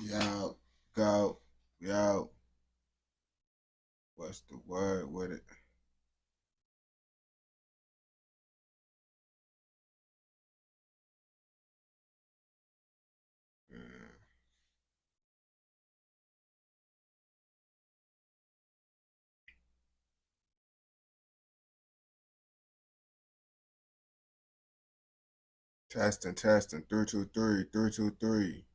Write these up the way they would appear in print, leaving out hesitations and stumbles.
Yo, go, yo. What's the word with it? Yeah. Testing, testing. 323, 323.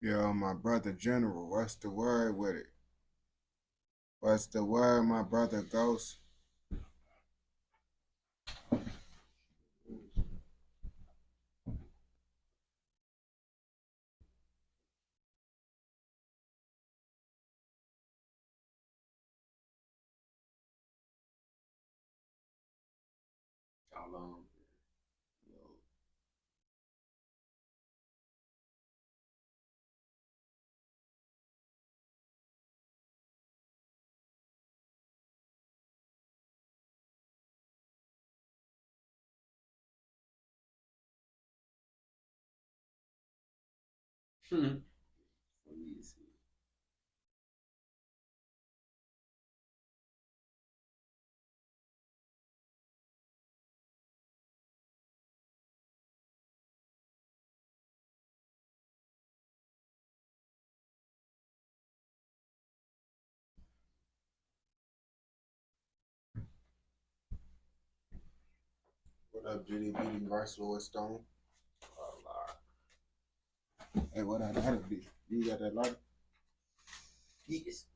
Yo, my brother General, what's the word with it? What's the word, my brother Ghost? Shalom. What up, Judy Beauty Rice Lord Stone? Hey, what that lighter be? You got that lighter? Yes.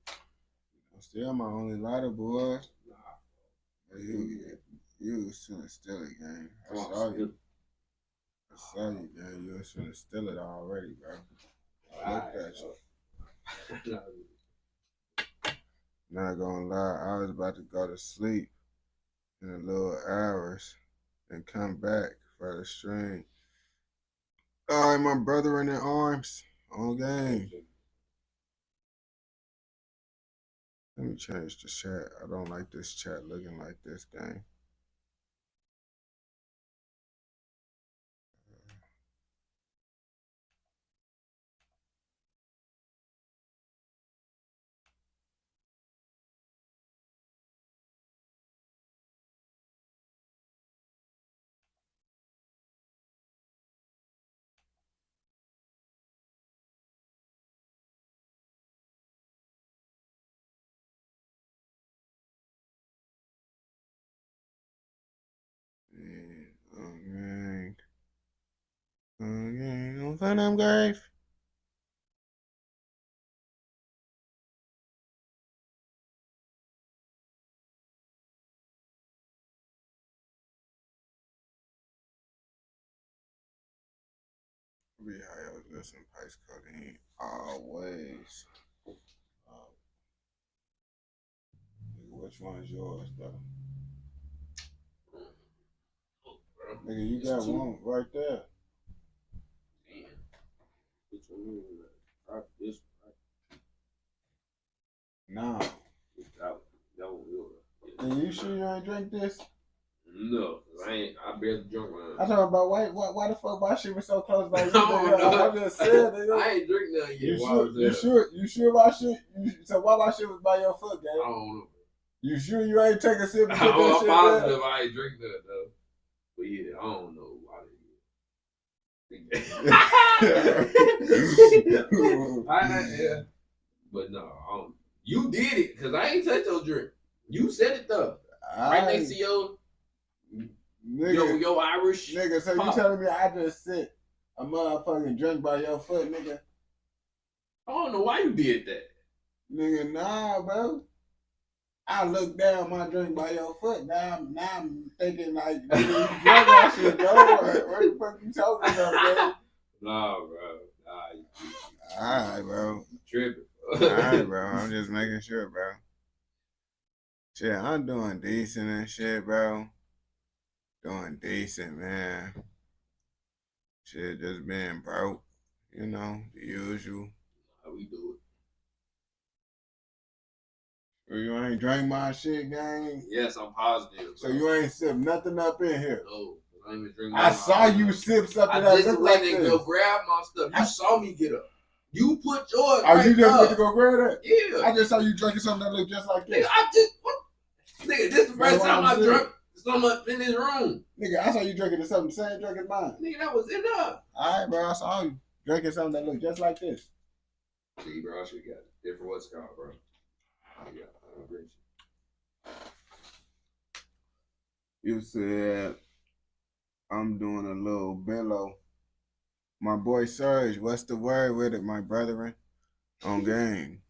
Still my only lighter, boy. You was finna steal it, gang. I saw you. I saw you, gang. You was finna steal it already, bro. I looked at you. Not gonna lie, I was about to go to sleep in a little hours and come back for the stream. All right, my brother in the arms on game. Let me change the chat. I don't like this chat looking like this, gang. Yeah, gang. Okay, don't find them, guys. Be high out listen, Pice Codeine. Always. Which one is yours, though? Nigga, you got one right there. Damn. Which one is that? This No. That one yours. Are you sure you ain't drink this? No, I barely drunk one. I talking about why the fuck my shit was so close by you? I just said, nigga. I ain't drink none yet. You sure my shit? So why my shit was by your foot, gang? I don't know. You sure you ain't take a sip and put I'm that shit positive I ain't drink none though. But yeah, I don't know why yeah. But no, I don't. You did it because I ain't touch your drink. You said it though. Right next to your nigga, your Irish. Nigga, so pop. You telling me I just sit a motherfucking drink by your foot, nigga? I don't know why you did that. Nigga, nah, bro. I look down my drink by your foot. Now I'm thinking like, nigga, you drunk that shit, bro. What the fuck you talking about, bro? Nah, bro. Alright, bro. Tripping. Alright, bro. I'm just making sure, bro. Shit, I'm doing decent and shit, bro. Doing decent, man. Shit, just being broke. You know, the usual. How we do You ain't drink my shit, gang? Yes, I'm positive. So you ain't sip nothing up in here? No, I ain't even drinking. I saw you sip something I that just looked went like and this. go grab my stuff. You saw me get up. You put yours Oh, right you just up. went to go grab that? Yeah. I just saw you drinking something that looked just like this. Nigga, this the first time I drank something in this room. Nigga, I saw you drinking something the same drink as mine. Nigga, that was enough. Alright, bro, I saw you drinking something that looked just like this. See, bro, I should got it. Different what's called, bro. Yeah, I agree. You said I'm doing a little billow. My boy Serge, what's the word with it, my brethren? On game.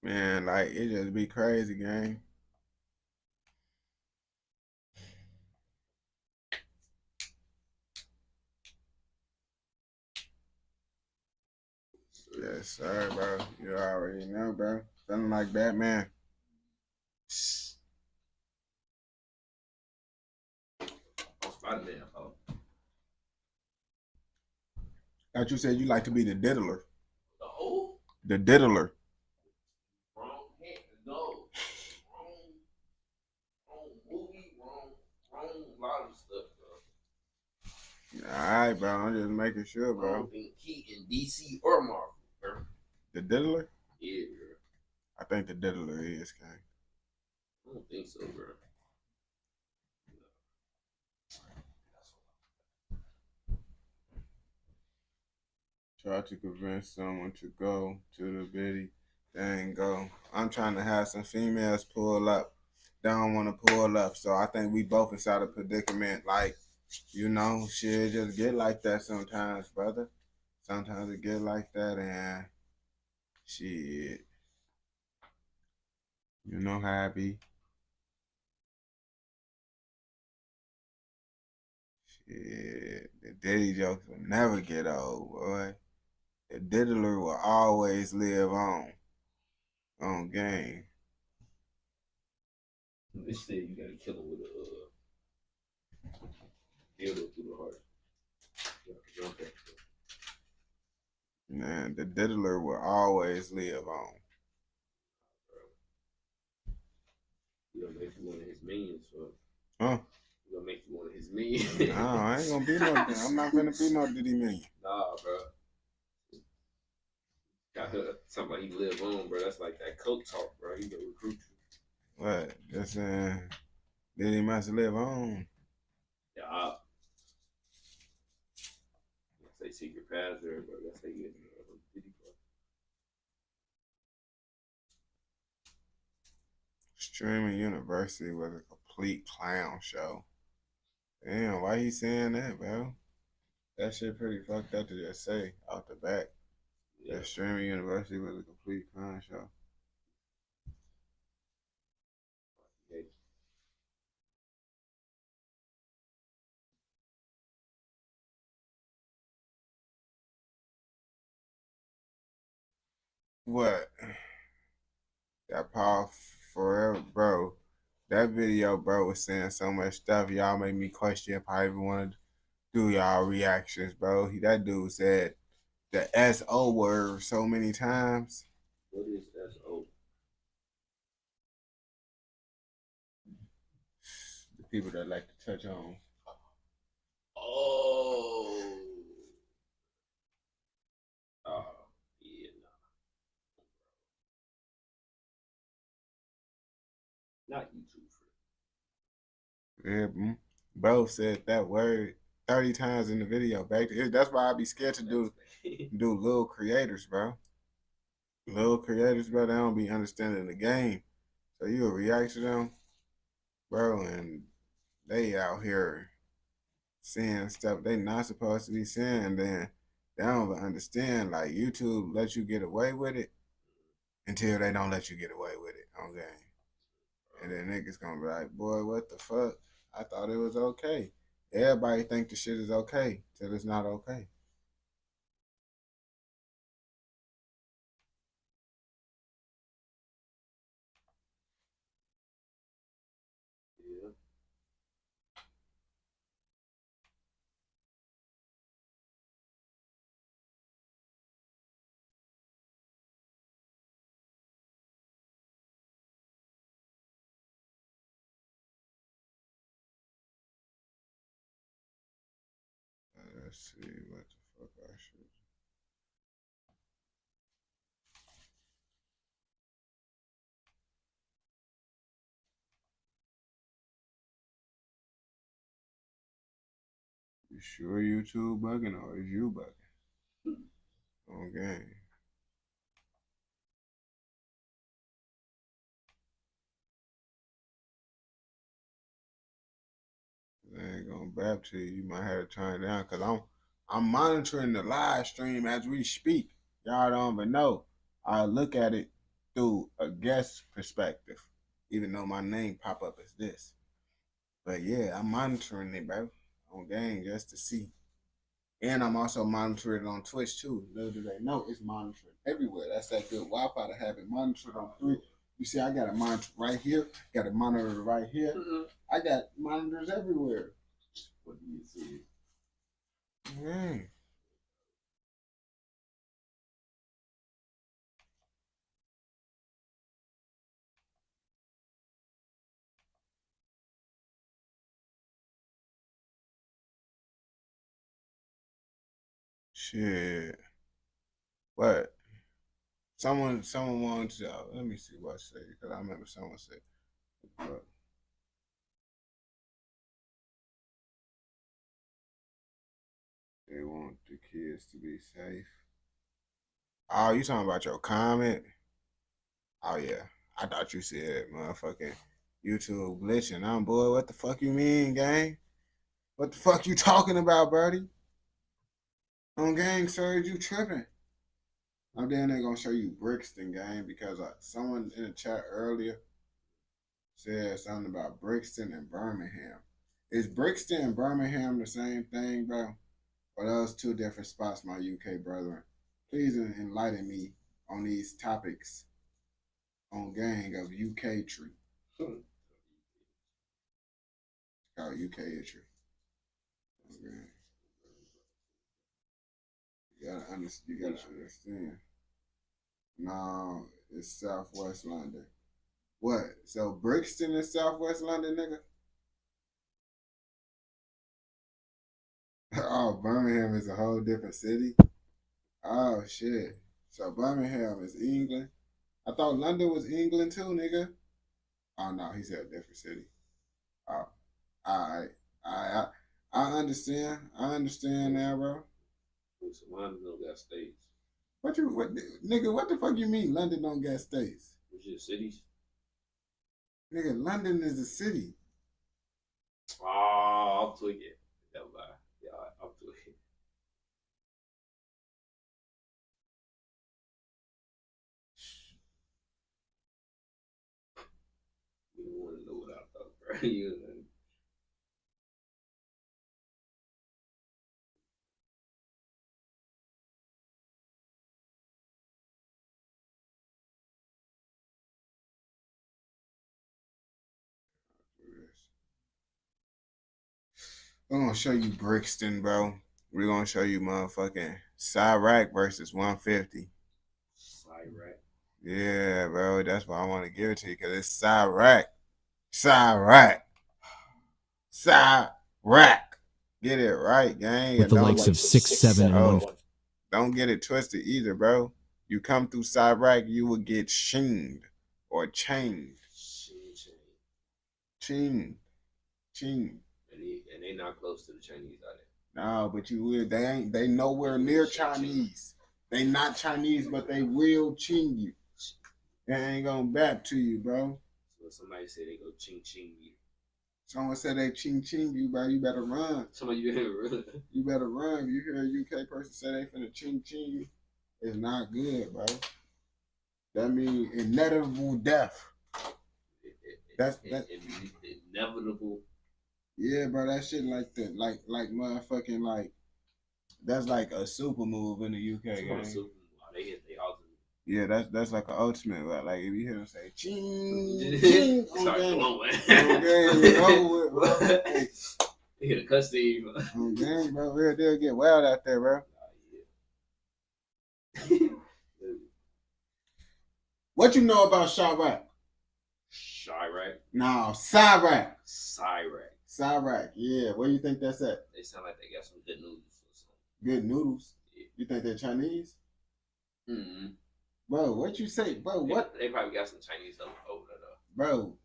Man, like, it just be crazy, gang. Yes, sir, bro. You already know, bro. Feeling like Batman. Spider-Man, oh. Thought you said you like to be the diddler. The who? The diddler. Wrong hand. No. Wrong movie. Wrong lot of stuff, bro. Alright, bro. I'm just making sure, bro. I don't think he in DC or Marvel, bro. The diddler? Yeah, bro. I think the diddler is, gang. I don't think so, bro. Try to convince someone to go to the video. They ain't go. I'm trying to have some females pull up. They don't want to pull up. So I think we both inside a predicament. Like, you know, shit just get like that sometimes, brother. Sometimes it get like that and shit. You know how I be. Shit. The Diddy jokes will never get old, boy. The diddler will always live on game. They say you gotta kill him with a dildo through the heart. Man, the diddler will always live on. You gonna make you one of his minions, so. Huh? You gonna make you one of his minions. No, I ain't gonna be no. I'm not gonna be no Diddy minion. Nah, bro. Got something like he live on, bro. That's like that coke talk, bro. He gonna recruit you. What? Just saying, Diddy must live on. Yeah. Say secret password, bro. That's how you get Diddy, bro. Streaming University was a complete clown show. Damn, why you saying that, bro? That shit pretty fucked up to just say off the bat. Yeah. That Streaming University was a complete clown show. Okay. What? That Paul Forever, bro. That video, bro, was saying so much stuff. Y'all made me question if I even wanted to do y'all reactions, bro. That dude said the S-O word so many times. What is S-O? The people that like to touch on. Oh. Yeah, nah. Not YouTube. Yeah, bro said that word 30 times in the video. Back to it. That's why I be scared to do little creators, bro. Little creators, bro, they don't be understanding the game. So you will react to them, bro, and they out here seeing stuff they not supposed to be seeing, then they don't even understand. Like YouTube let you get away with it until they don't let you get away with it on game. And then niggas gonna be like, boy, what the fuck? I thought it was okay. Everybody think the shit is okay till it's not okay. Yeah. Let's see what the fuck I should. You sure YouTube bugging or is you bugging? Okay. They ain't gonna bap to you. You might have to turn it down because I'm monitoring the live stream as we speak. Y'all don't even know. I look at it through a guest perspective, even though my name pop up as this. But yeah, I'm monitoring it, bro, on game just to see. And I'm also monitoring it on Twitch too. Little do they know it's monitored everywhere. That's that good Wi-Fi to have it monitored on three. You see, I got a monitor right here, got a monitor right here. I got monitors everywhere. What do you see? Mm. Shit. What? Someone wanted to. Let me see what I say because I remember someone said. But they want the kids to be safe. Oh, you talking about your comment? Oh yeah, I thought you said motherfucking YouTube glitching. I'm boy. What the fuck you mean, gang? What the fuck you talking about, buddy? On gang, sir, you tripping? I'm then they gonna show you Brixton, gang, because someone in the chat earlier said something about Brixton and Birmingham. Is Brixton and Birmingham the same thing, bro? Or those two different spots, my UK brethren? Please enlighten me on these topics on gang of UK tree. It's called UK tree. Okay. You gotta understand. No, it's Southwest London. What? So Brixton is Southwest London, nigga? Oh, Birmingham is a whole different city. Oh shit. So Birmingham is England. I thought London was England too, nigga. Oh no, he said a different city. Oh, all right. I I understand. I understand now, bro. So London don't got states. What nigga, what the fuck you mean London don't got states? Which is cities? Nigga, London is a city. Oh, I'm tweaking. Never mind. Yeah, I'm tweaking. You don't want to know what I thought, bro. You know. We're gonna show you Brixton, bro. We're gonna show you motherfucking Cyrac versus 150. Cyrac. Yeah, bro. That's why I want to give it to you because it's Cyrac. Cyrac. Cyrac. Get it right, gang. With the likes of 6, 7, and 1. Don't get it twisted either, bro. You come through Cyrac, you will get shinged or chained. Ching. Ching. And they not close to the Chinese, are they? No, but you will. They nowhere near Chinese. They not Chinese, but they will ching you. They ain't gonna back to you, bro. So somebody say they go ching you. Someone said they ching you, bro. You better run. Somebody you better run. You better run. You hear a UK person say they finna ching you, it's not good, bro. That means inevitable death. That's inevitable Yeah, bro, that shit like that, like motherfucking like that's like a super move in the UK, gang. They hit the ultimate. Yeah, that's like an ultimate. Right? Like if you hear them say ching ching on game, over with, bro. They hit a cussing. On game, bro. Real deal get wild out there, bro. What you know about Chirac? Chirac? No, Cyrac. Cyrac. Yeah. Where you think that's at? They sound like they got some good noodles or something. Good noodles? Yeah. You think they're Chinese? Mm-hmm. Bro, what you say? Bro, what? They probably got some Chinese stuff over there, though. Bro.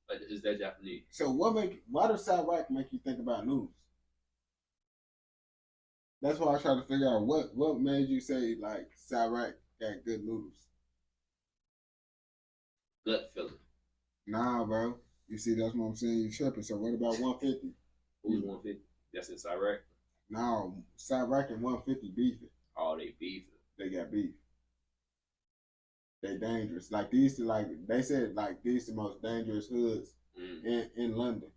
But is that Japanese? So why does Cyrac make you think about noodles? That's why I try to figure out what made you say like Cyrac got good noodles. Gut feeling. Nah, bro. You see, that's what I'm saying. You tripping. So what about 150? Who's 150? That's in Cyrac? No, Cyrac and 150 beefing. Oh, they beefing. They got beef. They dangerous. Like these, like they said, like these the most dangerous hoods in London.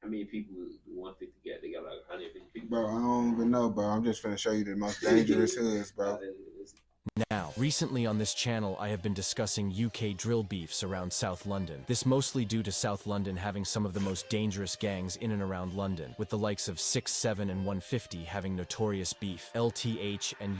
How many people do 150 get? They got like 150 people. Bro, I don't even know, bro. I'm just finna show you the most dangerous hoods, bro. Now, recently on this channel, I have been discussing UK drill beefs around South London. This mostly due to South London having some of the most dangerous gangs in and around London, with the likes of 6, 7, and 150 having notorious beef. LTH and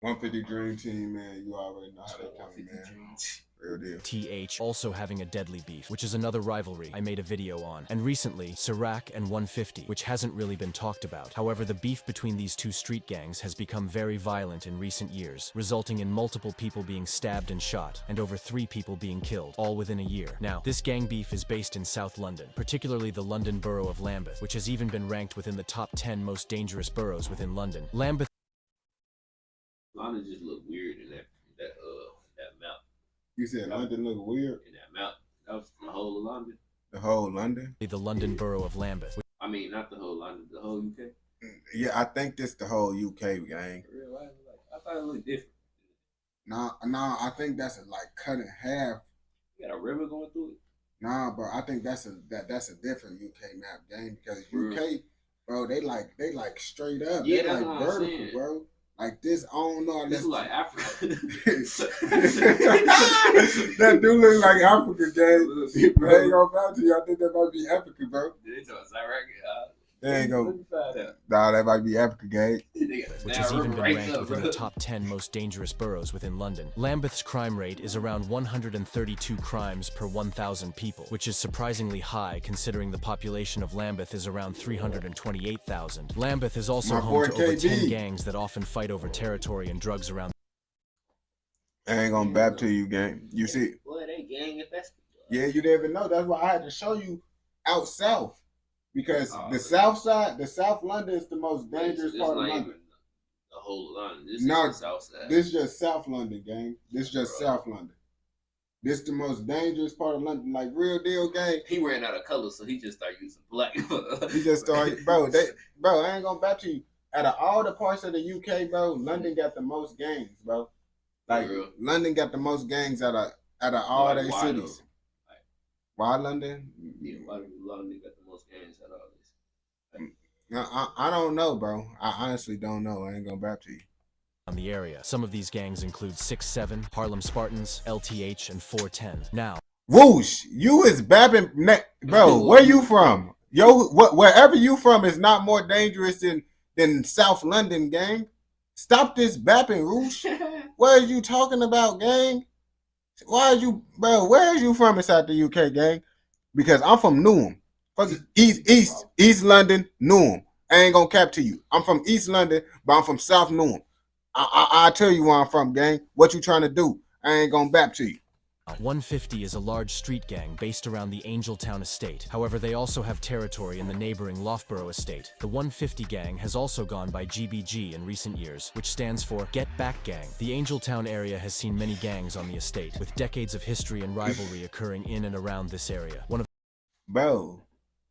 150 Dream Team, man. You already know how they coming, man. Real deal. TH also having a deadly beef, which is another rivalry I made a video on. And recently, Cyrac and 150, which hasn't really been talked about. However, the beef between these two street gangs has become very violent in recent years, resulting in multiple people being stabbed and shot, and over 3 people being killed, all within a year. Now, this gang beef is based in South London, particularly the London borough of Lambeth, which has even been ranked within the top 10 most dangerous boroughs within London. London just look weird in that map. You said London look weird? In that map. That was the whole of London. The whole London? The London borough of Lambeth. I mean, not the whole London, the whole UK. Yeah, I think this the whole UK gang. I thought it looked different. Nah, I think that's like cut in half. You got a river going through it? Nah, bro, I think that's a different UK map game because UK, bro, they like straight up. Yeah, they that's like what vertical, I'm saying. bro. Like this, I don't know. This is like Africa. That do look like Africa, gang. Bro, I ain't gonna bow to you. I think that might be Africa, bro. They talking Cyrac. They ain't gonna. Nah, that might be Africa, gang. Which has even been ranked within the top 10 most dangerous boroughs within London. Lambeth's crime rate is around 132 crimes per 1,000 people, which is surprisingly high considering the population of Lambeth is around 328,000. Lambeth is also home to over 10 gangs that often fight over territory and drugs around. I ain't gonna bab to you, gang. You see? Boy, they gang infested. Yeah, you never know. That's why I had to show you out south. Because the south side, the South London is the most dangerous part of London. The whole London. This is the south side. This is just South London, gang. This is just South London. This is the most dangerous part of London. Like, real deal, gang. He ran out of color, so he just started using black. He just started, bro, I ain't gonna bet you. Out of all the parts of the UK, bro, London got the most gangs, bro. Like, London got the most gangs out of all their cities. Why London? Yeah, why London got the most gangs out of all this? I don't know, bro. I honestly don't know. I ain't gonna back to you. On the area, some of these gangs include 6-7, Harlem Spartans, LTH, and 410. Now, whoosh! You is babbing, bro. Where you from? Yo, wherever you from is not more dangerous than South London, gang. Stop this bapping, Roosh. What are you talking about, gang? Why are you, bro? Where are you from inside the UK, gang? Because I'm from Newham. East London, Newham. I ain't gonna cap to you. I'm from East London, but I'm from South Newham. I'll tell you where I'm from, gang. What you trying to do? I ain't gonna bap to you. 150 is a large street gang based around the Angeltown estate. However, they also have territory in the neighboring Loughborough estate. The 150 gang has also gone by GBG in recent years, which stands for Get Back Gang. The Angeltown area has seen many gangs on the estate, with decades of history and rivalry occurring in and around this area.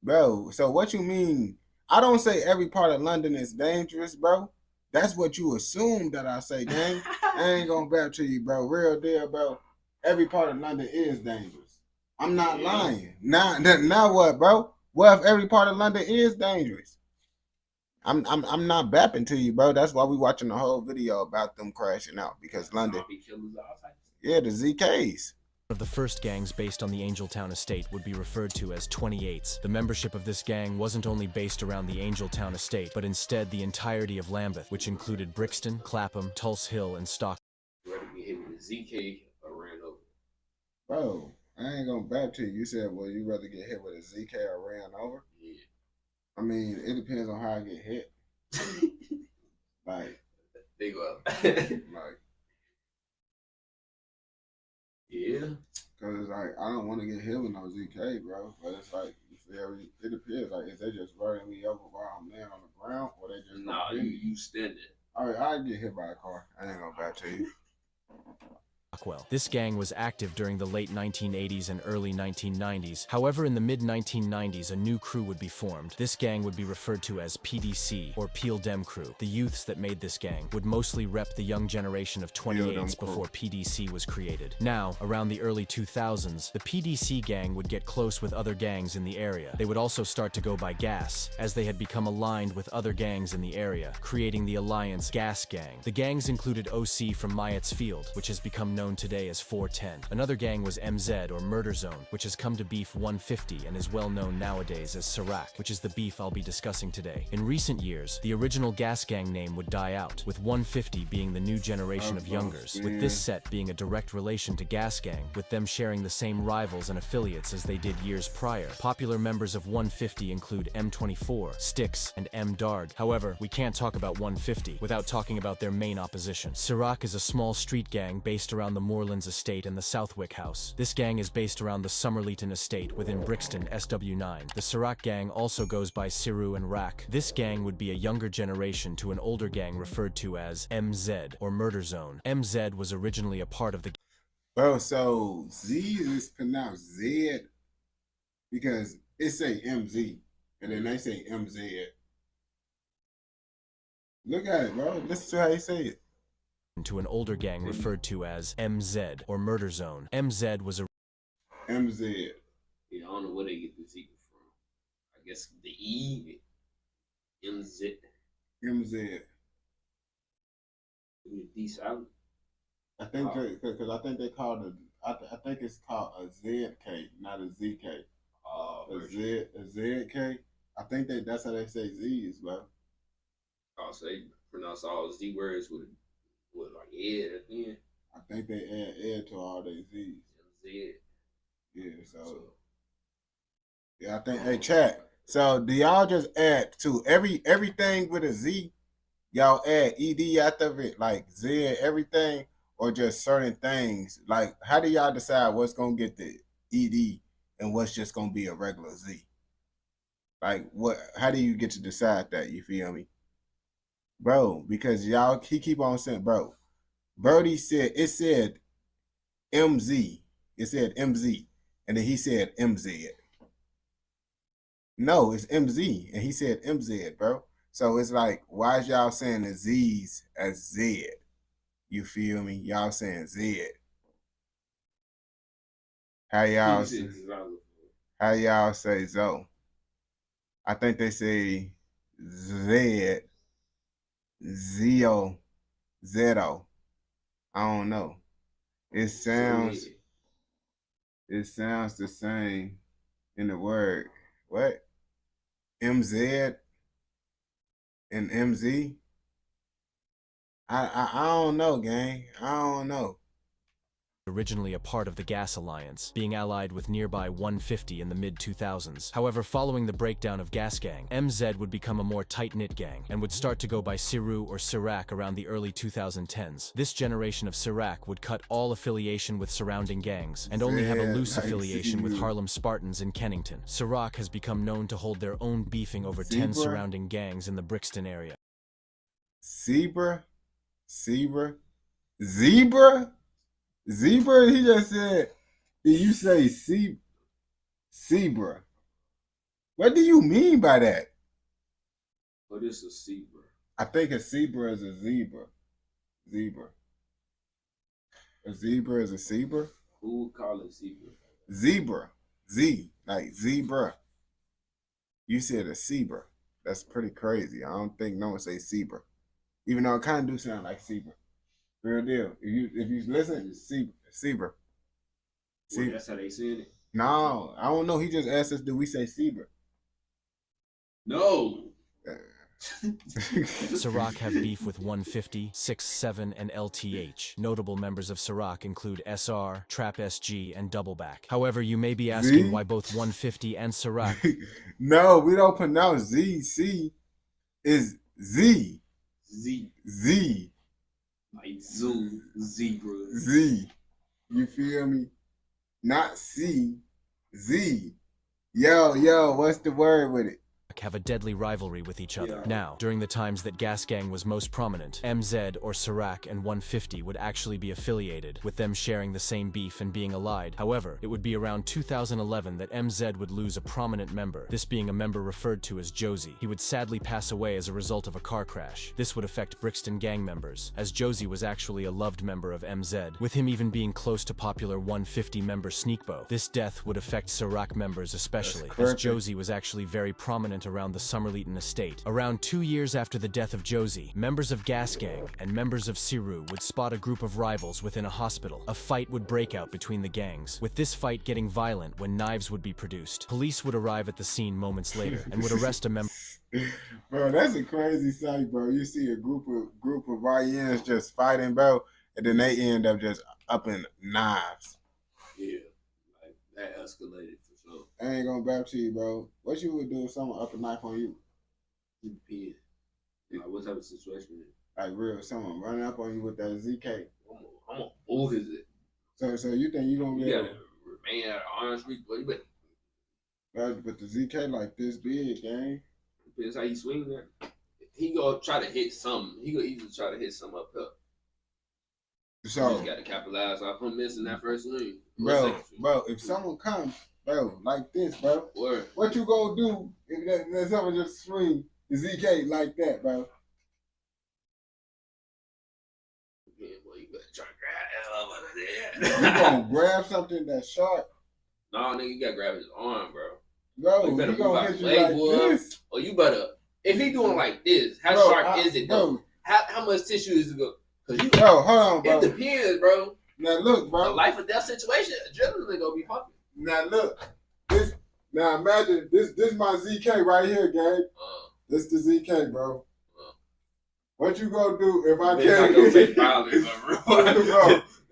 Bro, so what you mean? I don't say every part of London is dangerous, bro. That's what you assume that I say, gang. I ain't gonna bap to you, bro. Real deal, bro. Every part of London is dangerous. I'm not lying. Now what, bro? Well, if every part of London is dangerous, I'm not bapping to you, bro. That's why we watching the whole video about them crashing out because London. Yeah, the ZKs. One of the first gangs based on the Angeltown estate would be referred to as 28s. The membership of this gang wasn't only based around the Angeltown estate, but instead the entirety of Lambeth, which included Brixton, Clapham, Tulse Hill, and Stock. Rather get hit with a ZK or ran over. Bro, I ain't gonna bap to you. You said, well, you rather get hit with a ZK or ran over? Yeah. I mean, it depends on how I get hit. Like, they go up. like, yeah. Cause it's like I don't want to get hit with no ZK, bro. But it's like you feel me? It depends. Like, is they just running me over while I'm laying on the ground, or they just you standing? All right, I get hit by a car. I ain't gonna bap to you. Rockwell. This gang was active during the late 1980s and early 1990s. However, in the mid-1990s, a new crew would be formed. This gang would be referred to as PDC, or Peel Dem Crew. The youths that made this gang would mostly rep the young generation of 28s before PDC was created. Now, around the early 2000s, the PDC gang would get close with other gangs in the area. They would also start to go by Gas, as they had become aligned with other gangs in the area, creating the Alliance Gas Gang. The gangs included OC from Myatt's Field, which has become known today as 410. Another gang was MZ, or Murder Zone, which has come to beef 150 and is well known nowadays as Sirac, which is the beef I'll be discussing today. In recent years, the original Gas Gang name would die out, with 150 being the new generation of youngers, with this set being a direct relation to Gas Gang, with them sharing the same rivals and affiliates as they did years prior. Popular members of 150 include M24, Styx, and M Darg. However, we can't talk about 150 without talking about their main opposition. Sirac is a small street gang based around the Moorlands estate and the Southwick house. This gang is based around the Somerleyton estate within Brixton, SW9. The Sirac gang also goes by Siru and Rack. This gang would be a younger generation to an older gang referred to as MZ, or Murder Zone. MZ was originally a part of the... Bro, so Z is pronounced Z because it say MZ and then they say MZ. Look at it, bro. Listen to how he say it. To an older gang referred to as MZ, or Murder Zone. MZ was a... MZ. Yeah, I don't know where they get the Z from. I guess the E, MZ. MZ. D silent. I think because I think they called it. I think it's called a ZK, not a ZK. A ZK. I think that's how they say Z's, bro. Oh, so they pronounce all Z words with like ed at the end. I think they add ed to all their Z's. Z. Yeah, so yeah, I think. Hey, chat. So do y'all just add to everything with a Z? Y'all add ed after it, like Z everything, or just certain things? Like, how do y'all decide what's gonna get the ed and what's just gonna be a regular Z? Like, what? How do you get to decide that? You feel me, bro? Because y'all he keep on saying, bro. Birdie said it said MZ. It said MZ, and then he said MZ. No, it's MZ, and he said MZ, bro. So it's like, why is y'all saying the Z's as Z? You feel me? Y'all saying Z. How y'all say Zo? I think they say Z, Zio, Zeto. I don't know. It sounds the same in the word. What? MZ and MZ? I don't know, gang. I don't know. Originally a part of the Gas Alliance, being allied with nearby 150 in the mid-2000s. However, following the breakdown of Gas Gang, MZ would become a more tight-knit gang, and would start to go by Siru or Sirac around the early 2010s. This generation of Sirac would cut all affiliation with surrounding gangs, and only have a loose affiliation with Harlem Spartans in Kennington. Sirac has become known to hold their own beefing over 10 surrounding gangs in the Brixton area. Zebra? Zebra? Zebra, he just said, did you say zebra? What do you mean by that? What is a zebra? I think a zebra is a zebra. Zebra. A zebra is a zebra? Who would call it zebra? Zebra. Z, like zebra. You said a zebra. That's pretty crazy. I don't think no one say zebra, even though it kind of do sound like zebra. Real deal. If you listen, it's zebra. Zebra. Well, that's how they said it. No, I don't know. He just asked us, do we say zebra? No. Ciroc have beef with 150, 6-7, and LTH. Notable members of Ciroc include SR, Trap SG, and Doubleback. However, you may be asking why both 150 and Ciroc... No, we don't pronounce Z. C is Z. Z. Z. Like zoo, zebra. Z. You feel me? Not C. Z. Yo, what's the word with it? have a deadly rivalry with each other. Yeah. Now, during the times that Gas Gang was most prominent, MZ or Ciroc and 150 would actually be affiliated, with them sharing the same beef and being allied. However, it would be around 2011 that MZ would lose a prominent member, this being a member referred to as Josie. He would sadly pass away as a result of a car crash. This would affect Brixton gang members, as Josie was actually a loved member of MZ, with him even being close to popular 150 member Sneakbo. This death would affect Ciroc members especially, as Josie was actually very prominent around the Summerleton estate. Around 2 years after the death of Josie, members of Gas Gang and members of Siru would spot a group of rivals within a hospital. A fight would break out between the gangs, with this fight getting violent when knives would be produced. Police would arrive at the scene moments later and would arrest a member. Bro, that's a crazy sight, bro. You see a group of YNs just fighting, bro, and then they end up just up in knives. Yeah, like that escalated for sure. I ain't gonna bap to you, bro. What you would do if someone up a knife on you? It depends. Like, what type of situation is it? Like real, someone running up on you with that ZK. I'm gonna bull his it. So you think you gonna be You able gotta remain at an arm's reach, boy. You better. but the ZK like this big, gang. Depends how you swing there. He gonna try to hit something. He gonna either try to hit something up here. So You just gotta capitalize off him missing that first swing. bro, if someone comes, bro, like this, bro, what you gonna do if someone just swing the ZK like that, bro? Yeah, boy, you better try to grab that You up gonna grab something that's sharp? No, nigga, you gotta grab his arm, bro. Bro, You better he move gonna out hit the you way, like boy. this. Or you better, if he doing like this, how Bro, sharp is it though? Bro, How much tissue is it go? Cause you, bro, hold on, bro. it depends, bro. Now look, A bro. life or death situation, adrenaline gonna be pumping. Now look, this. Now imagine this. This my ZK right here, gang. This the ZK, bro. What you gonna do if I can't? Gonna take violence,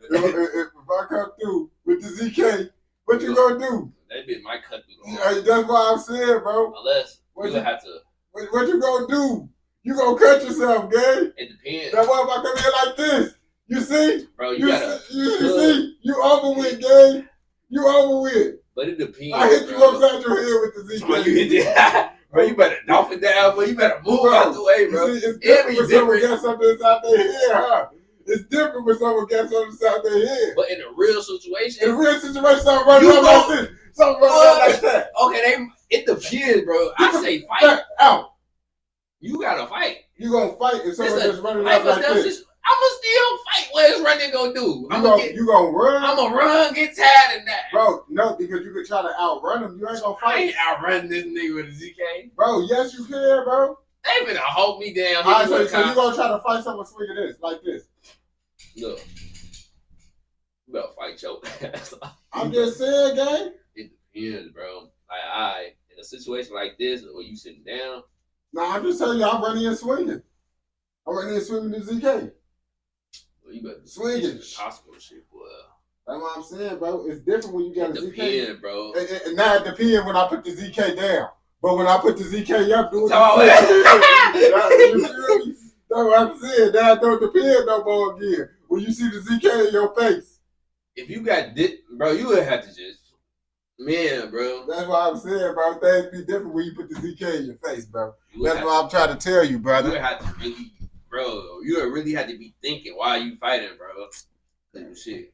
Bro, if I come through with the ZK, what you gonna do? That bitch might cut through the Hey, that's what I'm saying, bro. Unless What you gonna have to. What you gonna do? You gonna cut yourself, gang? It depends. Now what if I come here like this? You see? Bro, you gotta. You see? You over with, gang. You over with. But it depends. I hit you bro. upside your head with the ZK. Bro, you hit that. Bro, you better dolph it down, bro. You better move out the way, bro. You see, it's different when someone got something inside their head, huh? It's different when someone got something inside their head. But in a real situation, In a real situation, something running up like this. Something running up like that. Okay, it depends, bro. I say fight. Out. You gotta fight. You gonna fight if someone just running Life up or like death this. I'ma still fight. What is running gonna do? You gonna run? I'ma run, get tired, and that. Bro, no, because you could try to outrun him. You ain't gonna I fight. ain't outrunning this nigga with a ZK. Bro, yes you can, bro. They finna hold me down. Alright, so you gonna try to fight someone swinging this, like this. Look. You better fight your ass. I'm just saying, gang. It depends, bro. Like, in a situation like this, where you sitting down. Nah, I'm just telling you, I'm running and swinging. I'm running and swinging the ZK. Well, you better Swinging. hospital shit, boy. That's what I'm saying, bro. It's different when you got It a ZK. depends, bro. And now it depends when I put the ZK down. But when I put the ZK up, do it. You feel me? That's what I'm saying. Now it don't depend no more again. When you see the ZK in your face. If you got this, bro, you would have to just, man, bro. That's what I'm saying, bro. Things be different when you put the ZK in your face, bro. That's what what I'm trying to tell you, You brother. would have to really, bro. You would really have to be thinking why you fighting, bro. Cause shit,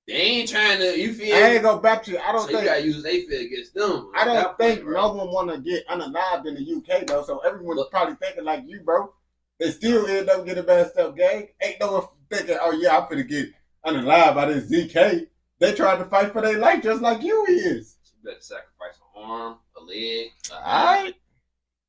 they ain't trying to. You feel? I ain't gonna back you. I don't So think. you gotta use they feel against them. I don't That think point, bro. no one want to get unalived in the UK, though. So everyone's probably thinking like you, bro. They still end up getting bad stuff, gang. Ain't no one thinking, oh, yeah, I'm finna get unalived by this ZK. They trying to fight for their life just like you is. You better sacrifice an arm, a leg. Alright.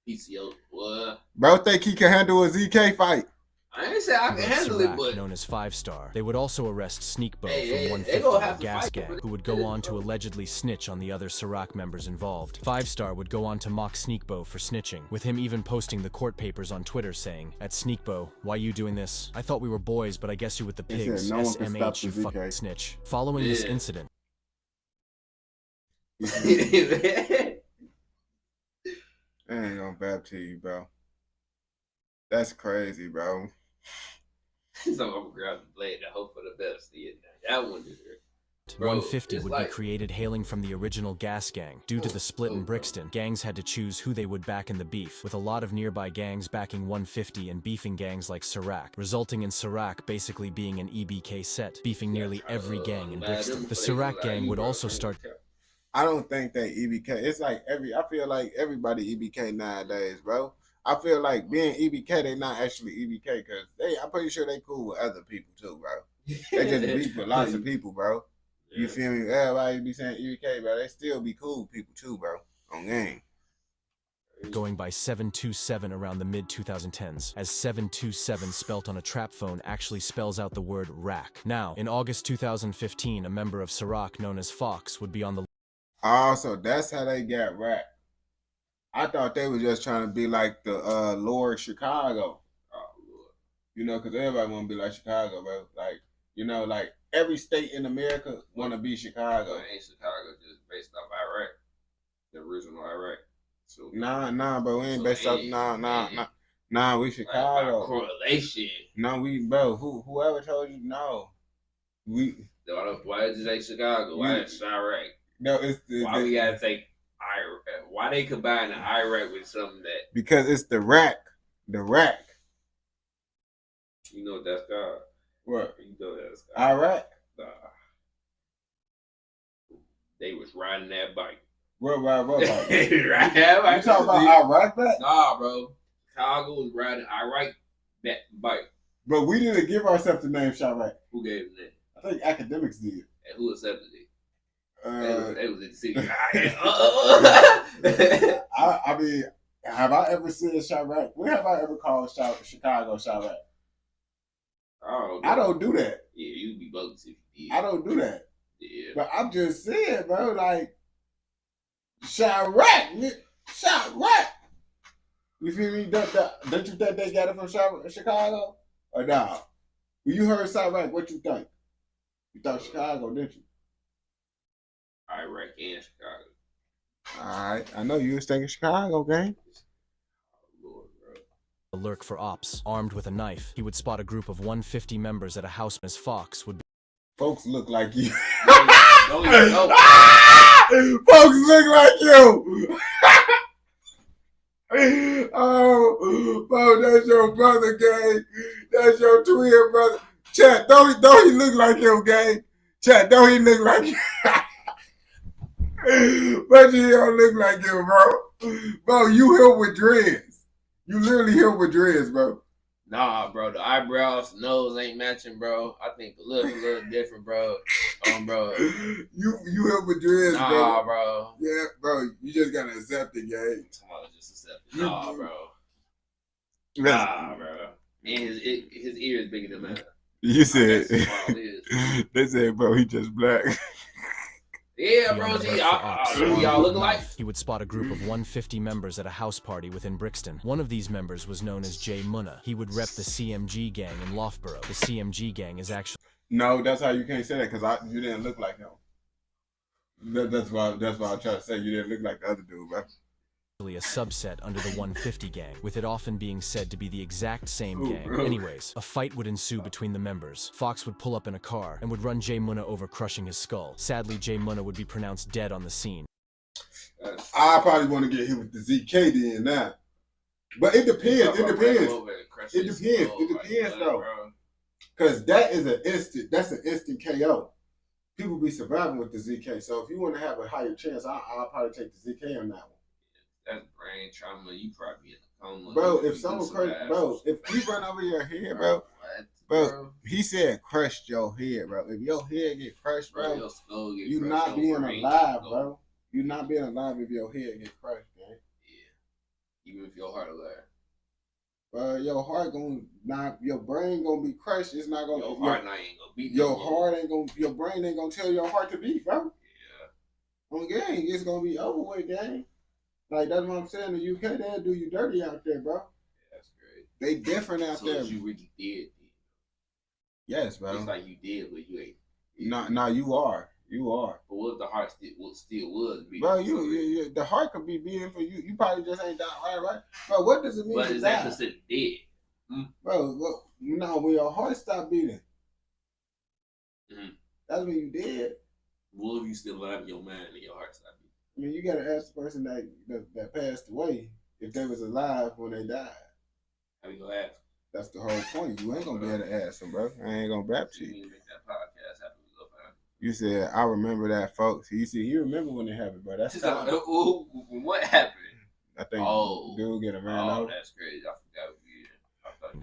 PCO, what? Bro, think he can handle a ZK fight. I ain't say I can handle it, Sirac, but known as 5-Star. They would also arrest Sneakbo Hey, from they 150, gonna a have to gas fight gang, for who would this, go on to bro. allegedly snitch on the other Sirac members involved. 5-Star would go on to mock Sneakbo for snitching, with him even posting the court papers on Twitter saying, "At Sneakbo, why you doing this? I thought we were boys, but I guess you with the He said pigs, no one can stop SMH, you the fucking ZK. snitch." Following this Yeah. incident, I ain't gonna bap to you, bro. That's crazy, bro. So I'm gonna grab the blade and hope for the best. Yeah, that one is there. Bro, 150 it's would like- be created hailing from the original gas gang. Due to the split in Brixton, gangs had to choose who they would back in the beef, with a lot of nearby gangs backing 150 and beefing gangs like Sirac, resulting in Sirac basically being an EBK set, beefing nearly every gang in Brixton. The Sirac gang would also start... I don't think they EBK. It's like I feel like everybody EBK nowadays, bro. I feel like being EBK, they not actually EBK because I'm pretty sure they cool with other people too, bro. They just beef with lots of people, bro. You feel me? Everybody be saying EBK, bro. They still be cool people too, bro. On game. going by 727 around the mid-2010s, as 727 spelt on a trap phone actually spells out the word rack. Now, in August 2015, a member of Sirac known as Fox would be on the... Oh, so that's how they got racked. I thought they were just trying to be like the Lord Chicago. Oh, Lord. You know, because everybody want to be like Chicago, bro. Like, you know, like every state in America want to be Chicago. So ain't Chicago just based off Iraq? The original Iraq? So, Nah, bro. We ain't so based off. Nah, we like, Chicago. by correlation. No, we, bro. Whoever told you no? Why did you say Chicago? Why is Iraq? No, it's Why we gotta take Iraq? Why they combine the Iraq with something that? Because it's the rack. The rack. You know what that's called? What? You know what that's called? Iraq? Nah. They was riding that bike. What? Right, You talking about Iraq back? Nah, bro. Chicago was riding Iraq that bike. But we didn't give ourselves the name Chirac. Who gave them that? I think academics did. And who accepted it? They was in the city. I mean, have I ever said Chirac? When have I ever called Chicago Chirac? I don't do that. Yeah, you'd be bogus if you did. I don't do that. Yeah. But I'm just saying, bro, like, Chirac. You feel me? Don't you think they got it from Chicago? Or nah? When you heard Chirac, what you think? You thought Chicago, didn't you? Iraq and Chicago. Alright, I know you was thinking Chicago, gang. Lord, bro. lurk for ops. Armed with a knife, he would spot a group of 150 members at a house as Fox would be... Folks look like you. Don't even know. Folks look like you. Oh, bro, that's your brother, gang. That's your twin brother. Chat, don't he look like him, gang? Chat, don't he look like you? But you don't look like him, bro. Bro, you here with dreads. You literally here with dreads, bro. Nah, bro, the eyebrows, nose ain't matching, bro. I think the lips a little different, bro. Bro. You here with dreads, bro. Nah, bro. Yeah, bro, you just gotta accept it, gang. Tomorrow just accept it. Nah, bro. Listen. Nah, bro. And his ear is bigger than mine. You said, That's how small it is. they said, bro, he just black. Yeah, bro. See, y'all look alike. He would spot a group of 150 members at a house party within Brixton. One of these members was known as Jay Munna. He would rep the CMG gang in Loughborough. The CMG gang is actually... No, that's how you can't say that, because you didn't look like him. That's why I tried to say you didn't look like the other dude, bro. a subset under the 150 gang, with it often being said to be the exact same gang. Bro. Anyways, a fight would ensue between the members. Fox would pull up in a car and would run Jay Munna over, crushing his skull. Sadly, Jay Munna would be pronounced dead on the scene. I probably want to get hit with the ZK then now. But it depends. It depends though. Because that's an instant KO. People be surviving with the ZK. So if you want to have a higher chance, I'll probably take the ZK on that one. That's brain trauma. You probably in a coma. Bro, if someone if you run over your head, bro, he said crushed your head, bro. If your head get crushed, bro, your skull get you crushed, not being alive, bro. You not being alive if your head get crushed, man. Yeah. Even if your heart alive. Your heart your brain gonna be crushed. It's not gonna. Your heart ain't gonna beat. Your heart ain't gonna. Your brain ain't gonna tell your heart to beat, bro. Yeah. On gang, it's gonna be over with, gang. Like that's what I'm saying. The UK, they'll do you dirty out there, bro. Yeah, that's great. They different out there. So you really did. Yes, bro. It's like you did, but you ain't. No, you are. You are. But what if the heart still was beating? Bro, the heart could be beating for you. You probably just ain't died, right? Bro, what does it mean? But is that considered dead? Bro, when your heart stopped beating, that's when you dead. What if you still alive in your mind and your heart stopped beating? I mean, you gotta ask the person that passed away if they was alive when they died. How you gonna ask? That's the whole point. You ain't gonna be able to ask them, bro. I ain't gonna rap to you. Make that podcast happen. You said, I remember that, folks. You see, you remember when it happened, bro. That's what happened? I think dude get around. Oh, that's crazy. I forgot.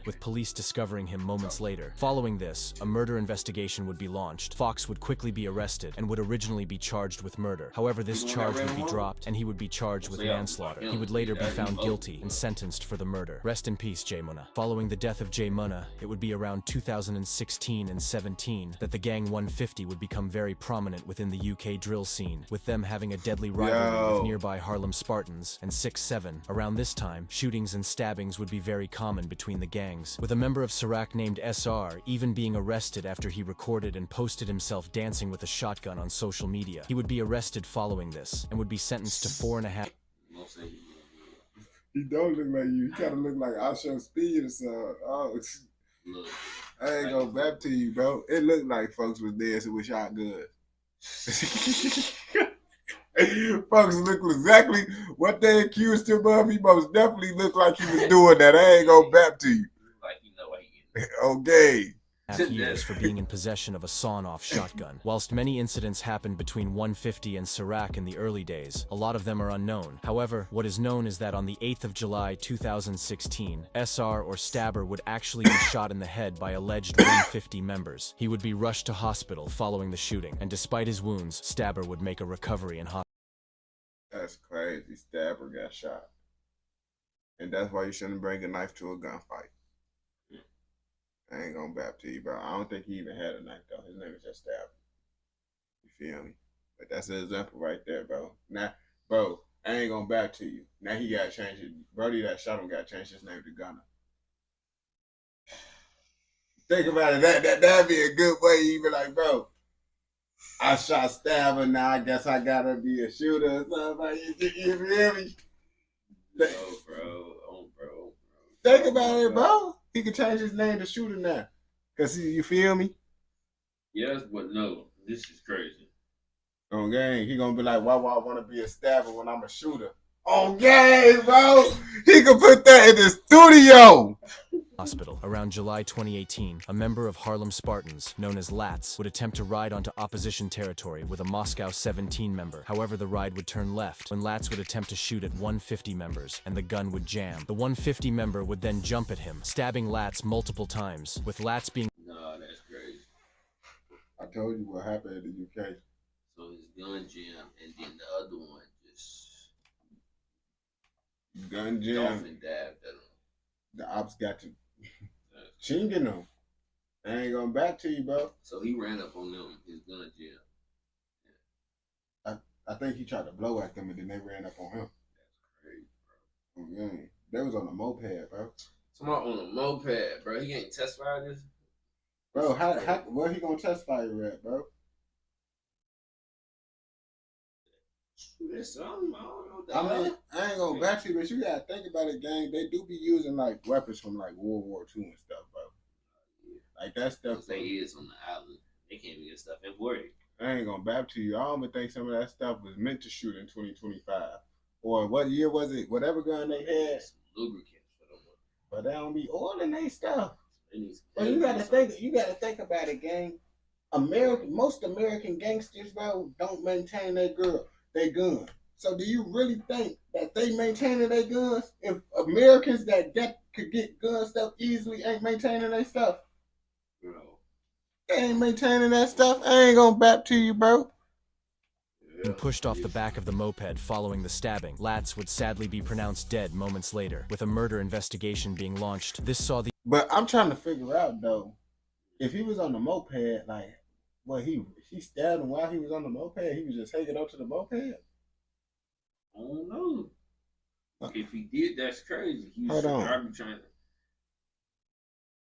With police discovering him moments later. Following this, a murder investigation would be launched. Fox would quickly be arrested and would originally be charged with murder. However, this charge would be dropped and he would be charged with manslaughter. He would later be found guilty and sentenced for the murder. Rest in peace, Jay Munna. Following the death of Jay Munna, it would be around 2016 and 17 that the Gang 150 would become very prominent within the UK drill scene, with them having a deadly rivalry with nearby Harlem Spartans and 6-7. Around this time, shootings and stabbings would be very common between the gangs, with a member of Sirac named SR even being arrested after he recorded and posted himself dancing with a shotgun on social media. He would be arrested following this and would be sentenced to 4.5. He don't look like you. He kind of look like I Show Speed or something. Oh, I ain't gonna back to you, bro. It looked like folks was dancing with shotguns. Folks look exactly what they accused him of. He most definitely looked like he was doing that. I ain't gonna back to you. Like you know what he is. Okay. Years for being in possession of a sawn-off shotgun. Whilst many incidents happened between 150 and Sirac in the early days, a lot of them are unknown. However, what is known is that on the 8th of July 2016, SR or Stabber would actually be shot in the head by alleged 150 members. He would be rushed to hospital following the shooting, and despite his wounds, Stabber would make a recovery in hospital. That's crazy. Stabber got shot. And that's why you shouldn't bring a knife to a gunfight. I ain't gonna bap to you, bro. I don't think he even had a knife, though. His name is just Stabber. You feel me? But that's an example right there, bro. Now, bro, I ain't gonna bap to you. Now he gotta change it. Brody that shot him gotta change his name to Gunner. Think about it. That'd be a good way. You be like, bro, I shot Stabber. Now I guess I gotta be a shooter or something. Like, you feel me? Bro. Think about it, bro. He could change his name to Shooter now. Cause you feel me? Yes, but no. This is crazy. On game, he gonna be like, why would I want to be a stabber when I'm a shooter? On game, bro. He could put that in the studio. Hospital. Around July 2018, a member of Harlem Spartans, known as Lats, would attempt to ride onto opposition territory with a Moscow 17 member. However, the ride would turn left when Lats would attempt to shoot at 150 members, and the gun would jam. The 150 member would then jump at him, stabbing Lats multiple times, with Lats being... No, that's crazy. I told you what happened in the UK. So his gun jammed, and then the other one just... Gun jam. Dolphin dabbed at him. The ops got to chinging them. I ain't going back to you, bro. So he ran up on them. His gun jammed. Yeah. I think he tried to blow at them, and then they ran up on him. That's crazy, bro. Yeah. They was on a moped, bro. Somebody on a moped, bro. He ain't testify this? Bro, where he gonna testify you at, bro? I mean, I ain't gonna back you, but you gotta think about it, gang. They do be using like weapons from like World War II and stuff, bro. Like that stuff. They is on the island. They can't even get stuff imported. I ain't gonna back to you. I don't even think some of that stuff was meant to shoot in 2025. Or what year was it? Whatever gun they had. Lubricants for them. But they don't be oiling they stuff. But you gotta think about it, gang. Most American gangsters, bro, don't maintain their gun. So do you really think that they maintaining their guns? If Americans that could get gun stuff easily ain't maintaining their stuff? No. They ain't maintaining that stuff. I ain't gonna back to you, bro. and pushed off the back of the moped following the stabbing. Latz would sadly be pronounced dead moments later, with a murder investigation being launched. This saw the... But I'm trying to figure out, though, if he was on the moped, like, well, he stabbed him while he was on the moped. He was just hanging up to the moped. I don't know. If he did, that's crazy. He Hold on. probably trying to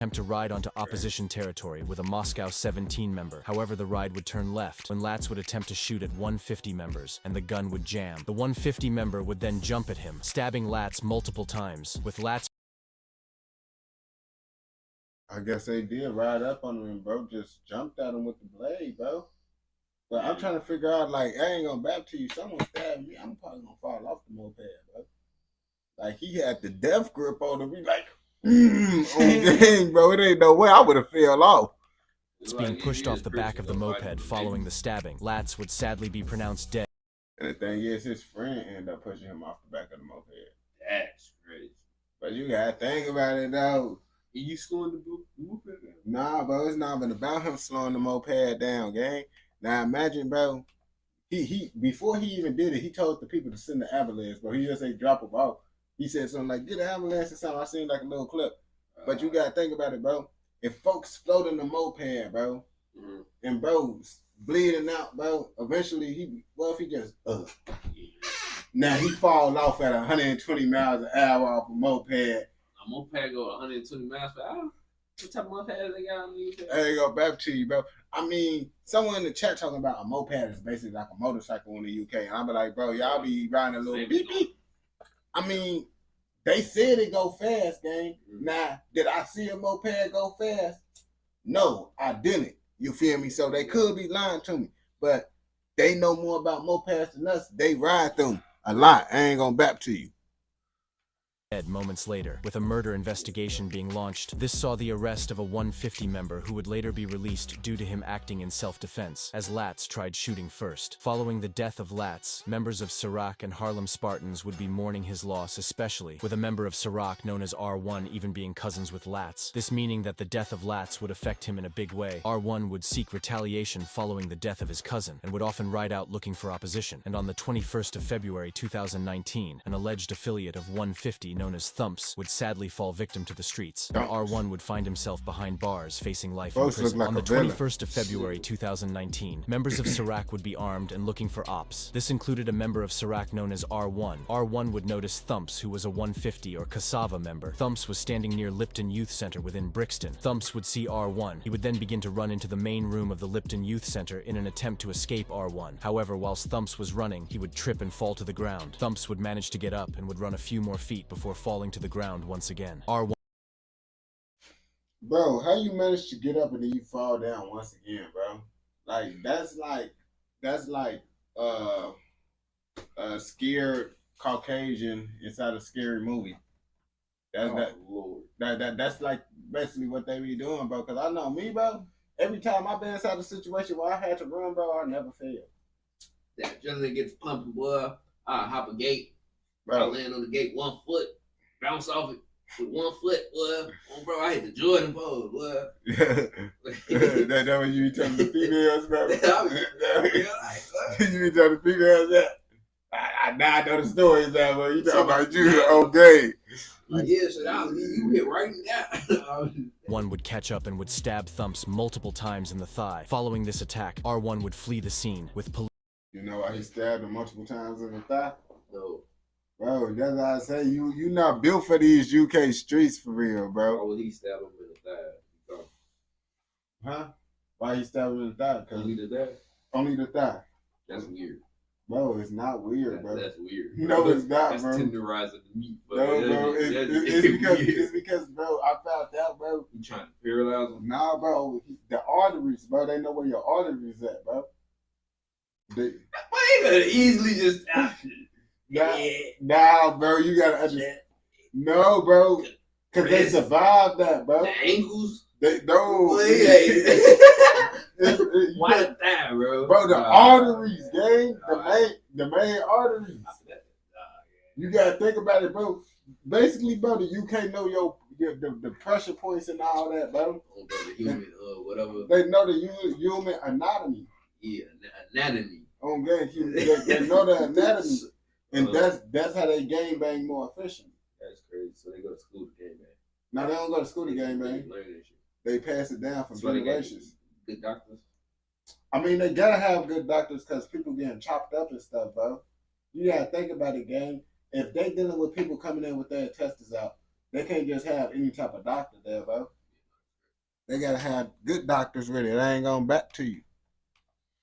attempt to ride onto opposition territory with a Moscow 17 member. However, the ride would turn left when Latz would attempt to shoot at 150 members, and the gun would jam. The 150 member would then jump at him, stabbing Latz multiple times, with Latz... I guess they did ride up on him and bro just jumped at him with the blade, bro. But I'm trying to figure out, like, I ain't gonna back to you. Someone stabbed me, I'm probably gonna fall off the moped, bro. Like, he had the death grip on him. He like, on game, bro. It ain't no way I would have fell off. It's being pushed off the back of the moped following the stabbing. Latz would sadly be pronounced dead. And the thing is, his friend ended up pushing him off the back of the moped. That's crazy. But you gotta think about it, though. You slowing the moped down? Nah, bro, it's not been about him slowing the moped down, gang. Now imagine, bro, he before he even did it, he told the people to send the ambulance, bro. He just ain't drop him off. He said something like, get an ambulance or something. I seen like a little clip. But you gotta think about it, bro. If folks floating the moped, bro, and bro's bleeding out, bro, eventually if he just now he fall off at 120 miles an hour off a moped. A moped go 120 miles per hour? What type of moped they got on the UK? I ain't gonna back to you, bro. I mean, someone in the chat talking about a moped is basically like a motorcycle in the UK. And I'll be like, bro, y'all be riding a little beep beep. I mean, they said it go fast, gang. Now, did I see a moped go fast? No, I didn't. You feel me? So they could be lying to me. But they know more about mopeds than us. They ride them a lot. I ain't gonna back to you. Moments later, with a murder investigation being launched. This saw the arrest of a 150 member who would later be released due to him acting in self-defense, as Latz tried shooting first. Following the death of Latz, members of Sirach and Harlem Spartans would be mourning his loss, especially with a member of Sirach known as R1 even being cousins with Latz. This meaning that the death of Latz would affect him in a big way. R1 would seek retaliation following the death of his cousin, and would often ride out looking for opposition. And on the 21st of February 2019, an alleged affiliate of 150 known as Thumps would sadly fall victim to the streets. R1 would find himself behind bars facing life in prison. On the 21st of February 2019, members of Sirach would be armed and looking for ops. This included a member of Sirach known as R1. R1 would notice Thumps, who was a 150 or Cassava member. Thumps was standing near Lipton Youth Center within Brixton. Thumps would see R1. He would then begin to run into the main room of the Lipton Youth Center in an attempt to escape R1. However, whilst Thumps was running, he would trip and fall to the ground. Thumps would manage to get up and would run a few more feet before falling to the ground once again. R1. Bro, how you manage to get up and then you fall down once again, bro? Like that's like a scared Caucasian inside a scary movie. That's like basically what they be doing, bro. Cause I know me, bro. Every time I've been inside a situation where I had to run, bro, I never fail. That just gets pumping, boy. I hop a gate, bro. I land on the gate 1 foot, bounce off it with 1 foot, boy. Oh, bro, I hit the Jordan pose, boy. That what you be telling the females, bro? You be telling the females that? I know the stories that, but you talking about you, okay. Like, yeah, so you hit right now. One would catch up and would stab Thumps multiple times in the thigh. Following this attack, R1 would flee the scene with police. You know why he stabbed him multiple times in the thigh? No. Bro, that's why I say you not built for these UK streets for real, bro. Why would he stab him in the thigh? Huh? Why he stabbed him in the thigh? Only the thigh? Only the thigh. That's weird. Bro, it's not weird, bro. That's weird. No, it's not, that's bro. Tenderizing the meat, bro. No, bro. It's because, bro, I found out, bro. You trying to paralyze him? Nah, bro. The arteries, bro. They know where your arteries at, bro. Why you gonna easily just... Nah, bro. You gotta understand. No, bro. Because they survived that, bro. The ankles? They don't. Why that, bro? Bro, the arteries, gang. The main arteries. You gotta think about it, bro. Basically, bro, the UK know the pressure points and all that, bro. The human, whatever. They know the human anatomy. Yeah, anatomy. On gang, they know the anatomy, and that's how they gang bang more efficient. That's crazy. So they go to school to gang bang. No, they don't go to school to gang bang. They pass it down from generations. Good doctors. I mean, they gotta have good doctors because people getting chopped up and stuff, bro. You gotta think about it, gang. If they dealing with people coming in with their intestines out, they can't just have any type of doctor there, bro. They gotta have good doctors ready. They ain't going back to you.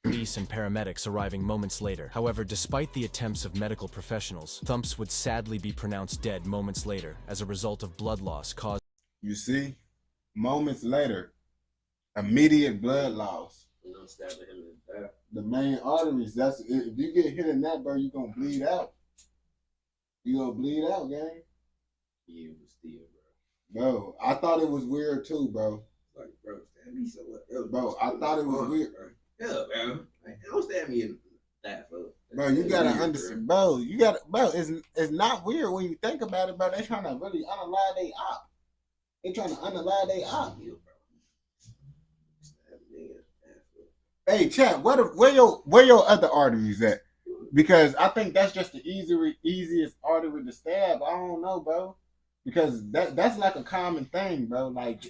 Police and paramedics arriving moments later. However, despite the attempts of medical professionals, Thumps would sadly be pronounced dead moments later as a result of blood loss caused. You see, moments later, immediate blood loss. Stabbing him in the back. The main arteries. That's if you get hit in that, bro, you gonna bleed out. You gonna bleed out, gang. Yeah, but still, bro. Bro, I thought it was weird too, bro. Like, bro, stab me somewhere. Bro, I thought it was weird. Bro. Yeah, bro. Like, don't stab me in that, bro. Bro, you gotta understand, bro. You gotta, bro. It's not weird when you think about it, bro. They trying to really unalive they op. They trying to unalive they op. Hey, chat. Where your other arteries at? Because I think that's just the easiest artery to stab. I don't know, bro. Because that's like a common thing, bro. Like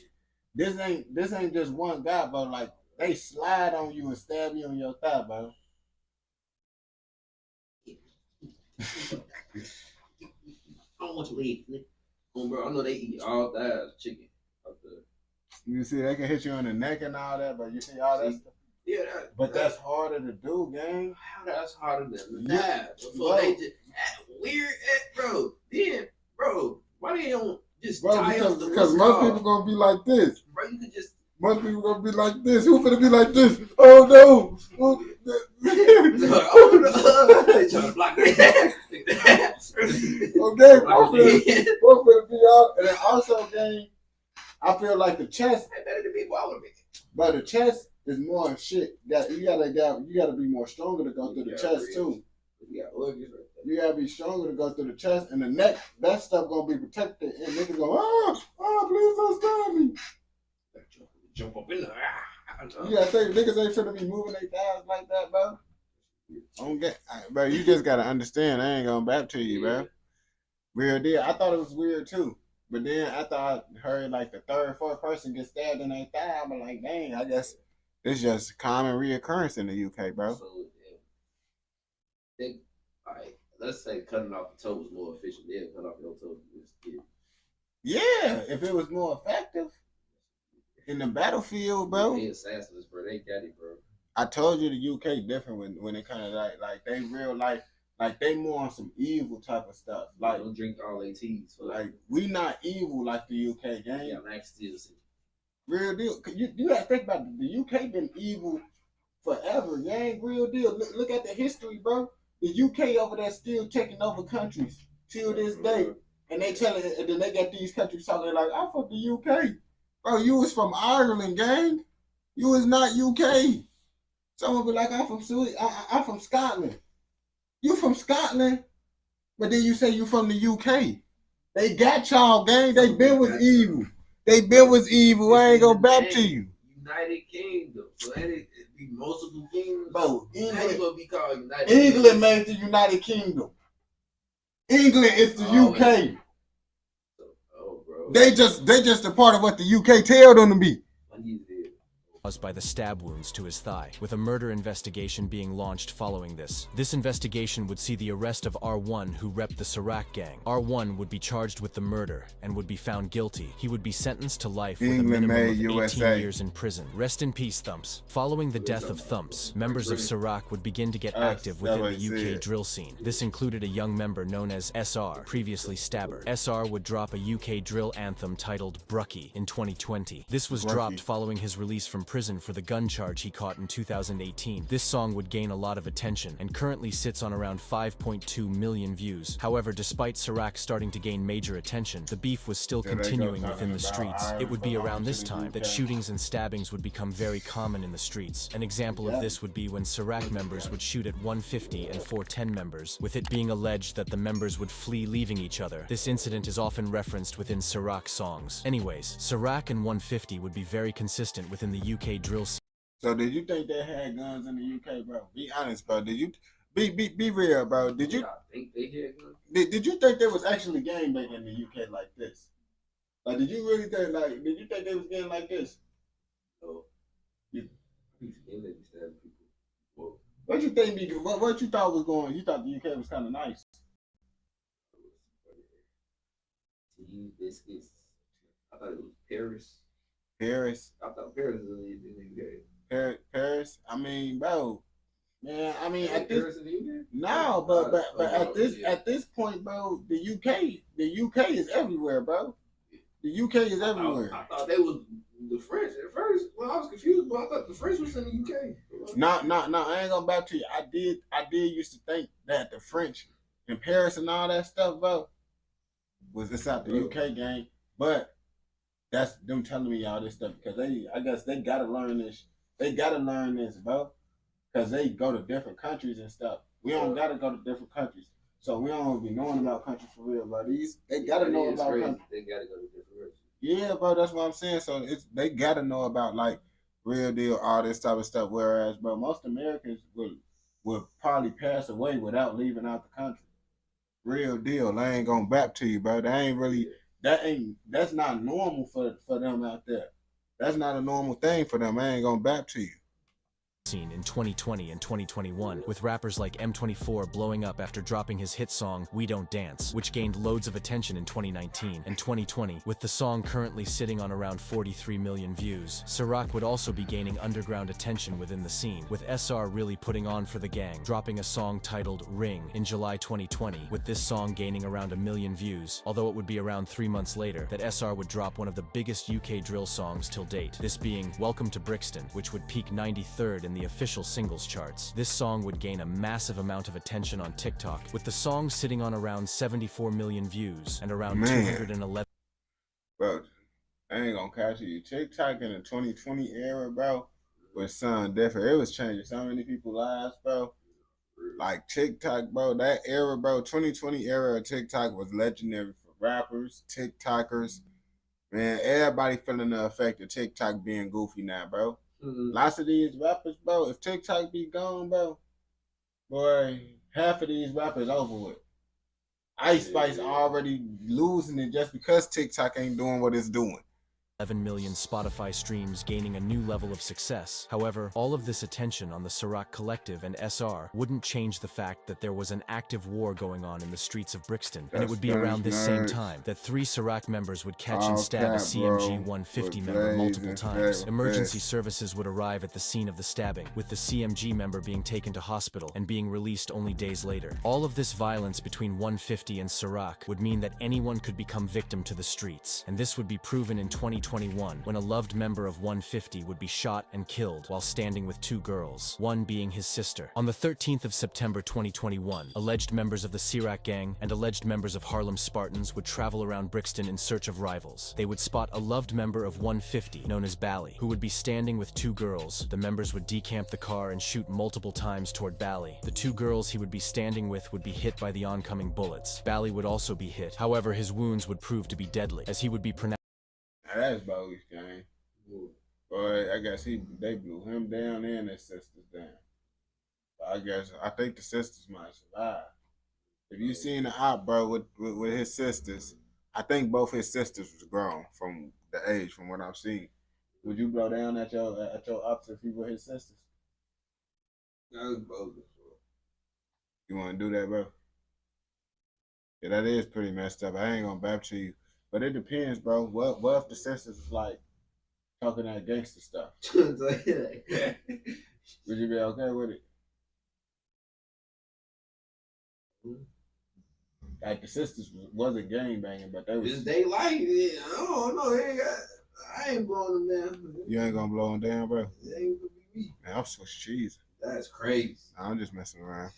this ain't just one guy, bro. Like they slide on you and stab you on your thigh, bro. I don't want you to eat, bro. I know they eat all thighs, chicken. You see, they can hit you on the neck and all that, but you see all that stuff. Yeah, but that's harder to do, gang. How that's harder than that? Before they just weird, bro. Then, bro, why they don't just tie up the because most people gonna be like this. Bro, you could just. Most people gonna be like this. Who finna be like this? Oh no! Oh no! They trying to block their okay, both finna be out, and then also, gang, I feel like the chest. Better than people I would be. But the chest is more shit. That you gotta be more stronger to go through the chest too. You gotta be stronger to go through the chest and the neck. That stuff gonna be protected, and niggas go, please don't stab me. Jump up in there. You gotta think niggas ain't finna be moving their thighs like that, bro. Bro, you just gotta understand. I ain't gonna back to you, bro. Real deal. I thought it was weird too. But then after I heard like the third, fourth person get stabbed in their thigh, I'm like, dang, I guess it's just common reoccurrence in the UK, bro. So, let's say cutting off the toe was more efficient. Yeah, cut off your toe. Yeah, if it was more effective in the battlefield, bro. They assassins, bro. They got it, bro. I told you the UK different when it kind of like they real life. Like they more on some evil type of stuff. Like don't drink all their teas. Like we not evil like the UK, gang. Yeah, like still. Real deal. You gotta think about it. The UK been evil forever, gang. Real deal. Look at the history, bro. The UK over there still taking over countries till this day, and they telling, and then they got these countries talking like, "I'm from the UK, bro. You was from Ireland, gang. You was not UK." Someone be like, "I'm from Sweden. I'm from Scotland." You from Scotland, but then you say you from the UK. They got y'all, gang. They been was evil. They been was evil. I ain't gonna back to you. United Kingdom. So that it be multiple kingdoms. Bro, England gonna be called United. England made the United Kingdom. England is the UK. Bro. They just a part of what the UK tell them to be. Caused by the stab wounds to his thigh, with a murder investigation being launched following this. This investigation would see the arrest of R1, who repped the Serac gang. R1 would be charged with the murder and would be found guilty. He would be sentenced to life with a minimum of 18 years in prison. Rest in peace, Thumps. Following the death of Thumps, members of Serac would begin to get active within the UK drill scene. This included a young member known as SR, previously Stabber. SR would drop a UK drill anthem titled Brucky in 2020. This was dropped following his release from prison for the gun charge he caught in 2018. This song would gain a lot of attention and currently sits on around 5.2 million views. However, despite Serac starting to gain major attention, the beef was still continuing within the streets. It would be around this time that shootings and stabbings would become very common in the streets. An example of this would be when Serac members would shoot at 150 and 410 members, with it being alleged that the members would flee leaving each other. This incident is often referenced within Serac songs. Anyways, Serac and 150 would be very consistent within the UK drill scene. So did you think they had guns in the UK, bro? Be honest, bro. Did you be real, bro? Did you think they had guns? did you think there was actually game banging in the UK like this? Like, did you really think did you think they was getting like this? No. You, They be stabbing people. Whoa. what you think? What you thought was going? You thought the UK was kind of nice. Tea biscuits. I thought it was Paris. Paris. I thought Paris was in the UK. Paris. I mean, bro. Man, I mean, at Paris this in the UK? no, but at this point, bro, the UK is everywhere, bro. The UK is everywhere. I thought they was the French at first. Well, I was confused, but I thought the French was in the UK. No. I ain't gonna back to you. I did used to think that the French in Paris and all that stuff, bro, was inside the UK game. But that's them telling me all this stuff because I guess they gotta learn this. They gotta learn this, bro, because they go to different countries and stuff. We don't gotta go to different countries, so we don't be knowing about countries for real. But they gotta know about countries. They gotta go to different countries. Yeah, bro, that's what I'm saying. So they gotta know about like real deal, all this type of stuff. Whereas, bro, most Americans would probably pass away without leaving out the country. Real deal. They ain't gonna back to you, bro. They ain't really that's not normal for them out there. That's not a normal thing for them. They ain't gonna back to you. Scene in 2020 and 2021, with rappers like M24 blowing up after dropping his hit song We Don't Dance, which gained loads of attention in 2019 and 2020, with the song currently sitting on around 43 million views. Ciroc would also be gaining underground attention within the scene, with SR really putting on for the gang, dropping a song titled Ring in July 2020, with this song gaining around 1 million views, although it would be around 3 months later that SR would drop one of the biggest UK drill songs till date, this being Welcome to Brixton, which would peak 93rd in the official singles charts. This song would gain a massive amount of attention on TikTok, with the song sitting on around 74 million views and around 211. Bro, I ain't gonna catch you. TikTok in the 2020 era, bro, was something different. It was changing so many people's lives, bro. Like TikTok, bro, that era, bro, 2020 era of TikTok was legendary for rappers, TikTokers. Man, everybody feeling the effect of TikTok being goofy now, bro. Lots of these rappers, bro, if TikTok be gone, bro, boy, half of these rappers over with. Ice Spice already losing it just because TikTok ain't doing what it's doing. 11 million Spotify streams, gaining a new level of success. However, all of this attention on the Ciroc Collective and SR wouldn't change the fact that there was an active war going on in the streets of Brixton, and it would be around this same time that 3 Ciroc members would catch and stab a CMG 150 member multiple times. Emergency services would arrive at the scene of the stabbing, with the CMG member being taken to hospital and being released only days later. All of this violence between 150 and Ciroc would mean that anyone could become victim to the streets, and this would be proven in 2021 when a loved member of 150 would be shot and killed while standing with 2 girls, one being his sister. On the 13th of September 2021, alleged members of the Ciroc gang and alleged members of Harlem Spartans would travel around Brixton in search of rivals. They would spot a loved member of 150, known as Bally, who would be standing with 2 girls. The members would decamp the car and shoot multiple times toward Bally. The 2 girls he would be standing with would be hit by the oncoming bullets. Bally would also be hit. However, his wounds would prove to be deadly, as he would be pronounced. That's Bowie's game. Boy, I guess they blew him down and his sisters down. But I think the sisters might survive. If you seen the op, bro, with his sisters, I think both his sisters was grown from the age, from what I've seen. Would you blow down at your ops if you were his sisters? That was bogus. You want to do that, bro? Yeah, that is pretty messed up. I ain't gonna bap to you. But it depends, bro. What if the sisters is like talking that gangster stuff? Would you be okay with it? Like the sisters wasn't gang banging, but they was. Is they like it? I don't know. I ain't blowing them down. You ain't gonna blow them down, bro. It ain't gonna be me. Man, I'm Swiss cheese. That's crazy. I'm just messing around.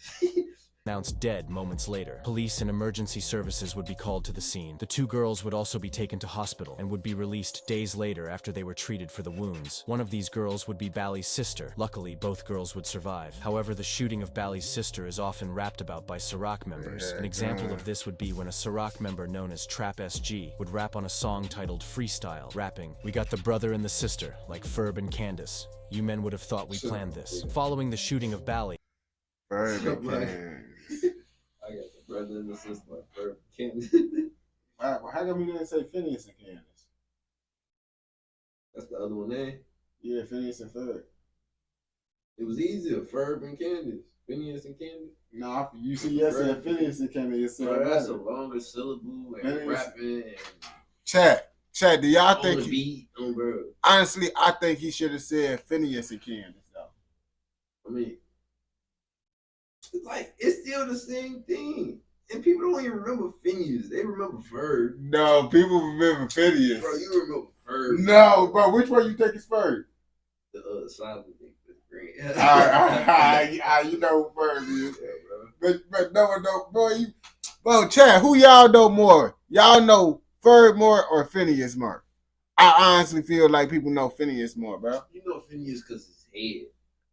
Announced dead moments later. Police and emergency services would be called to the scene. The two girls would also be taken to hospital and would be released days later after they were treated for the wounds. One of these girls would be Bally's sister. Luckily, both girls would survive. However, the shooting of Bally's sister is often rapped about by Ciroc members. An example of this would be when a Ciroc member known as Trap SG would rap on a song titled Freestyle, rapping, "We got the brother and the sister, like Ferb and Candace. You men would have thought we planned this." Following the shooting of Bally, I got the brother and the sister, like Ferb and Candace. How come you didn't say Phineas and Candace? That's the other one there. Yeah, Phineas and Ferb. It was easier, Ferb and Candace. Phineas and Candace. No, you see, yes, said Phineas and Candace. Bro, that's a longer syllable and Phineas. Rapping and Chat, do y'all on think the beat, bro? Honestly, I think he should have said Phineas and Candace though. I mean, like, it's still the same thing. And people don't even remember Phineas. They remember Ferb. No, people remember Phineas. Bro, you remember Ferb. No, bro, which one you think is Ferb? The silent thing. You know who Ferb is. Yeah, but no, bro, Chad, who y'all know more? Y'all know Ferb more or Phineas more? I honestly feel like people know Phineas more, bro. You know Phineas because his head.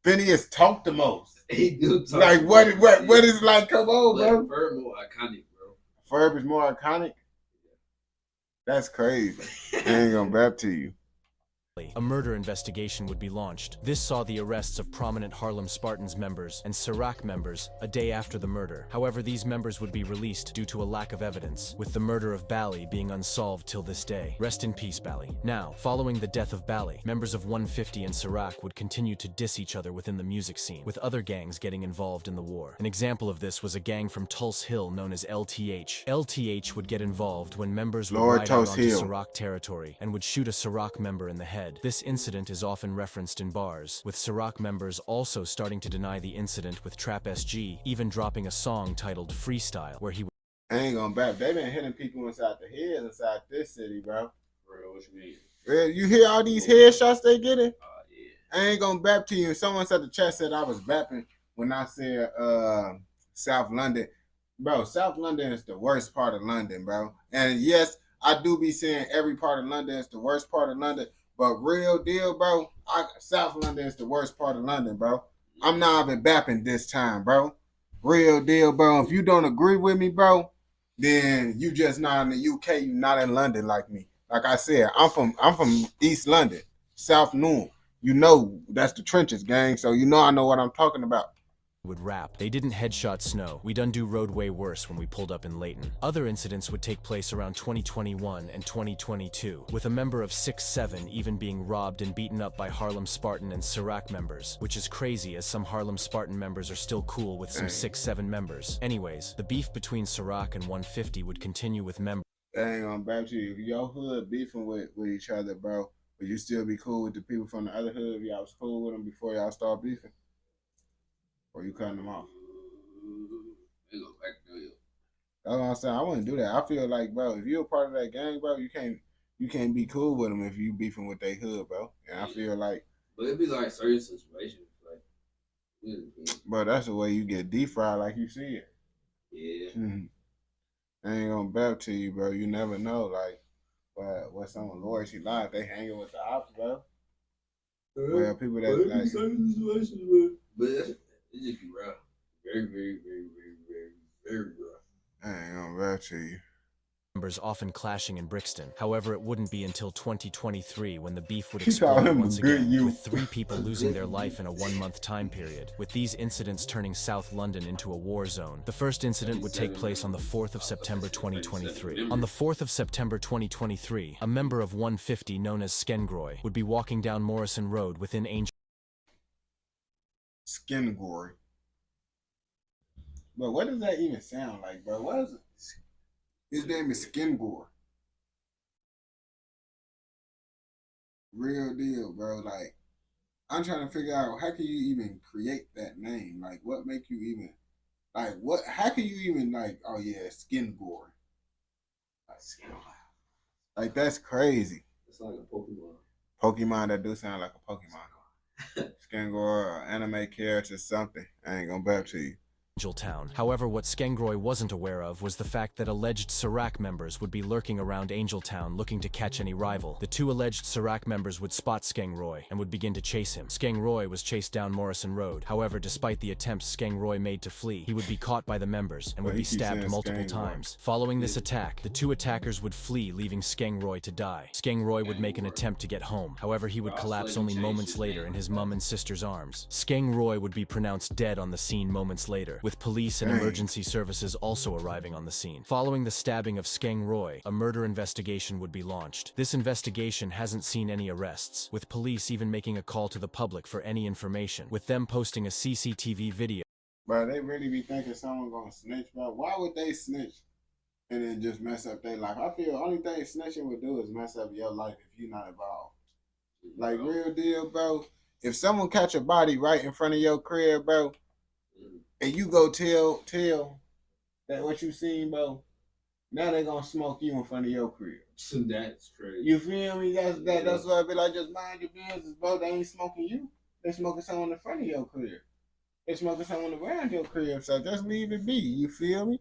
Phineas talk the most. He do talk. Like what is like? Come on, bro. Ferb more iconic, bro. Ferb is more iconic. That's crazy. I ain't gonna bap to you. a murder investigation would be launched. This saw the arrests of prominent Harlem Spartans members and Ciroc members a day after the murder. However, these members would be released due to a lack of evidence, with the murder of Bally being unsolved till this day. Rest in peace, Bally. Now, following the death of Bally, members of 150 and Ciroc would continue to diss each other within the music scene, with other gangs getting involved in the war. An example of this was a gang from Tulse Hill known as LTH. LTH would get involved when members would ride out onto Ciroc territory and would shoot a Ciroc member in the head. This incident is often referenced in bars, with Ciroc members also starting to deny the incident, with Trap SG even dropping a song titled Freestyle, where he I ain't gonna back. They been hitting people inside the head inside this city, bro. Bro, what you mean? You hear all these headshots they getting? Yeah. I ain't gonna bap to you. Someone said the chat said I was bapping when I said South London. Bro, South London is the worst part of London, bro. And yes, I do be saying every part of London is the worst part of London. But real deal, bro, South London is the worst part of London, bro. I'm not even bapping this time, bro. Real deal, bro. If you don't agree with me, bro, then you just not in the UK. You not in London like me. Like I said, I'm from East London, South Newham. You know that's the trenches, gang. So you know I know what I'm talking about. Would rap. They didn't headshot Snow. We done do road way worse when we pulled up in Leighton. Other incidents would take place around 2021 and 2022, with a member of 6'7" even being robbed and beaten up by Harlem Spartan and Ciroc members, which is crazy as some Harlem Spartan members are still cool with some 6'7" members. Anyways, the beef between Ciroc and 150 would continue with members. Dang, I'm back to you. If your hood beefing with each other, bro, would you still be cool with the people from the other hood if y'all was cool with them before y'all start beefing? Or you cutting them off? They go back to you. That's what I'm saying. I wouldn't do that. I feel like, bro, if you're a part of that gang, bro, you can't be cool with them if you beefing with their hood, bro. And I feel like, but it'd be like certain situations, like, bro, that's the way you get deep fried, like you see it. Yeah. I ain't gonna bap to you, bro. You never know, like, what someone loyalty like. They hanging with the ops, bro. Well, people that like certain situations, bro. But it just be rough. Very, very, very, very, very, very rough. I ain't gonna bap to you. Members often clashing in Brixton. However, it wouldn't be until 2023 when the beef would explode once again, with 3 people losing their life in a 1-month time period, with these incidents turning South London into a war zone. The first incident would take place on the 4th of September 2023. On the 4th of September 2023, a member of 150 known as Skengroy would be walking down Morrison Road within Angel. Skengroy. But what does that even sound like, bro? What is it? His name is Skengroy. Real deal, bro. Like, I'm trying to figure out how can you even create that name? Like, what make you even how can you even oh yeah, Skengroy. Like Skengroy. Like that's crazy. It's like a Pokemon. Pokemon, that do sound like a Pokemon. Skengroy or anime character or something. I ain't gonna bap to you. Angel Town. However, what Skengroy wasn't aware of was the fact that alleged Serac members would be lurking around Angel Town looking to catch any rival. The two alleged Serac members would spot Skengroy and would begin to chase him. Skengroy was chased down Morrison Road. However, despite the attempts Skengroy made to flee, he would be caught by the members and would be stabbed multiple times. Following this attack, the two attackers would flee, leaving Skengroy to die. Skengroy would make an attempt to get home. However, he would collapse only moments later in his mum and sister's arms. Skengroy would be pronounced dead on the scene moments later, with police and emergency services also arriving on the scene. Following the stabbing of Skengroy, a murder investigation would be launched. This investigation hasn't seen any arrests, with police even making a call to the public for any information, with them posting a CCTV video. Bro, they really be thinking someone gonna snitch, bro. Why would they snitch and then just mess up their life? I feel the only thing snitching would do is mess up your life if you're not involved. Like, real deal, bro. If someone catch a body right in front of your crib, bro, and you go tell that what you seen, bro, now they gonna smoke you in front of your crib. That's crazy. You feel me? That's why I be like, just mind your business, bro. They ain't smoking you. They smoking someone in front of your crib. They smoking someone around your crib. So just leave it be. You feel me?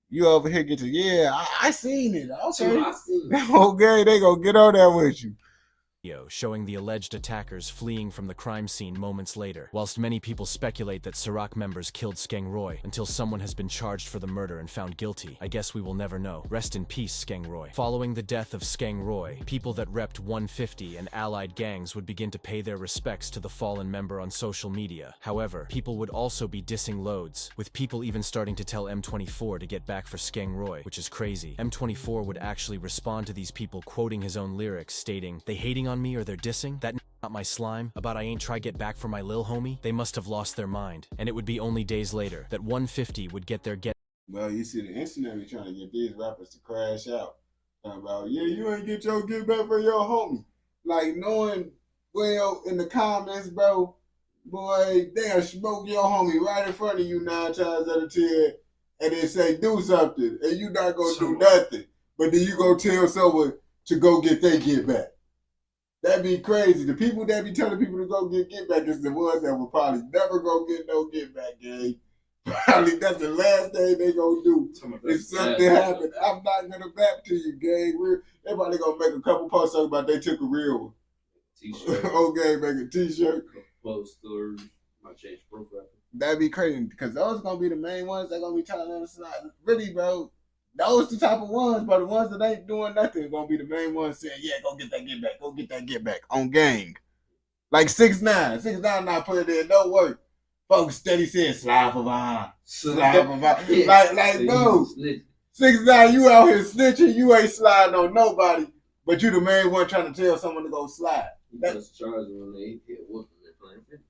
You over here get to, I seen it. Okay. I seen it. Okay, they gonna get on there with you. Showing the alleged attackers fleeing from the crime scene moments later, whilst many people speculate that Serac members killed Skengroy until someone has been charged for the murder and found guilty. I guess we will never know. Rest in peace, Skengroy. Following the death of Skengroy, people that repped 150 and allied gangs would begin to pay their respects to the fallen member on social media. However, people would also be dissing loads, with people even starting to tell M24 to get back for Skengroy, which is crazy. M24 would actually respond to these people, quoting his own lyrics, stating, "They hating on me or they're dissing? That not my slime? About I ain't try get back for my lil homie? They must have lost their mind." And it would be only days later that 150 would get their get. Well, you see the internet be trying to get these rappers to crash out. Talking about, you ain't get back for your homie. Like, knowing well in the comments, bro, boy, they'll smoke your homie right in front of you 9 times out of 10 and then say, do something, and you not gonna do nothing. But then you go tell someone to go get their get back. That'd be crazy. The people that be telling people to go get back is the ones that will probably never go get no get back, gang. Probably that's the last thing they gonna do. If something happens, I'm not gonna back to you, gang. They probably gonna make a couple posts talking about they took a real one. T-shirt. Okay, make a t-shirt. Posters. Might change profile. That'd be crazy because those gonna be the main ones that gonna be telling them it's not really, bro. Those the type of ones, but the ones that ain't doing nothing are gonna be the main ones saying, "Yeah, go get that get back, go get that get back on gang." Like 6ix9ine, 6ix9ine not put it in no work. Folks steady saying slide for behind, slide for behind. Yeah. Like no, 6ix9ine, you out here snitching, you ain't sliding on nobody, but you the main one trying to tell someone to go slide. That's charged when they get whooped.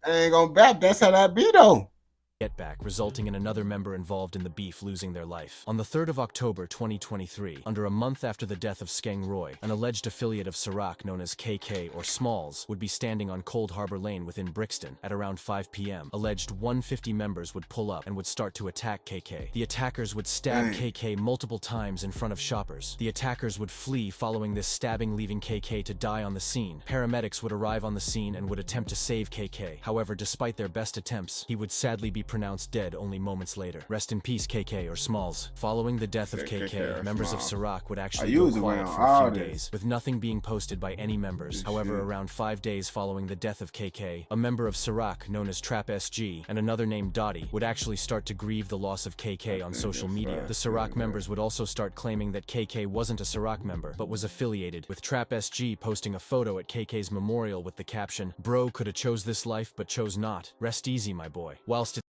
I ain't gonna back. That's how that be though. Get back, resulting in another member involved in the beef losing their life. On the 3rd of October 2023, under a month after the death of Skengroy, an alleged affiliate of Serac known as KK or Smalls would be standing on Cold Harbor Lane within Brixton at around 5 p.m. Alleged 150 members would pull up and would start to attack KK. The attackers would stab KK multiple times in front of shoppers. The attackers would flee following this stabbing, leaving KK to die on the scene. Paramedics would arrive on the scene and would attempt to save KK. However, despite their best attempts, he would sadly be pronounced dead only moments later. Rest in peace, KK or Smalls. Following the death of KK, members of Serac would actually go quiet for a few days, with nothing being posted by any members. However, around 5 days following the death of KK, a member of Serac known as Trap SG and another named Dottie would actually start to grieve the loss of KK on social media. The Serac members would also start claiming that KK wasn't a Serac member, but was affiliated, with Trap SG posting a photo at KK's memorial with the caption, "Bro coulda chose this life, but chose not. Rest easy, my boy." Whilst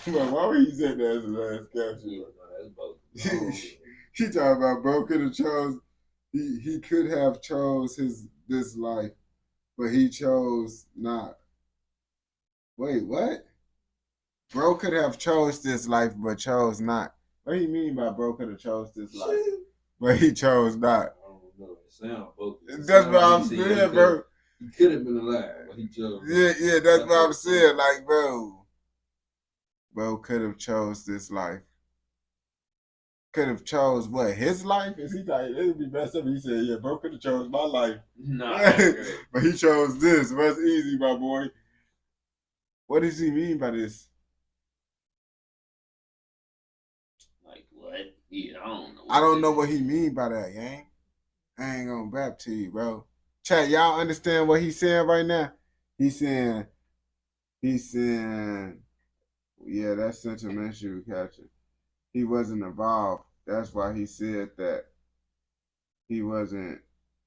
Well, why would he say that as his last caption? He talking about bro could have chose. He could have chose this life, but he chose not. Wait, what? Bro could have chose this life, but chose not. What do you mean by bro could have chose this life, but he chose not? I don't know. It sounds both. That's what I'm saying, bro. He could have been alive, but he chose. Yeah, that's what I'm saying. Like, bro could have chose this life. Could have chose what? His life? Is he like, it would be best if he said, yeah, bro could have chose my life. Nah, but he chose this. Rest easy, my boy. What does he mean by this? Yeah, I don't know. I don't know what he mean by that, gang. I ain't gonna rap to you, bro. Chat, y'all understand what he's saying right now? He's saying, yeah, that's sentimental capture. He wasn't involved. That's why he said that he wasn't.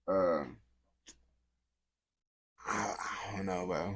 Uh, I don't know, bro.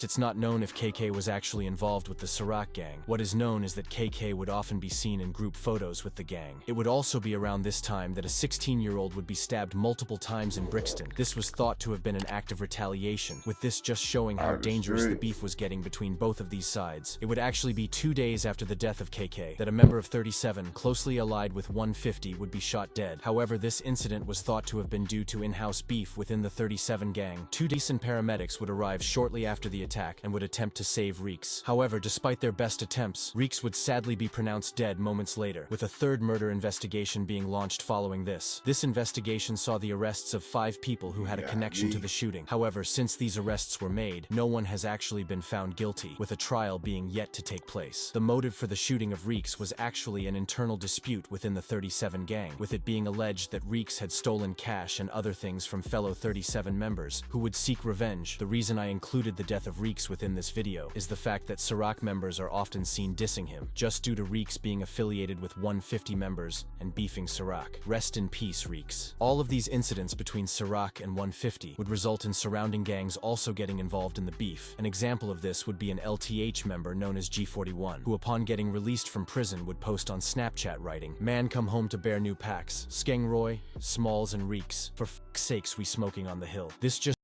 It's not known if KK was actually involved with the Sirac gang. What is known is that KK would often be seen in group photos with the gang. It would also be around this time that a 16-year-old would be stabbed multiple times in Brixton. This was thought to have been an act of retaliation, with this just showing how dangerous the beef was getting between both of these sides. It would actually be 2 days after the death of KK that a member of 37, closely allied with 150, would be shot dead. However, this incident was thought to have been due to in-house beef within the 37 gang. 2 decent paramedics would arrive shortly after the attack and would attempt to save Reeks. However, despite their best attempts, Reeks would sadly be pronounced dead moments later, with a third murder investigation being launched following this. This investigation saw the arrests of 5 people who had a connection to the shooting. However, since these arrests were made, no one has actually been found guilty, with a trial being yet to take place. The motive for the shooting of Reeks was actually an internal dispute within the 37 gang, with it being alleged that Reeks had stolen cash and other things from fellow 37 members, who would seek revenge. The reason I included the death of Reeks within this video is the fact that Sirac members are often seen dissing him, just due to Reeks being affiliated with 150 members and beefing Sirac. Rest in peace, Reeks. All of these incidents between Sirac and 150 would result in surrounding gangs also getting involved in the beef. An example of this would be an LTH member known as G41, who upon getting released from prison would post on Snapchat writing, "Man come home to bear new packs. Skeng Roy, Smalls and Reeks. For f***'s sakes we smoking on the hill." This just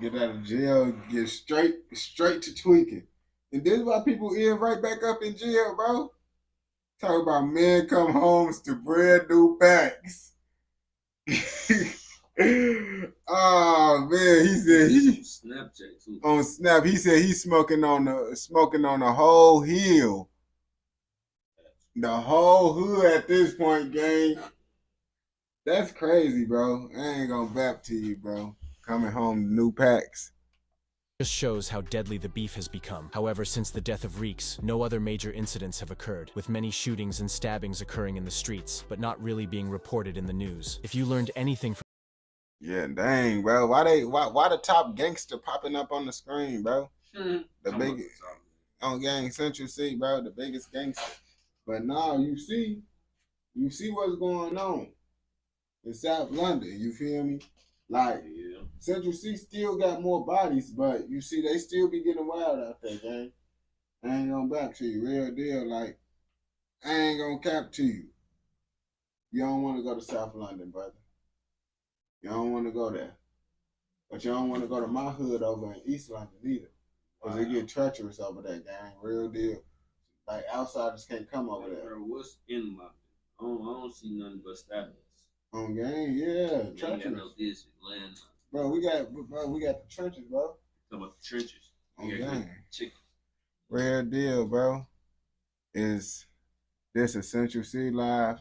Get out of jail, get straight to tweaking. And this is why people end right back up in jail, bro. Talk about men come homes to brand new bags. Oh man, he said he Snapchat too. On Snap, he said he's smoking on the whole hill. The whole hood at this point, gang. That's crazy, bro. I ain't gonna bap to you, bro. Coming home to new packs. just shows how deadly the beef has become. However, since the death of Reeks, no other major incidents have occurred, with many shootings and stabbings occurring in the streets, but not really being reported in the news. If you learned anything from Yeah, dang, bro. Why the top gangster popping up on the screen, bro? The big on gang Central C, bro, the biggest gangster. But now you see what's going on in South London. You feel me? Like Central C still got more bodies, but you see they still be getting wild out there, gang. I ain't gonna back to you, real deal. Like I ain't gonna cap to you. You don't want to go to South London, brother. You don't want to go there, but you don't want to go to my hood over in East London either, cause it get treacherous over there, gang. Real deal. Like outsiders can't come over there. Bro, what's in London? I don't see nothing but stabbings. On gang, yeah, treacherous. No this land. Bro, we got the trenches, bro. Talking about the trenches. On gang. Chicken. Real deal, bro. Is this a Central C live?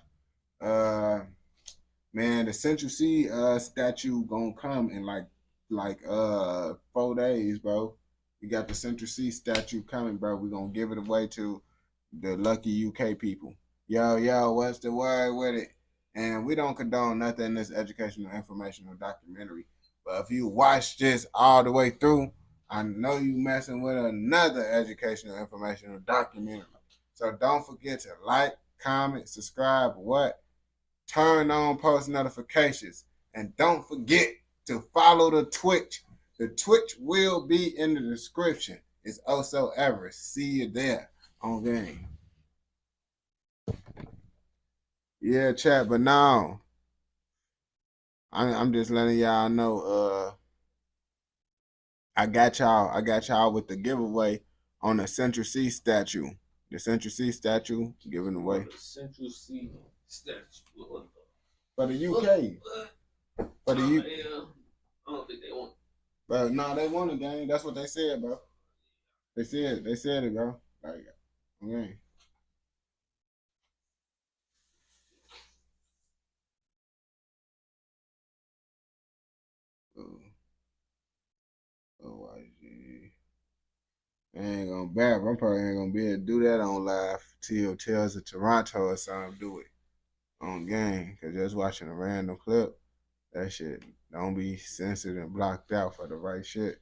Man, the Central C statue gonna come in like 4 days, bro. We got the Central C statue coming, bro. We gonna give it away to the lucky UK people. Yo, what's the word with it? And we don't condone nothing in this educational, informational documentary. But if you watch this all the way through, I know you messing with another educational, informational documentary. So don't forget to like, comment, subscribe, turn on post notifications, and don't forget to follow the Twitch. The Twitch will be in the description. It's also Everest. See you there on game. Yeah, chat, but now I'm just letting y'all know. I got y'all with the giveaway on the Central C statue. The Central C statue giving away. The Central C statue for the UK. For the UK. I don't think they want. Bro, no, they want it, gang. That's what they said, bro. They said it, bro. Like, okay. Oh, YG. I ain't gonna bap. I'm probably ain't gonna be able to do that on live. till Tales of Toronto or something do it on game. Cause just watching a random clip, that shit don't be censored and blocked out for the right shit.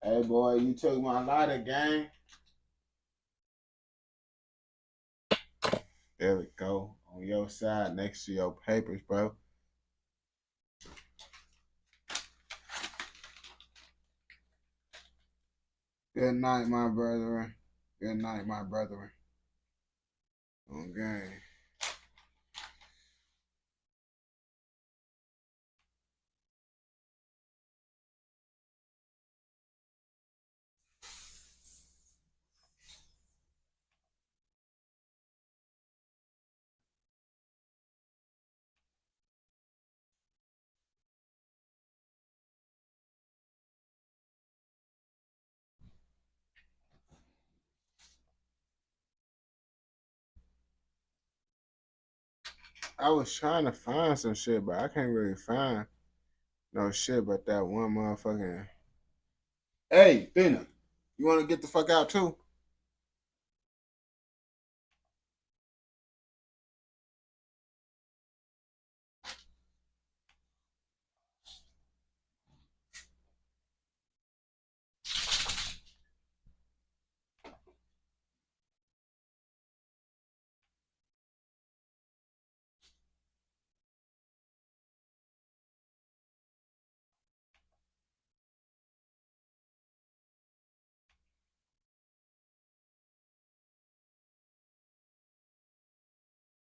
Hey boy, you took my lighter, gang. There we go. On your side, next to your papers, bro. Good night, my brethren. Good night, my brethren. On game. I was trying to find some shit, but I can't really find no shit but that one motherfucking. Hey, Fina, you want to get the fuck out too?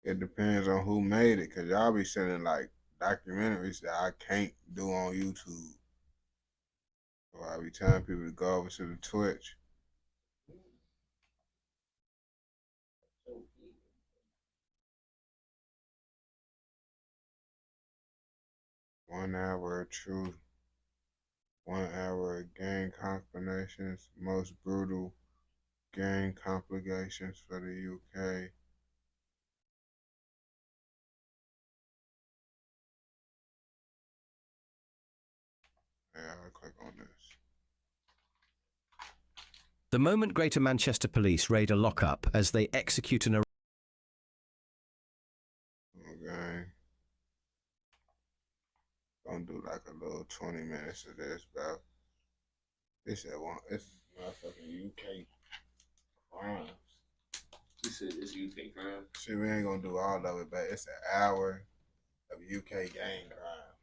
It depends on who made it, cause y'all be sending like documentaries that I can't do on YouTube. So I be telling people to go over to the Twitch. One hour of truth. 1 hour of gang combinations. Most brutal gang complications for the UK. Yeah, I'll click on this. The moment Greater Manchester Police raid a lockup as they execute an Okay. Gonna do like a little 20 minutes of this, bro. This at one. It's motherfucking UK crimes. You said this UK crime. Shit, we ain't gonna do all of it, but it's an hour of UK gang crime.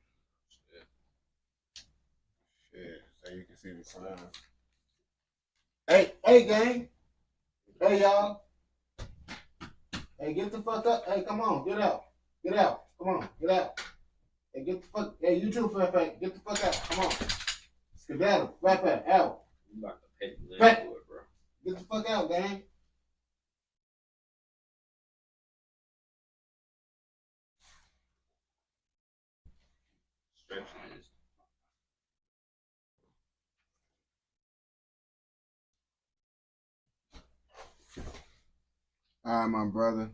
Shit, so you can see the crime. Hey, gang. Hey, y'all. Hey, get the fuck up. Hey, come on, get out. Get out. Come on, get out. Hey, get the fuck. Hey, you too, Fat. Get the fuck out. Come on. Skedaddle. Fat, out. You about to pay the landlord, bro. Get the fuck out, gang. Stretching this. All right, my brother.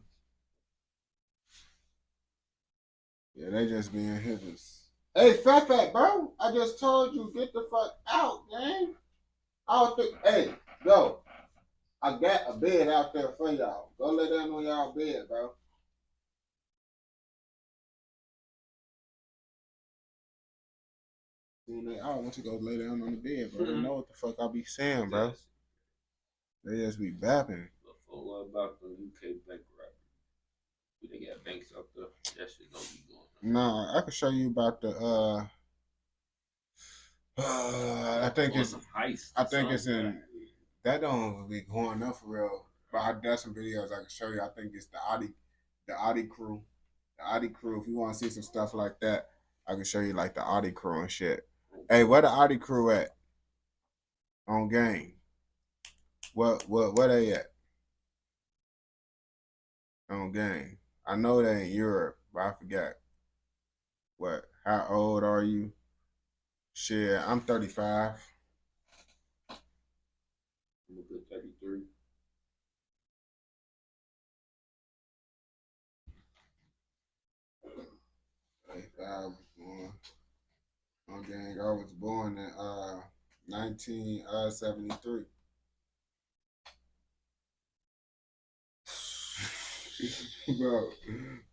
Yeah, they just being hitters. Hey, Fat, bro. I just told you, get the fuck out, gang. Hey, go. I got a bed out there for y'all. Go lay down on y'all bed, bro. I want to go lay down on the bed, bro. They know what the fuck I be saying, bro. They just be bapping. What about the UK bank robbery? They got banks out there. That shit don't be going on. Nah, I can show you about the I think it's in that don't be going up for real. But I got some videos I can show you. I think it's the Audi crew. The Audi crew. If you want to see some stuff like that, I can show you like the Audi crew and shit. Hey, where the Audi crew at? On game. Where they at? On game. I know they in Europe, but I forgot. What? How old are you? Shit, I'm 35. I'm a good 33. I was born. On gang, I was born in 1973. bro,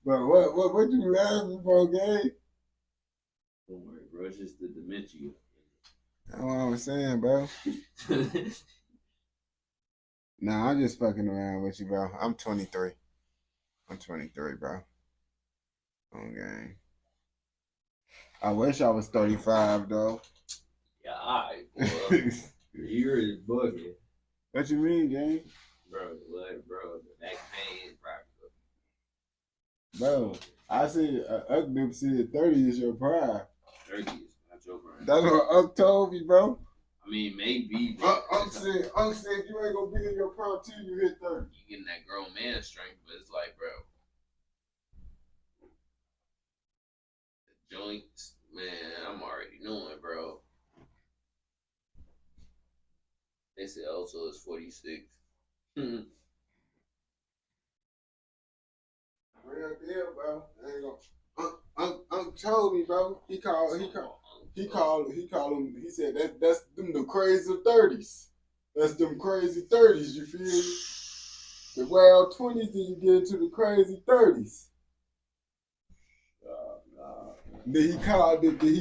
what you laughing for, gang? Don't worry, bro. It's just the dementia. That's what I'm saying, bro. Nah, I'm just fucking around with you, bro. I'm 23. I'm 23, bro. Okay. I wish I was 35, though. Yeah, alright, boy. Your ear is bugging. What you mean, gang? Bro, what, bro? The back pain, Bro, I see Duke said 30 is your prime. 30 is not your prime. That's what Unc told me, bro. I mean, maybe, bro. Unc said you ain't gonna be in your prime till you hit 30. You getting that grown man strength, but it's like, bro. The joints, man, I'm already knowing, bro. They said also it's 46. Real deal, bro. I ain't gonna. Unc told me, bro. He called him. He said that's them the crazy 30s. That's them crazy 30s. You feel me? The wild 20s, then you get into the crazy 30s. Then he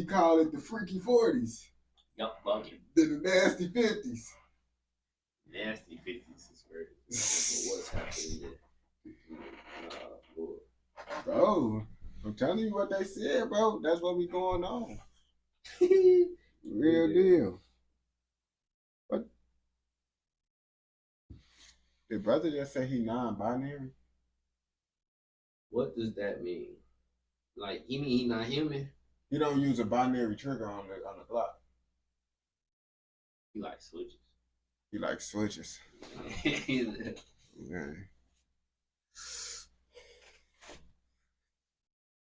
called it the freaky 40s. Yup, bugging. Then the nasty 50s. Nasty 50s is crazy. What's happening there? Bro, I'm telling you what they said, bro. That's what we going on. Real deal. What? Did brother just say he non-binary? What does that mean? Like, he mean he not human? He don't use a binary trigger on the clock. He like switches. He likes switches. Okay.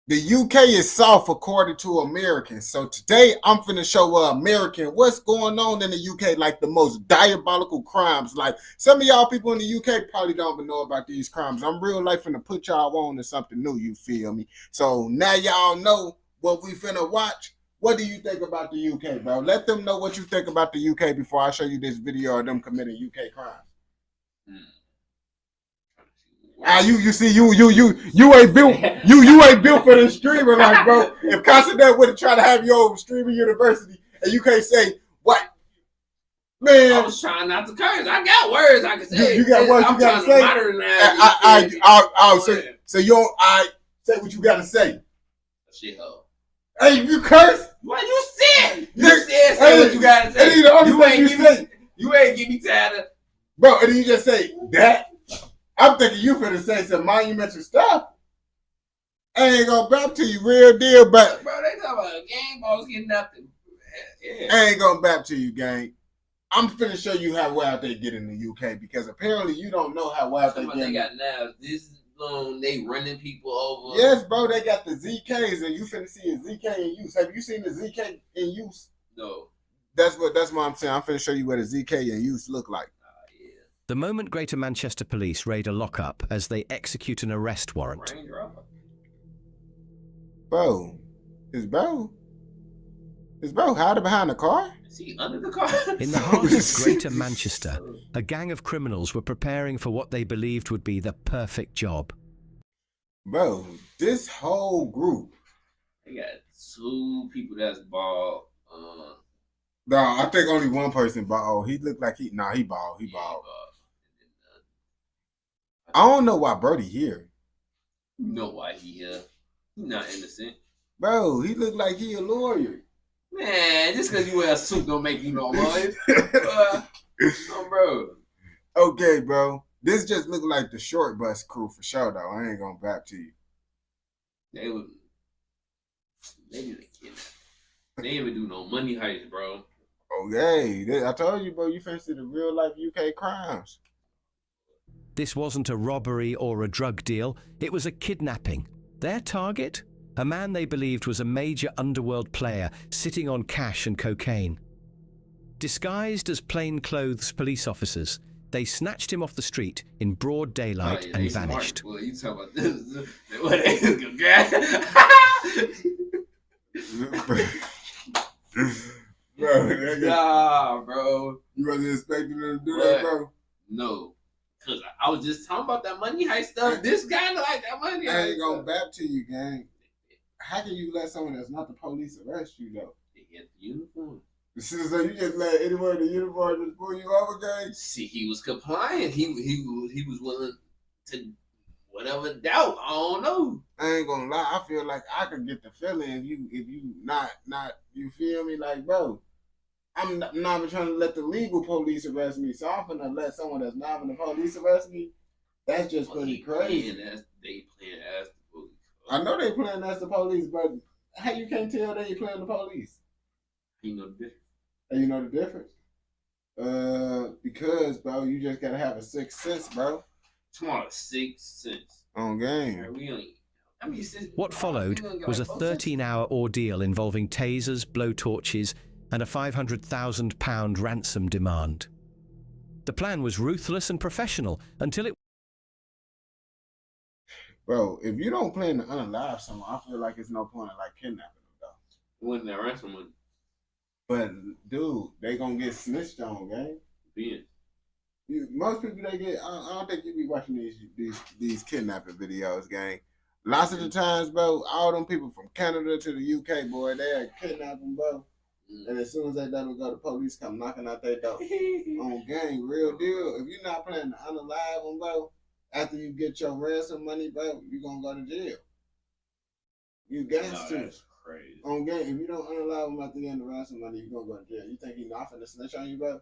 The UK is soft according to Americans. So today I'm finna show American what's going on in the UK, like the most diabolical crimes. Like some of y'all people in the UK probably don't even know about these crimes. I'm real life finna put y'all on to something new, you feel me? So now y'all know what we finna watch. What do you think about the UK, bro? Let them know what you think about the UK before I show you this video of them committing UK crimes. You see you ain't built you ain't built for the streamer, like, bro. If Constantine would have tried to have your streaming university and you can't say what, man. I was trying not to curse. I got words I can say. You got words you gotta say. So you don't say what you gotta say. Shit hoe. Hey, you curse? What you said? You said say what you gotta say. You ain't give me tired of, bro, and then you just say that. I'm thinking you finna say some monumental stuff. I ain't gonna bap to you, real deal, but bro, they talking about gang balls getting nothing. Yeah. I ain't gonna bap to you, gang. I'm finna show you how wild they get in the UK because apparently you don't know how wild they get. They got now. This they running people over. Yes, bro, they got the ZKs and you finna see a ZK in use. Have you seen the ZK in use? No. That's what I'm saying. I'm finna show you what a ZK in use look like. The moment Greater Manchester Police raid a lockup as they execute an arrest warrant. Bro, his bro hiding behind the car? Is he under the car? In the heart of Greater Manchester, a gang of criminals were preparing for what they believed would be the perfect job. Bro, this whole group. They got 2 people that's bald. No, I think only one person bald. He looked like he bald. He bald. I don't know why Brody here. You know why he here. He's not innocent. Bro, he looked like he a lawyer. Man, just because you wear a suit don't make you no lawyer. No, bro. Okay, bro. This just looked like the short bus crew for sure, though. I ain't gonna back to you. They didn't even do no money heist, bro. Okay. I told you, bro, you finna see the real life UK crimes. This wasn't a robbery or a drug deal, it was a kidnapping. Their target? A man they believed was a major underworld player sitting on cash and cocaine. Disguised as plainclothes police officers, they snatched him off the street in broad daylight and vanished. Boy, you talking about this? What is Bro, nah, bro. You wasn't expecting them to do that, bro? No. Cause I was just talking about that money heist stuff. This guy like that money heist. I ain't gonna back to you, gang. How can you let someone that's not the police arrest you though? They get the uniform. So you just let anyone in the uniform just pull you over, gang? See, he was compliant. He was willing to whatever doubt. I don't know. I ain't gonna lie. I feel like I could get the feeling if you not you feel me, like, bro. I'm not even trying to let the legal police arrest me, so I'm gonna let someone that's not even the police arrest me. That's just pretty crazy. They playing as the police. I know they playing as the police, but how you can't tell they playing the police? You know the difference. And you know the difference? Because, bro, you just gotta have a sixth sense, bro. Tomorrow, 6 cents. On game. What followed was a 13-hour ordeal involving tasers, blowtorches, and a £500,000 ransom demand. The plan was ruthless and professional until it... Bro, if you don't plan to unalive someone, I feel like it's no point in like kidnapping them, though. When that ransom money. But, dude, they gonna get snitched on, gang. Being. Most people they get, I don't think you be watching these kidnapping videos, gang. Lots of the times, bro, all them people from Canada to the UK, boy, they are kidnapping, bro. And as soon as they let them go, the police come knocking out their door. On gang, real deal. If you're not planning to unalive them, bro, after you get your ransom money, bro, you're gonna go to jail. You got to. That's crazy. On gang, if you don't unalive them after you get the ransom money, you're gonna go to jail. You think he not finna snitch on you, bro?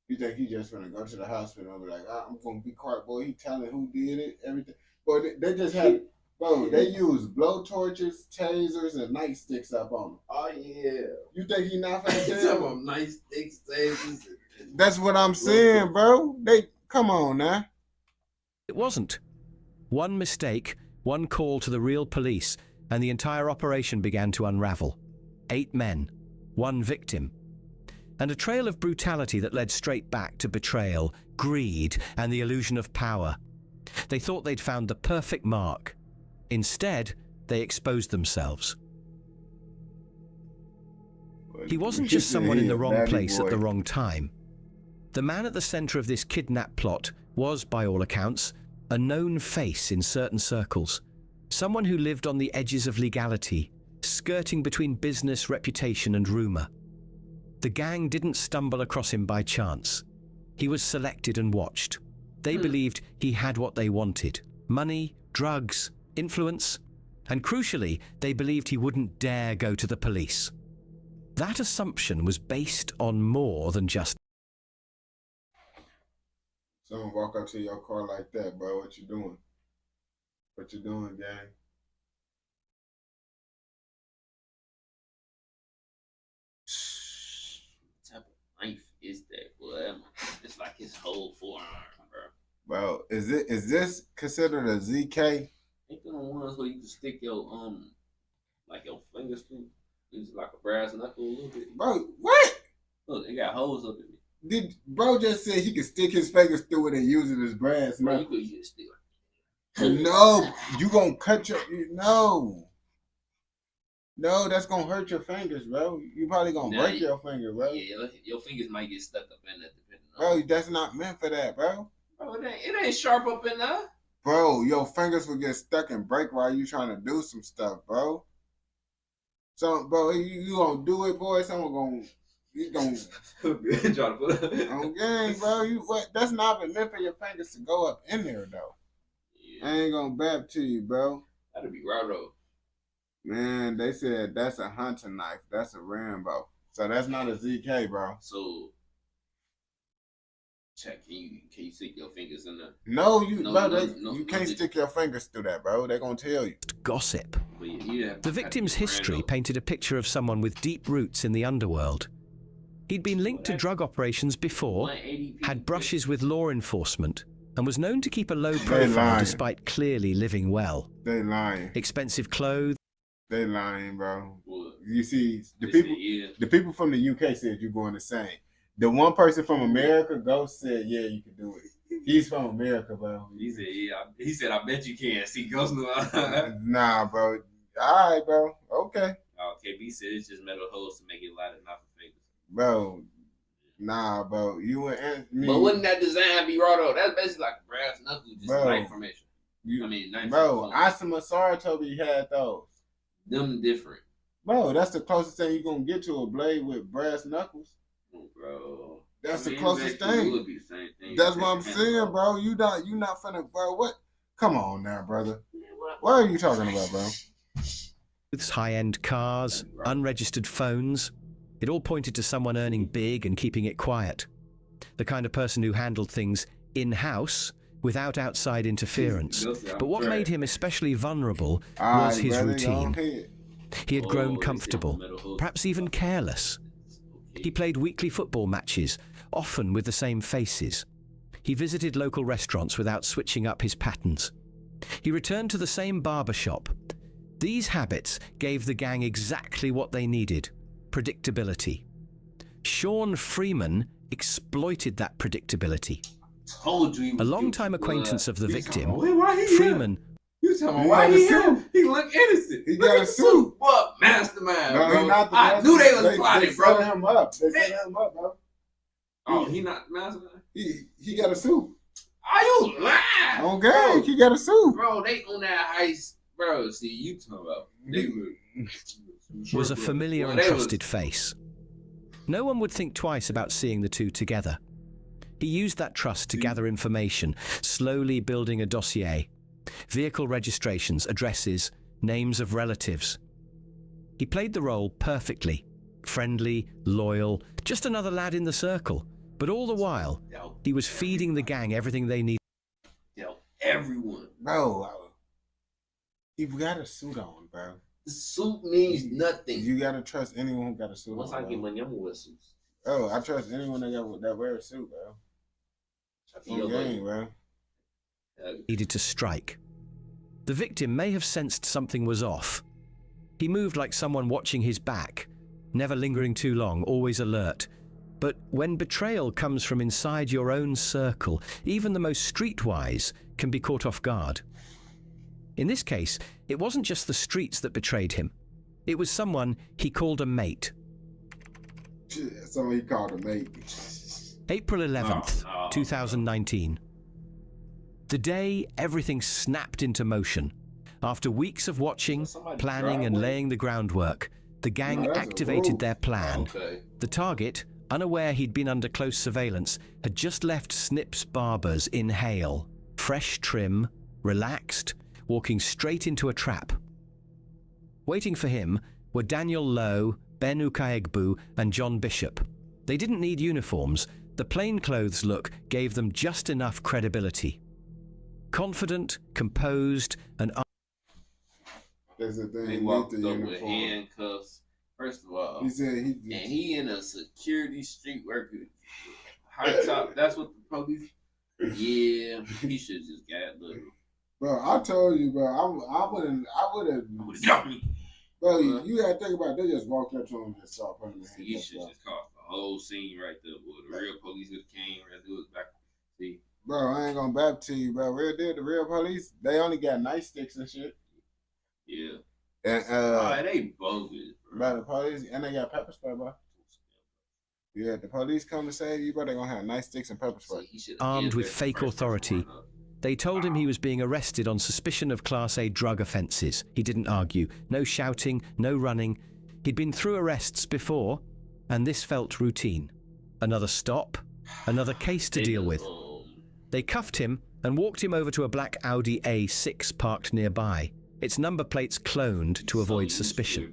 You think he just finna go to the hospital and be like, I'm gonna be quiet, boy. He telling who did it, everything. Boy, they just had, bro, they use blowtorches, tasers, and nightsticks up on him. Oh, yeah. You think he not finna You tell? talking about nice sticks, tasers. That's what I'm saying, bro. They, come on now. It wasn't. One mistake, one call to the real police, and the entire operation began to unravel. 8 men, 1 victim, and a trail of brutality that led straight back to betrayal, greed, and the illusion of power. They thought they'd found the perfect mark. Instead, they exposed themselves. He wasn't just someone in the wrong place at the wrong time. The man at the center of this kidnap plot was, by all accounts, a known face in certain circles. Someone who lived on the edges of legality, skirting between business, reputation, and rumor. The gang didn't stumble across him by chance. He was selected and watched. They believed he had what they wanted: money, drugs, influence, and crucially, they believed he wouldn't dare go to the police. That assumption was based on more than just... Someone walk up to your car like that, bro. What you doing? What you doing, gang? What type of knife is that, boy? It's like his whole forearm, bro. Bro, is this considered a ZK? Ain't them the ones where you can stick your like your fingers through? It's like a brass knuckle a little bit. Bro, what? Look, they got holes up in it. Did bro just say he could stick his fingers through it and use it as brass? Bro, No, you could use stick. no, you gonna cut your no. No, that's gonna hurt your fingers, bro. You probably gonna break your finger, bro. Yeah, your fingers might get stuck up in that depending on. Bro, that's not meant for that, bro. Bro, it ain't sharp up in there. Bro, your fingers will get stuck and break while you trying to do some stuff, bro. So, bro, you gonna do it, boy? Someone gonna, you gonna try to put it on game, bro. You what? That's not even meant for your fingers to go up in there, though. Yeah. I ain't gonna bap to you, bro. That'd be right, though. Man, they said that's a hunting knife. That's a Rambo. So that's not a ZK, bro. So, check. Can you stick your fingers in there? No, you can't stick your fingers through that, bro. They're gonna tell you. Gossip. Yeah, The victim's history painted a picture of someone with deep roots in the underworld. He'd been linked to drug operations before, had brushes with law enforcement, and was known to keep a low profile despite clearly living well. They lying. Expensive clothes. They lying, bro. What? You see, the people from the UK said you're going the same. The one person from America, Ghost, said, yeah, you can do it. He's from America, bro. He said, yeah. He said, I bet you can. See, Ghost knew. Nah, bro. All right, bro. Okay. KB said it's just metal holes to make it lighter, not for fingers. Bro, Nah, bro. You and me. But wouldn't that design be raw though? That's basically like brass knuckles, just Bro, knife formation. Knife bro, formation. Asima Sar told me he had those. Them different. Bro, that's the closest thing you're gonna get to a blade with brass knuckles. Bro. That's the closest thing. It would be the same thing. That's what I'm saying, bro. You not finna, bro. What? Come on now, brother. What are you talking about, bro? With high-end cars, unregistered phones, it all pointed to someone earning big and keeping it quiet. The kind of person who handled things in-house without outside interference. But what made him especially vulnerable was his routine. He had grown comfortable, perhaps even careless. He played weekly football matches, often with the same faces. He visited local restaurants without switching up his patterns. He returned to the same barber shop. These habits gave the gang exactly what they needed: predictability. Sean Freeman exploited that predictability. Told you. A long-time acquaintance of the victim, Freeman. You talking about why he here? He look innocent. He got a suit. What mastermind, No, bro? he not the I knew they was plotting, bro. Set him up. They set him up, bro. Oh, he not the mastermind? He got a suit. Are you lying? Okay, he got a suit. Bro, they on that heist. Bro, see, you talking about. They was a familiar and trusted face. No one would think twice about seeing the two together. He used that trust to gather information, slowly building a dossier. Vehicle registrations, addresses, names of relatives. He played the role perfectly. Friendly, loyal, just another lad in the circle. But all the while, he was feeding the gang everything they needed. Everyone. Bro, he got a suit on, bro. The suit means nothing. You gotta trust anyone who got a suit Once on. I get money, I'm gonna wear suits. Oh, I trust anyone that wear a suit, bro. On game, bro. Needed to strike. The victim may have sensed something was off. He moved like someone watching his back, never lingering too long, always alert. But when betrayal comes from inside your own circle, even the most streetwise can be caught off guard. In this case, it wasn't just the streets that betrayed him. It was someone he called a mate. Someone he called a mate. April 11th, 2019. The day everything snapped into motion. After weeks of watching, planning and laying the groundwork, the gang activated their plan. The target, unaware he'd been under close surveillance, had just left Snip's Barbers in Hale, fresh trim, relaxed, walking straight into a trap. Waiting for him were Daniel Lowe, Ben Ukaegbu and John Bishop. They didn't need uniforms. The plainclothes look gave them just enough credibility. Confident, composed, and That's the thing. He walked up with handcuffs. First of all, he said he in a security street worker. High top. That's what the police. Yeah, he should just got little. Bro, I told you, bro. I would have. Bro, you gotta think about it. They just walked up to him and just saw him. He should just caught the whole scene right there. Boy, the real police would have came right there. Back. See. Bro, I ain't gonna bap to you, bro. The real police, they only got nightsticks and shit. Yeah. And they bogus, bro. The police, and they got pepper spray, bro. Yeah, the police come to save you, bro. They gonna have nightsticks and pepper spray. Armed with fake authority, they told him he was being arrested on suspicion of Class A drug offences. He didn't argue. No shouting, no running. He'd been through arrests before, and this felt routine. Another stop, another case to deal with. They cuffed him and walked him over to a black Audi A6 parked nearby, its number plates cloned to avoid suspicion.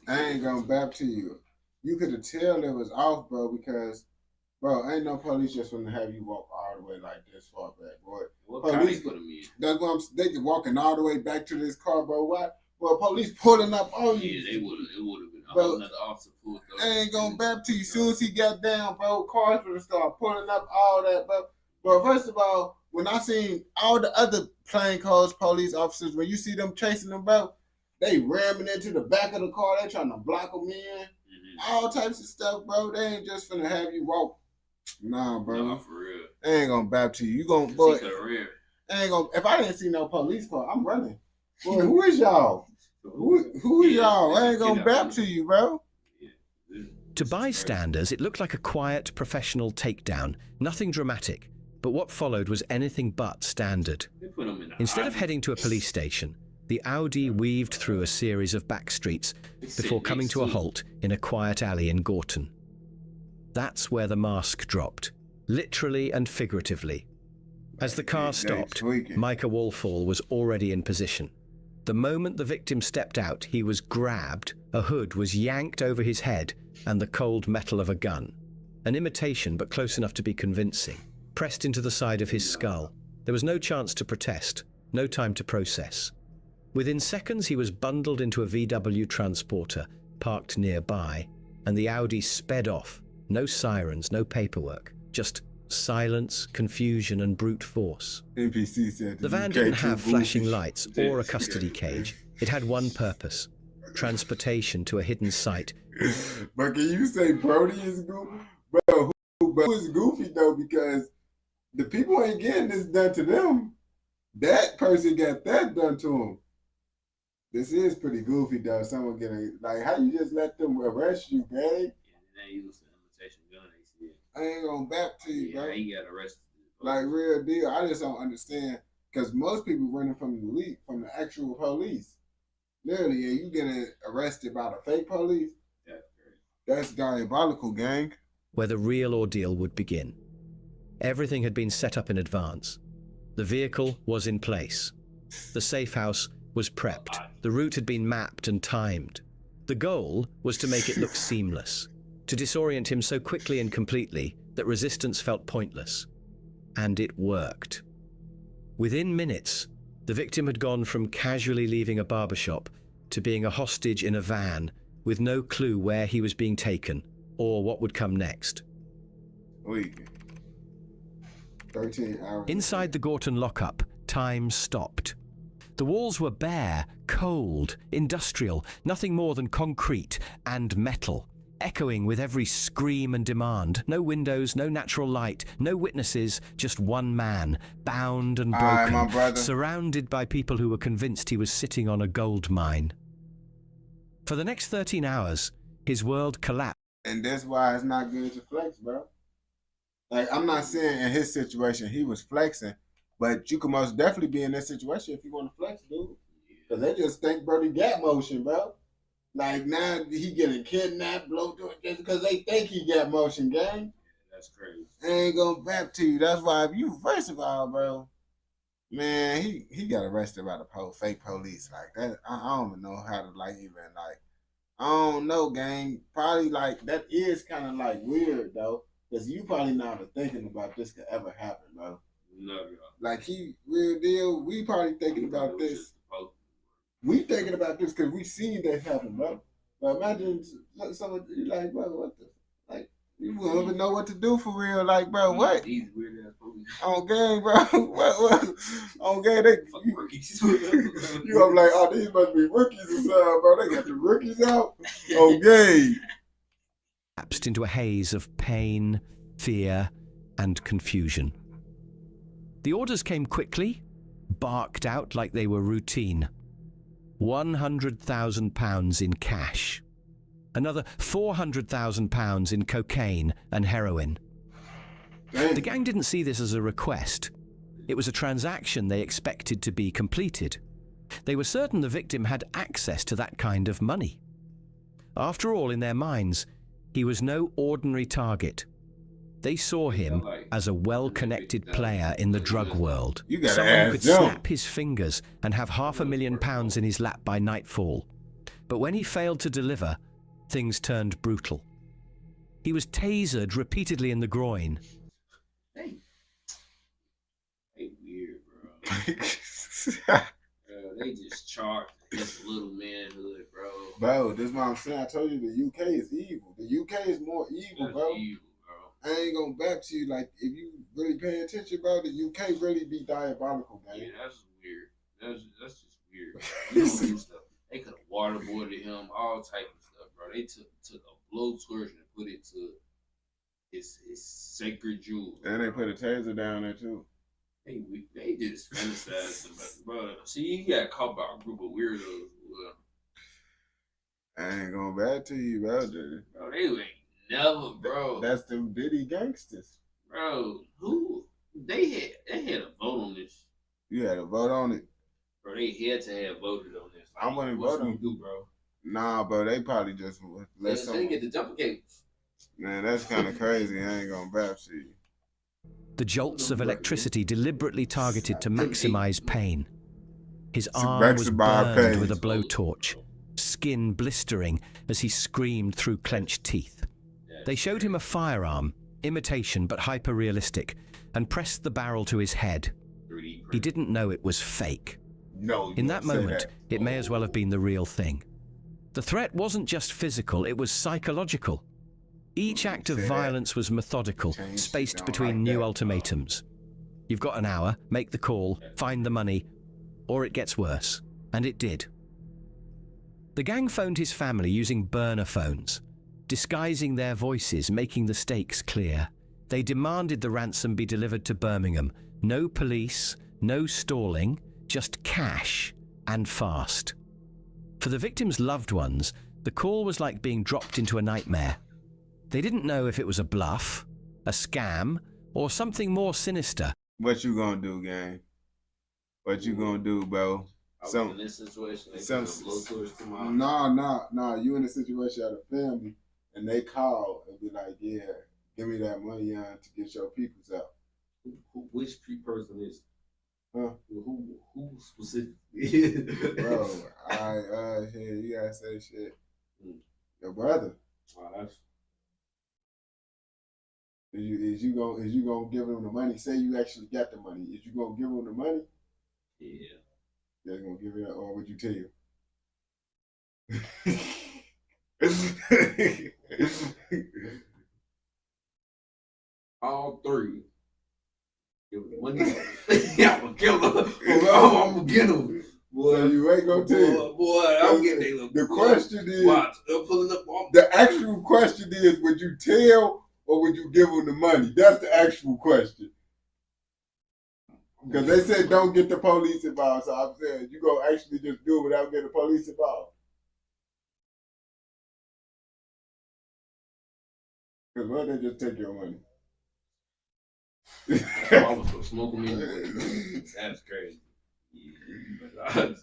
I ain't gonna bap to you. You could have tell it was off, bro, because, bro, ain't no police just gonna have you walk all the way like this far back, boy. What police put him in? That's what they could walking all the way back to this car, bro. What? Well, police pulling up on you. Yeah, it would have been bro, another officer pulled up. I ain't gonna bap to you. Soon as he got down, bro, cars would start pulling up all that, bro. But first of all, when I seen all the other plainclothes police officers, when you see them chasing them, bro, they ramming into the back of the car. They trying to block them in. All types of stuff, bro. They ain't just finna have you walk. Nah, bro. Nah, for real. They ain't gonna bap to you. You gonna, boy. Ain't gonna. If I didn't see no police car, I'm running. Boy, who is y'all? Who is y'all? I ain't gonna bap to you, bro. To bystanders, it looked like a quiet, professional takedown, nothing dramatic. But what followed was anything but standard. Instead of heading to a police station, the Audi weaved through a series of back streets before coming to a halt in a quiet alley in Gorton. That's where the mask dropped, literally and figuratively. As the car stopped, Micah Wallfall was already in position. The moment the victim stepped out, he was grabbed, a hood was yanked over his head, and the cold metal of a gun, an imitation but close enough to be convincing, pressed into the side of his skull. There was no chance to protest, no time to process. Within seconds, he was bundled into a VW transporter parked nearby, and the Audi sped off. No sirens, no paperwork, just silence, confusion, and brute force. NPC said The van didn't have flashing lights or a custody cage. It had one purpose: transportation to a hidden site. But can you say Brody is goofy? Bro, who is goofy though? Because the people ain't getting this done to them. That person got that done to him. This is pretty goofy though. Someone getting, like, how you just let them arrest you, gang? I ain't gonna back to you, bro. Yeah, he got arrested. Like, real deal. I just don't understand, because most people running from the actual police. Literally, and you getting arrested by the fake police. That's diabolical, gang. Where the real ordeal would begin. Everything had been set up in advance. The vehicle was in place. The safe house was prepped. The route had been mapped and timed. The goal was to make it look seamless, to disorient him so quickly and completely that resistance felt pointless. And it worked. Within minutes, the victim had gone from casually leaving a barbershop to being a hostage in a van with no clue where he was being taken or what would come next. Wait. 13 hours. Inside the Gorton lockup, time stopped. The walls were bare, cold, industrial, nothing more than concrete and metal, echoing with every scream and demand. No windows, no natural light, no witnesses, just one man, bound and broken, surrounded by people who were convinced he was sitting on a gold mine. For the next 13 hours, his world collapsed. And that's why it's not good to flex, bro. Like, I'm not saying in his situation he was flexing, but you can most definitely be in that situation if you want to flex, dude. Because they just think Brody got motion, bro. Like, now he getting kidnapped, blow to it just because they think he got motion, gang. That's crazy. I ain't gonna back to you. That's why if you, first of all, bro, man, he got arrested by the fake police. Like, that, I don't even know how to, like, even, like, I don't know, gang. Probably, like, that is kind of, like, weird, though. Because you probably not even thinking about this could ever happen, bro. No, yeah. Like, real deal, we probably thinking about this. We thinking about this because we seen that happen, bro. But imagine someone, you like, bro, what the, like, you won't even know what to do for real. Like, bro, what? These weird ass police. On game, bro. what? On game, you gonna be like, oh, these must be rookies or something, bro. They got the rookies out. On game. Lapsed into a haze of pain, fear, and confusion. The orders came quickly, barked out like they were routine. £100,000 in cash. Another £400,000 in cocaine and heroin. Dang. The gang didn't see this as a request. It was a transaction they expected to be completed. They were certain the victim had access to that kind of money. After all, in their minds, he was no ordinary target. They saw him as a well-connected player in the drug world. Someone who could snap his fingers and have £500,000 in his lap by nightfall. But when he failed to deliver, things turned brutal. He was tasered repeatedly in the groin. Hey, weird, bro. They just charged this little manhood, bro. Bro, this is what I'm saying. I told you the UK is evil. The UK is more evil, That's bro. evil, bro. I ain't gonna back to you. Like, if you really pay attention, bro, the UK really be diabolical, man. Yeah, that's weird. That's just weird. You don't get stuff. They could have waterboarded him, all type of stuff, bro. They took a blowtorch and put it to his sacred jewel. And they put a taser down there too. They just fantasized about it, bro. See, he got caught by a group of weirdos. I ain't gonna back to you, bro. Bro, they ain't Never, bro. That's them bitty gangsters. Bro, who they had a vote on this. You had to vote on it. Bro, they had to have voted on this. I wouldn't what vote on should we do, bro? Nah, bro, they probably just let They someone. get the jumper cables. Man, that's kind of crazy. I ain't gonna bash you. The jolts of electricity deliberately targeted to maximize pain. His To arm was maximize burned pain. with a blowtorch, skin blistering as he screamed through clenched teeth. They showed him a firearm, imitation but hyper-realistic, and pressed the barrel to his head. He didn't know it was fake. No. In that moment, it may as well have been the real thing. The threat wasn't just physical, it was psychological. Each act of violence was methodical, spaced between new ultimatums. You've got an hour, make the call, find the money, or it gets worse. And it did. The gang phoned his family using burner phones, disguising their voices, making the stakes clear. They demanded the ransom be delivered to Birmingham. No police, no stalling, just cash, and fast. For the victims' loved ones, the call was like being dropped into a nightmare. They didn't know if it was a bluff, a scam, or something more sinister. What you gonna do, gang? What you gonna do, bro? In this situation, Nah. You in a situation of a family, and they call and be like, "Yeah, give me that money on to get your peoples out." Which person is? Huh? Who specifically? Bro, here you gotta say shit. Your brother. Is you gonna give him the money? Say you actually got the money. Is you gonna give him the money? Yeah. They're gonna give it, or would you tell you? All three. Give him the money. Yeah, I'm gonna kill him. I'm gonna get him. Boy, so you ain't gonna tell you. Boy, I'm getting the question is. Watch, I'm pulling up. The actual question is, would you tell or would you give him the money? That's the actual question. Because they said don't get the police involved, so I'm saying you gonna actually just do it without getting the police involved. Because why they just take your money? I was gonna smoke them anyway. That's crazy. Yeah.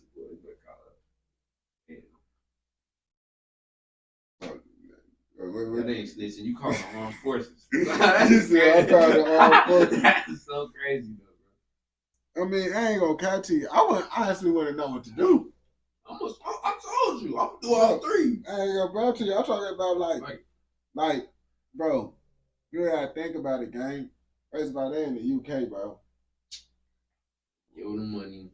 That ain't snitching. You call the armed forces. That's I call the armed forces. That's so crazy, though, bro. I mean, I ain't gonna catch you. I honestly want to know what to do. I told you, I'm gonna do all three. I ain't gonna bro to you. I'm talking about like, bro, you gotta think about it, gang. First of all, they in the UK, bro. Give them the money.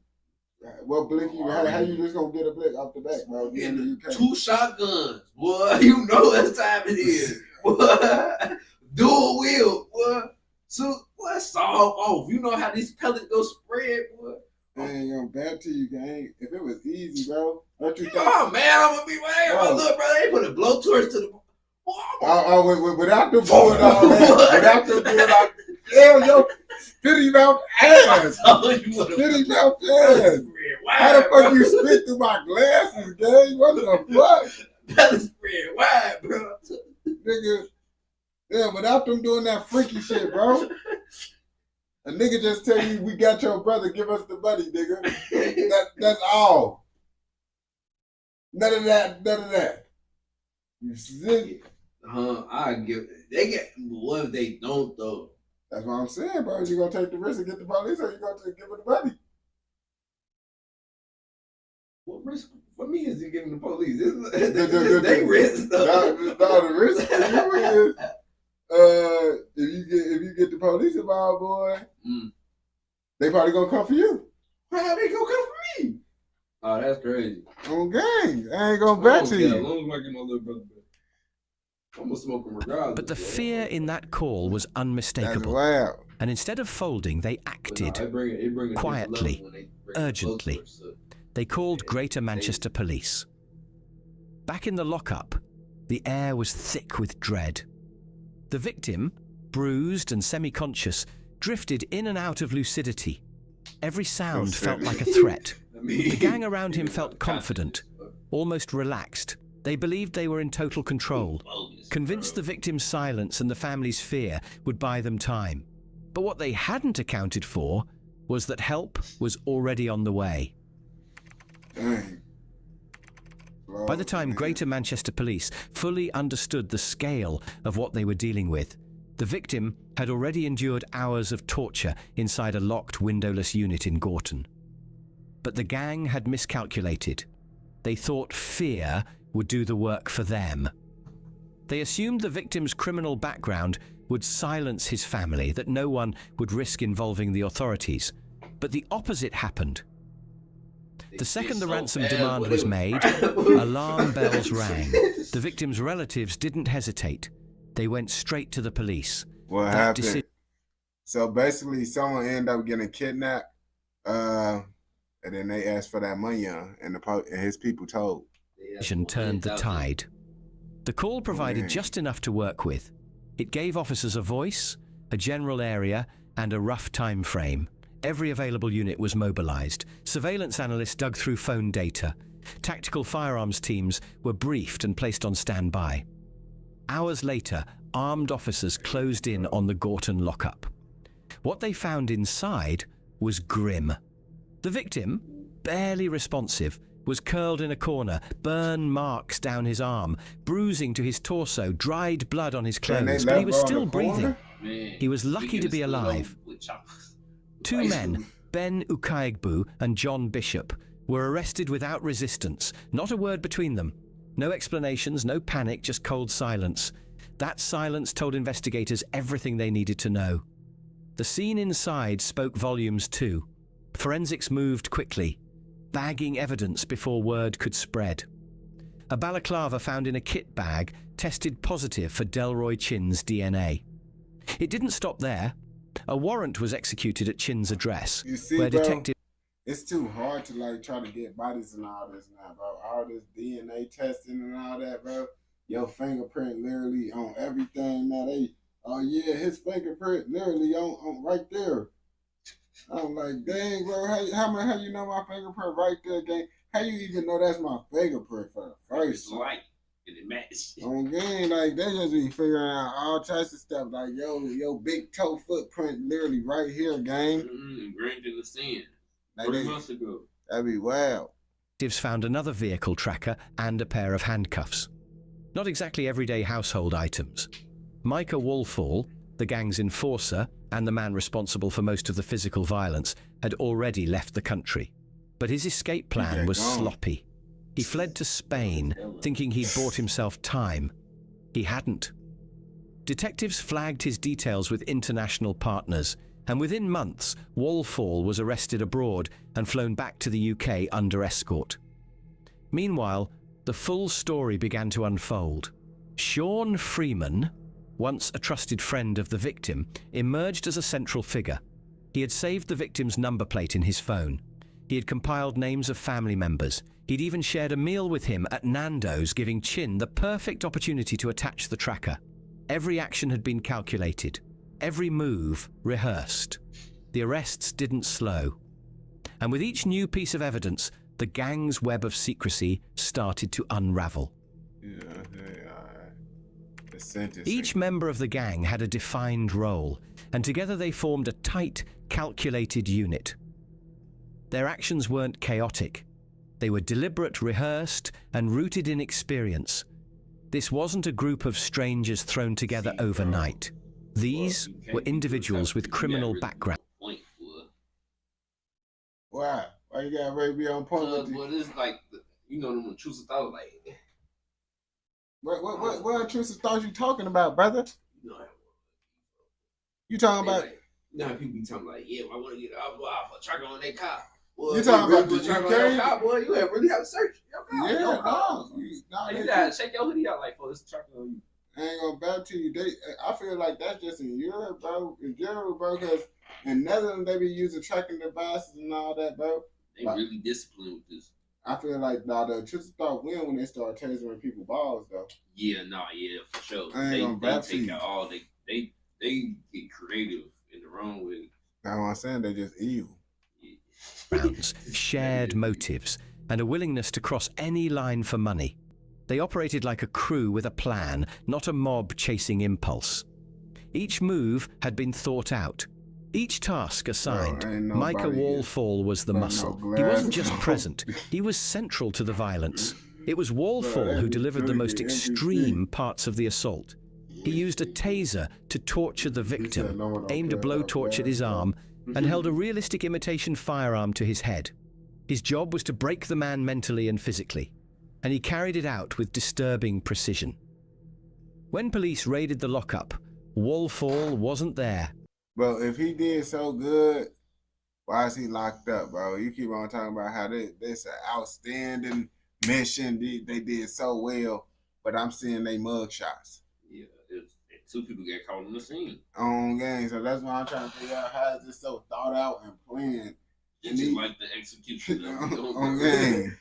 What blick you? How you just gonna get a blick off the back, bro? You in the UK. 2 shotguns, boy. You know what time it is, boy. Dual wheel, boy. So what's all off? You know how these pellets go spread, boy. I ain't gonna bad to you, gang. If it was easy, bro, don't you think? Oh man, I'm gonna be right. Look, bro, they put a blowtorch to the. Without the doing all that, without the doing all hell, yo, spitty mouth ass. Spitty mouth ass. How the fuck you spit through my glasses, gang? What the fuck? That is spread wide, bro. Nigga, yeah, without them doing that freaky shit, bro. A nigga just tell you, we got your brother, give us the money, nigga. That's all. None of that. You see? They get, what if they don't, though? That's what I'm saying, bro. You gonna take the risk and get the police, or you gonna give them the money? What risk for me is he giving the police? They risk, though. The risk for you is, if you get the police involved, boy, they probably gonna come for you. How they gonna come for me? Oh, that's crazy. On gang, I ain't gonna bet to you. As long as I get my little brother back. I'm gonna smoke him regardless. But the fear in that call was unmistakable. That's wild. And instead of folding, they acted quietly, urgently. They called Greater Manchester Police. Back in the lockup, the air was thick with dread. The victim, bruised and semi-conscious, drifted in and out of lucidity. Every sound felt like a threat. The gang around him felt confident, almost relaxed. They believed they were in total control, Bogus, convinced bro. the victim's silence and the family's fear would buy them time. But what they hadn't accounted for was that help was already on the way. Dang. By the time Greater Manchester Police fully understood the scale of what they were dealing with, the victim had already endured hours of torture inside a locked, windowless unit in Gorton. But the gang had miscalculated. They thought fear would do the work for them. They assumed the victim's criminal background would silence his family, that no one would risk involving the authorities. But the opposite happened. The second the ransom demand was made, alarm bells rang. The victim's relatives didn't hesitate. They went straight to the police. What happened? So basically, someone ended up getting kidnapped, and then they asked for that money, and his people told. Turned the tide. The call provided just enough to work with. It gave officers a voice, a general area, and a rough time frame. Every available unit was mobilized. Surveillance analysts dug through phone data. Tactical firearms teams were briefed and placed on standby. Hours later, armed officers closed in on the Gorton lockup. What they found inside was grim. The victim, barely responsive, was curled in a corner, burn marks down his arm, bruising to his torso, dried blood on his clothes, but he was still breathing. Man, He was lucky to be alive. Two men, Ben Ukaigbu and John Bishop, were arrested without resistance, not a word between them. No explanations, no panic, just cold silence. That silence told investigators everything they needed to know. The scene inside spoke volumes too. Forensics moved quickly, bagging evidence before word could spread. A balaclava found in a kit bag tested positive for Delroy Chin's DNA. It didn't stop there. A warrant was executed at Chin's address, You see, where bro, detective... it's too hard to like try to get bodies and all this now, bro. All this DNA testing and all that, bro. Your fingerprint literally on everything now. Oh yeah, his fingerprint literally on right there. I'm like, dang, bro, how you know my fingerprint right there, gang? How you even know that's my fingerprint for the first It's light and it matches. on game? Like they just be figuring out all types of stuff. Like yo big toe footprint literally right here, gang. Ingrained in the sand. Like 3 months ago. that'd be wild. Detectives found another vehicle tracker and a pair of handcuffs. Not exactly everyday household items. Micah Wolfall, the gang's enforcer and the man responsible for most of the physical violence, had already left the country. But his escape plan was sloppy. He fled to Spain, thinking he'd bought himself time. He hadn't. Detectives flagged his details with international partners, and within months, Wolfall was arrested abroad and flown back to the UK under escort. Meanwhile, the full story began to unfold. Sean Freeman, once a trusted friend of the victim, emerged as a central figure. He had saved the victim's number plate in his phone. He had compiled names of family members. He'd even shared a meal with him at Nando's, giving Chin the perfect opportunity to attach the tracker. Every action had been calculated, every move rehearsed. The arrests didn't slow. And with each new piece of evidence, the gang's web of secrecy started to unravel. Each member of the gang had a defined role, and together they formed a tight, calculated unit. Their actions weren't chaotic. They were deliberate, rehearsed, and rooted in experience. This wasn't a group of strangers thrown together overnight. These were individuals with criminal background. Why? Why you gotta really be on point with Well, it's like, you know, them intrusive thoughts, like... What intrusive thoughts you talking about, brother? You know, You talking about... like, you know how people be talking like, yeah, I want to get a tracker on that cop. Boy, You talking about the tracker on UK? your cop, boy, you really have to search your cop. Yeah, your cop. You gotta check your hoodie out like, for this tracker on you. I ain't gonna back to you. I feel like that's just in Europe, bro. In Europe, bro, because in Netherlands they be using tracking devices and all that, bro. They really disciplined with this. I feel like the intrusive thought win when they start tasering people's balls, though. Yeah, for sure. I ain't gonna back to take you. out all they get creative in the wrong way. That's what I'm saying. They just evil. Shared motives, and a willingness to cross any line for money. They operated like a crew with a plan, not a mob chasing impulse. Each move had been thought out. Each task assigned. Bro, ain't Micah nobody Wallfall was the got no muscle. glass He wasn't just on. present, he was central to the violence. It was Wallfall Bro, who that delivered the was most the extreme NPC. parts of the assault. He used a taser to torture the victim, no one aimed a don't play blowtorch at his glass, arm, and held a realistic imitation firearm to his head. His job was to break the man mentally and physically, and he carried it out with disturbing precision. When police raided the lockup, Wallfall wasn't there. Bro, if he did so good, why is he locked up, bro? You keep on talking about how this an outstanding mission. They did so well, but I'm seeing they mug shots. Yeah, two people got caught on the scene. On game. So that's why I'm trying to figure out how is this so thought out and planned. It's just like the execution on game.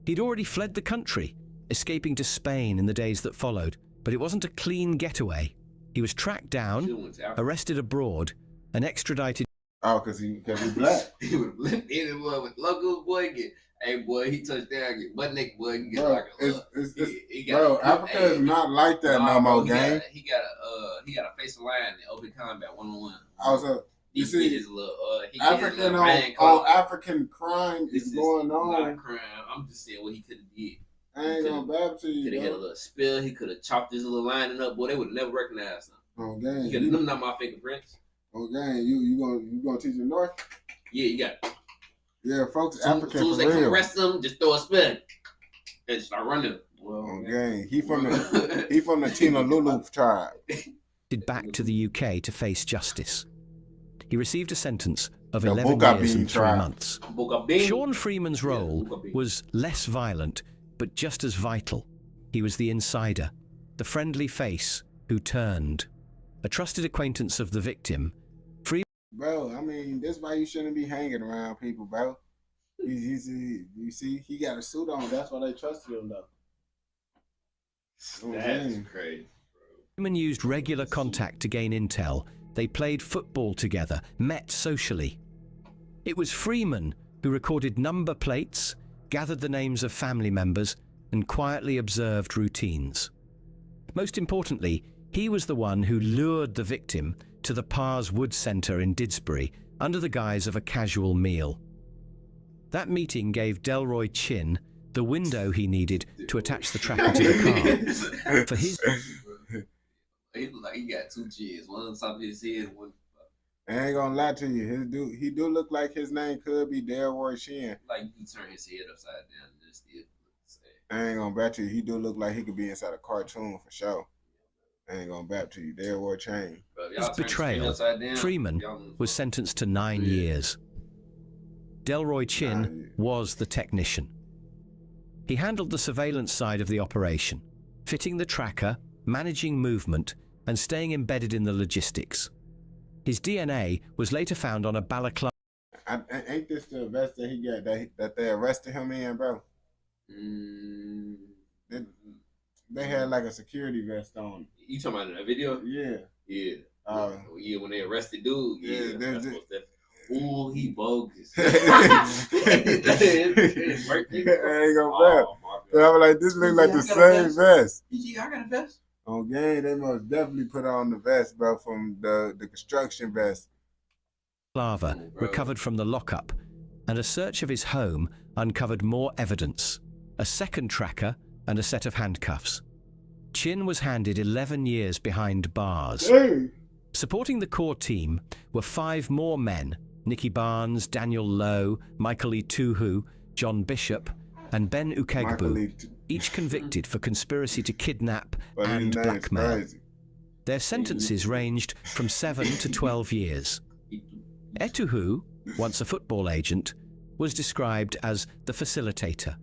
He'd already fled the country, escaping to Spain in the days that followed, but it wasn't a clean getaway. He was tracked down, arrested abroad, and extradited. Oh, because he black. He would blend in and with local boy get. Hey boy, he touched down, get butt naked boy, he get Bro, like a he got bro, Africa is not like that no more, gang. He got a face of lion in open combat 1-on-1. Also, you see, his little African African crime is going on. Not crime. I'm just saying what he could have did. I ain't gonna bab to you. Could have had a little spill. He could have chopped his little lining up. Boy, they would never recognize him. Oh, gang. He could have them not my fingerprints. Oh, gang. You gonna teach the North? Yeah, you got it. Yeah, folks, African for real. As soon as they come arrest him, just throw a spin and start running. Well, oh, gang. He from the Tina Lulu tribe. Back to the UK to face justice. He received a sentence of 11 years and 3 months. Sean Freeman's role was less violent, but just as vital. He was the insider, the friendly face who turned. A trusted acquaintance of the victim, Bro, I mean, that's why you shouldn't be hanging around people, bro. You see, he got a suit on. That's why they trusted him, though. That's crazy, bro. Freeman used regular contact to gain intel. They played football together, met socially. It was Freeman who recorded number plates, gathered the names of family members, and quietly observed routines. Most importantly, he was the one who lured the victim to the Pars Wood Centre in Didsbury under the guise of a casual meal. That meeting gave Delroy Chin the window he needed to attach the tracker to the car. For his... He looked like he got two chins, one on top of his head and one... I ain't gonna lie to you, he do look like his name could be Delroy Chin. Like you can turn his head upside down and just still look the same. I ain't gonna bet you, he do look like he could be inside a cartoon for sure. I ain't gonna bet to you, Delroy Chin. His betrayal, Freeman was sentenced to 9 years. Delroy Chin was the technician. He handled the surveillance side of the operation, fitting the tracker, managing movement, and staying embedded in the logistics. His DNA was later found on a balaclava. Ain't this the vest that he got that they arrested him in, bro? They had like a security vest on. You talking about that video? Yeah. Yeah. Yeah, when they arrested dude. Yeah. Ooh, he bogus. I ain't gonna bet. I'm like, this looks like the same vest. I got a vest. On game, they must definitely put on the vest, bro, from the construction vest. Lava recovered from the lockup, and a search of his home uncovered more evidence, a second tracker and a set of handcuffs. Chin was handed 11 years behind bars. Hey. Supporting the core team were 5 more men, Nicky Barnes, Daniel Lowe, Michael E. Tuhu, John Bishop, and Ben Ukegbu, each convicted for conspiracy to kidnap and blackmail. Their sentences ranged from 7 to 12 years. Etuhu, once a football agent, was described as the facilitator,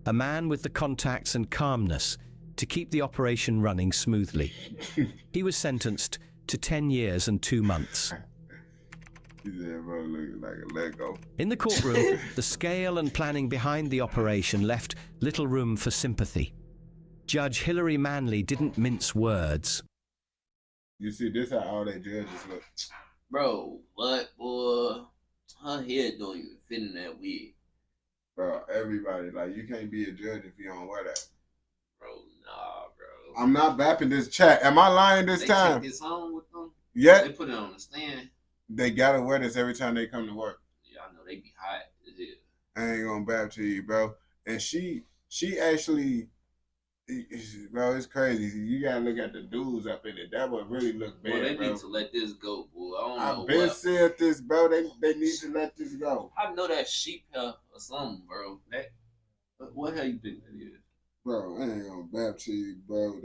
a man with the contacts and calmness to keep the operation running smoothly. He was sentenced to 10 years and 2 months. Yeah, bro, looking like a Lego. In the courtroom, the scale and planning behind the operation left little room for sympathy. Judge Hilary Manley didn't mince words. You see, this how all that judges look. Bro, what, boy? Her head don't even fit in that wig. Bro, everybody, like, you can't be a judge if you don't wear that. Bro, nah, bro. I'm not bapping this chat. Am I lying this time? They take this home with them? Yeah. They put it on the stand. They gotta wear this every time they come to work. Yeah, I know they be hot as hell. I ain't gonna bap to you, bro. And she actually, bro, it's crazy. You gotta look at the dudes up in it. That would really look bad, Well, they bro. need to let this go, boy. I don't know. I've been said this, bro. They need to let this go. I know that sheep hair or something, bro. What hell you think that is? Bro, I ain't gonna bap to you, bro.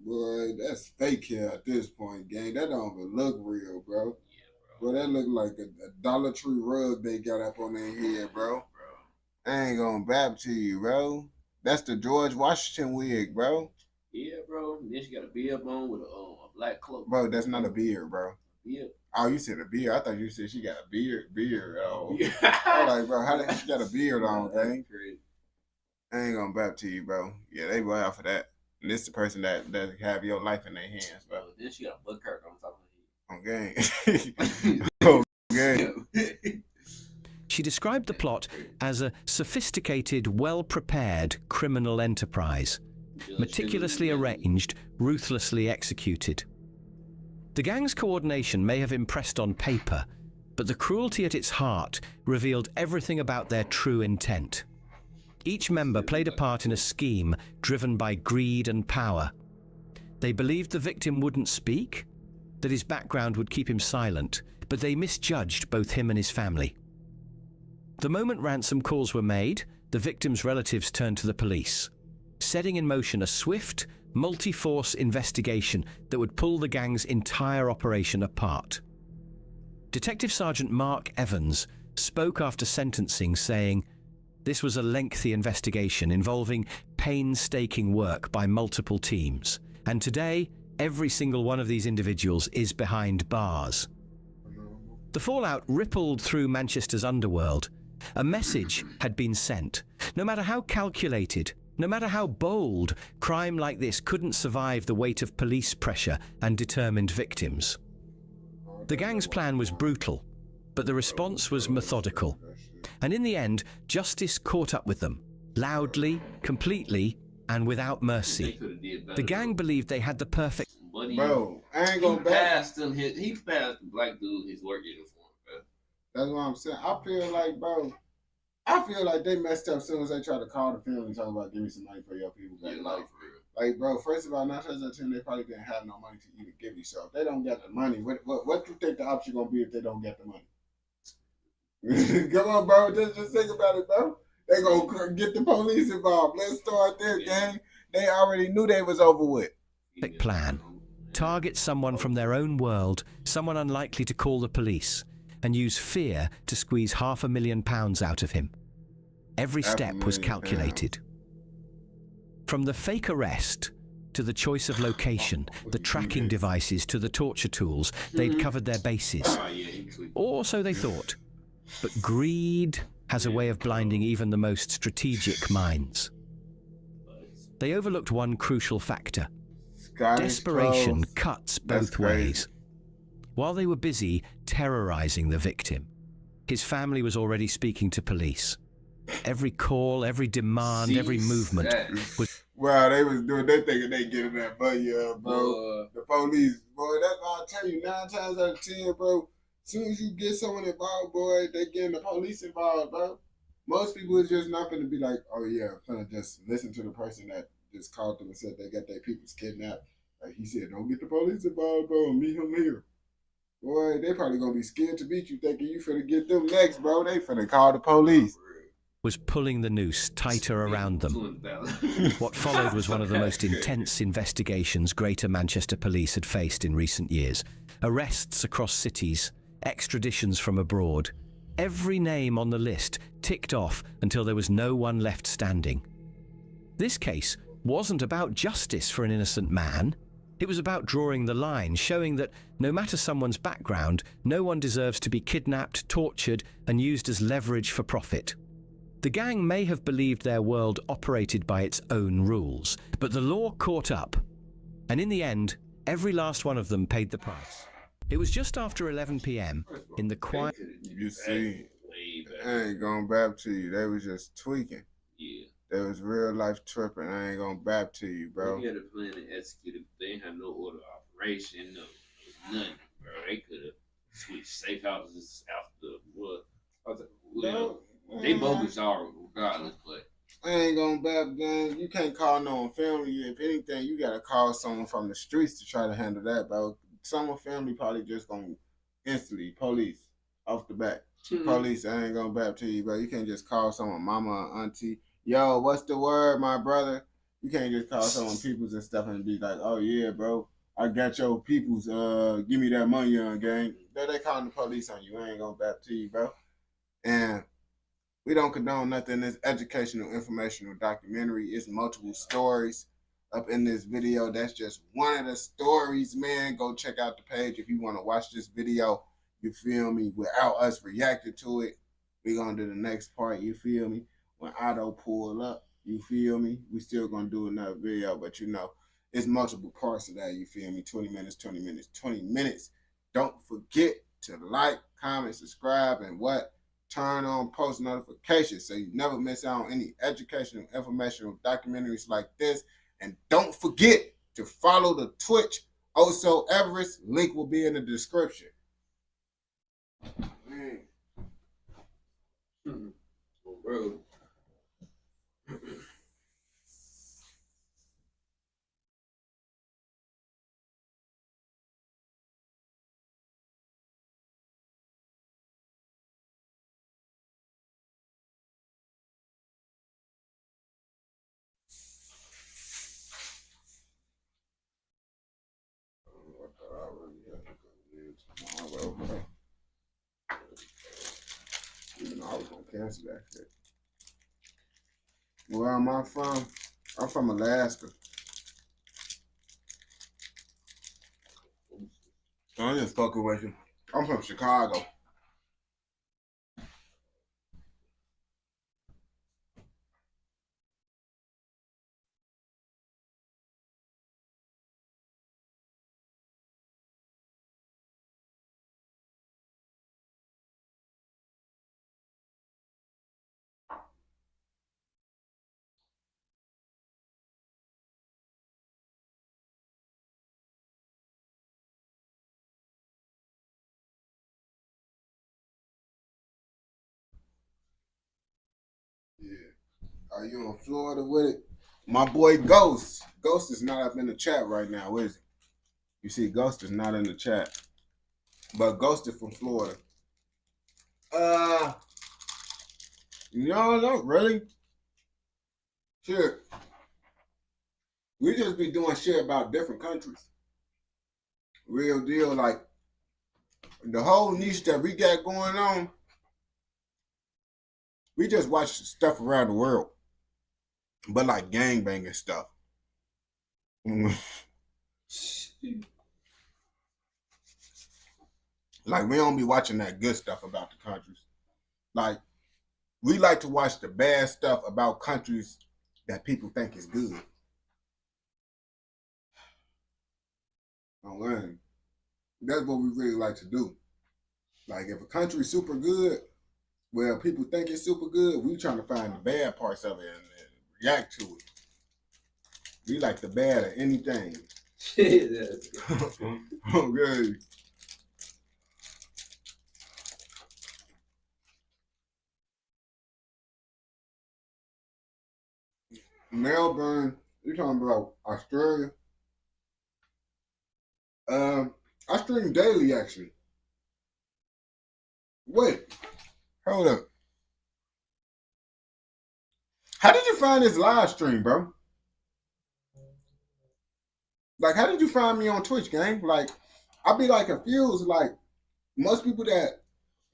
Boy, that's fake hair at this point, gang. That don't even look real, bro. Yeah, bro. That look like a Dollar Tree rug they got up on their head, bro. I ain't gonna bap to you, bro. That's the George Washington wig, bro. Yeah, bro. And then she got a beard on with a black cloak. Bro, that's not a beard, bro. Beard. Oh, you said a beard. I thought you said she got a beard. Oh. I was like, bro, how did she got a beard on, gang? I ain't gonna bap to you, bro. Yeah, they way out for that. And this is the person that have your life in their hands, bro. Then she got a butt crack on top of her head. Oh, gang. She described the plot as a sophisticated, well-prepared criminal enterprise, meticulously arranged, ruthlessly executed. The gang's coordination may have impressed on paper, but the cruelty at its heart revealed everything about their true intent. Each member played a part in a scheme driven by greed and power. They believed the victim wouldn't speak, that his background would keep him silent, but they misjudged both him and his family. The moment ransom calls were made, the victim's relatives turned to the police, setting in motion a swift, multi-force investigation that would pull the gang's entire operation apart. Detective Sergeant Mark Evans spoke after sentencing, saying, "This was a lengthy investigation involving painstaking work by multiple teams, and today, every single one of these individuals is behind bars." The fallout rippled through Manchester's underworld. A message had been sent. No matter how calculated, no matter how bold, crime like this couldn't survive the weight of police pressure and determined victims. The gang's plan was brutal, but the response was methodical. And in the end, justice caught up with them, loudly, completely, and without mercy. The gang believed they had the perfect... Bro, I ain't gonna pass him. He passed the black dude his work uniform, bro. That's what I'm saying. I feel like they messed up as soon as they tried to call the family and talk about give me some money for your people. Like, bro, first of all, 9 times out of 10, they probably didn't have no money to even give you. So if they don't get the money, what do you think the option gonna be if they don't get the money? Come on, bro. Just think about it, bro. They gonna get the police involved. Let's start there, gang. They already knew they was over with. Plan. Target someone from their own world, someone unlikely to call the police, and use fear to squeeze £500,000 out of him. Every step was calculated. From the fake arrest to the choice of location, the tracking devices to the torture tools, they'd covered their bases. Or so they thought. But greed has a way of blinding even the most strategic minds. They overlooked one crucial factor. Desperation cuts both ways. While they were busy terrorizing the victim, his family was already speaking to police. Every call, every demand, every movement was... Wow, they was doing, they thinking they getting that money, bro. The police, boy, that's why I tell you, 9 times out of 10, bro, as soon as you get someone involved, boy, they getting the police involved, bro. Most people is just not going to be like, oh yeah, I'm going to just listen to the person that just called them and said they got their people's kidnapped. Like he said, don't get the police involved, bro. Meet him here. Boy, they probably gonna be scared to meet you, thinking you finna get them next, bro. They finna call the police. Was pulling the noose tighter around them. What followed was one of the most intense investigations Greater Manchester Police had faced in recent years. Arrests across cities, extraditions from abroad. Every name on the list ticked off until there was no one left standing. This case wasn't about justice for an innocent man. It was about drawing the line, showing that no matter someone's background, no one deserves to be kidnapped, tortured, and used as leverage for profit. The gang may have believed their world operated by its own rules, but the law caught up. And in the end, every last one of them paid the price. It was just after 11 p.m. in the quiet... You see, I ain't gonna bap to you. They was just tweaking. Yeah. They was real life tripping. I ain't gonna bap to you, bro. They had a plan to execute it. They ain't have no order of operation, no nothing, bro. They could have switched safe houses after what? I was like, well, they bogus all regardless, but I ain't gonna bap, gang. You can't call no one family. If anything, you gotta call someone from the streets to try to handle that, bro. Someone family probably just gonna instantly police off the bat. Police, I ain't gonna bap to you, bro. You can't just call someone mama or auntie. Yo, what's the word, my brother? You can't just call someone peoples and stuff and be like, oh yeah, bro, I got your peoples. Give me that money on gang. They calling the police on you. I ain't gonna bap to you, bro. And we don't condone nothing. This educational, informational documentary. It's multiple stories up in this video. That's just one of the stories, man. Go check out the page if you want to watch this video. You feel me? Without us reacting to it, we gonna do the next part. You feel me? When Otto pull up, you feel me? We still gonna do another video, but you know, it's multiple parts of that. You feel me? 20 minutes, 20 minutes, 20 minutes. Don't forget to like, comment, subscribe, and what? Turn on post notifications so you never miss out on any educational, informational documentaries like this. And don't forget to follow the Twitch Also Everest. Link will be in the description. Man. oh, bro. Even though I was gonna cancel that shit. Where am I from? I'm from Alaska. I'm just fucking with you. I'm from Chicago. Yeah. Are you in Florida with it? My boy Ghost. Ghost is not up in the chat right now, is he? You see, Ghost is not in the chat. But Ghost is from Florida. No, not really. Shit. We just be doing shit about different countries. Real deal, like the whole niche that we got going on, we just watch stuff around the world. But like gangbanging stuff. Like we don't be watching that good stuff about the countries. Like we like to watch the bad stuff about countries that people think is good. That's what we really like to do. Like if a country's super good, well, people think it's super good, we trying to find the bad parts of it and react to it. We like the bad of anything. Okay. Melbourne, you talking about Australia? I stream daily actually. Wait, hold up. How did you find this live stream, bro? Like, how did you find me on Twitch, gang? Like, I be like confused. Like, most people that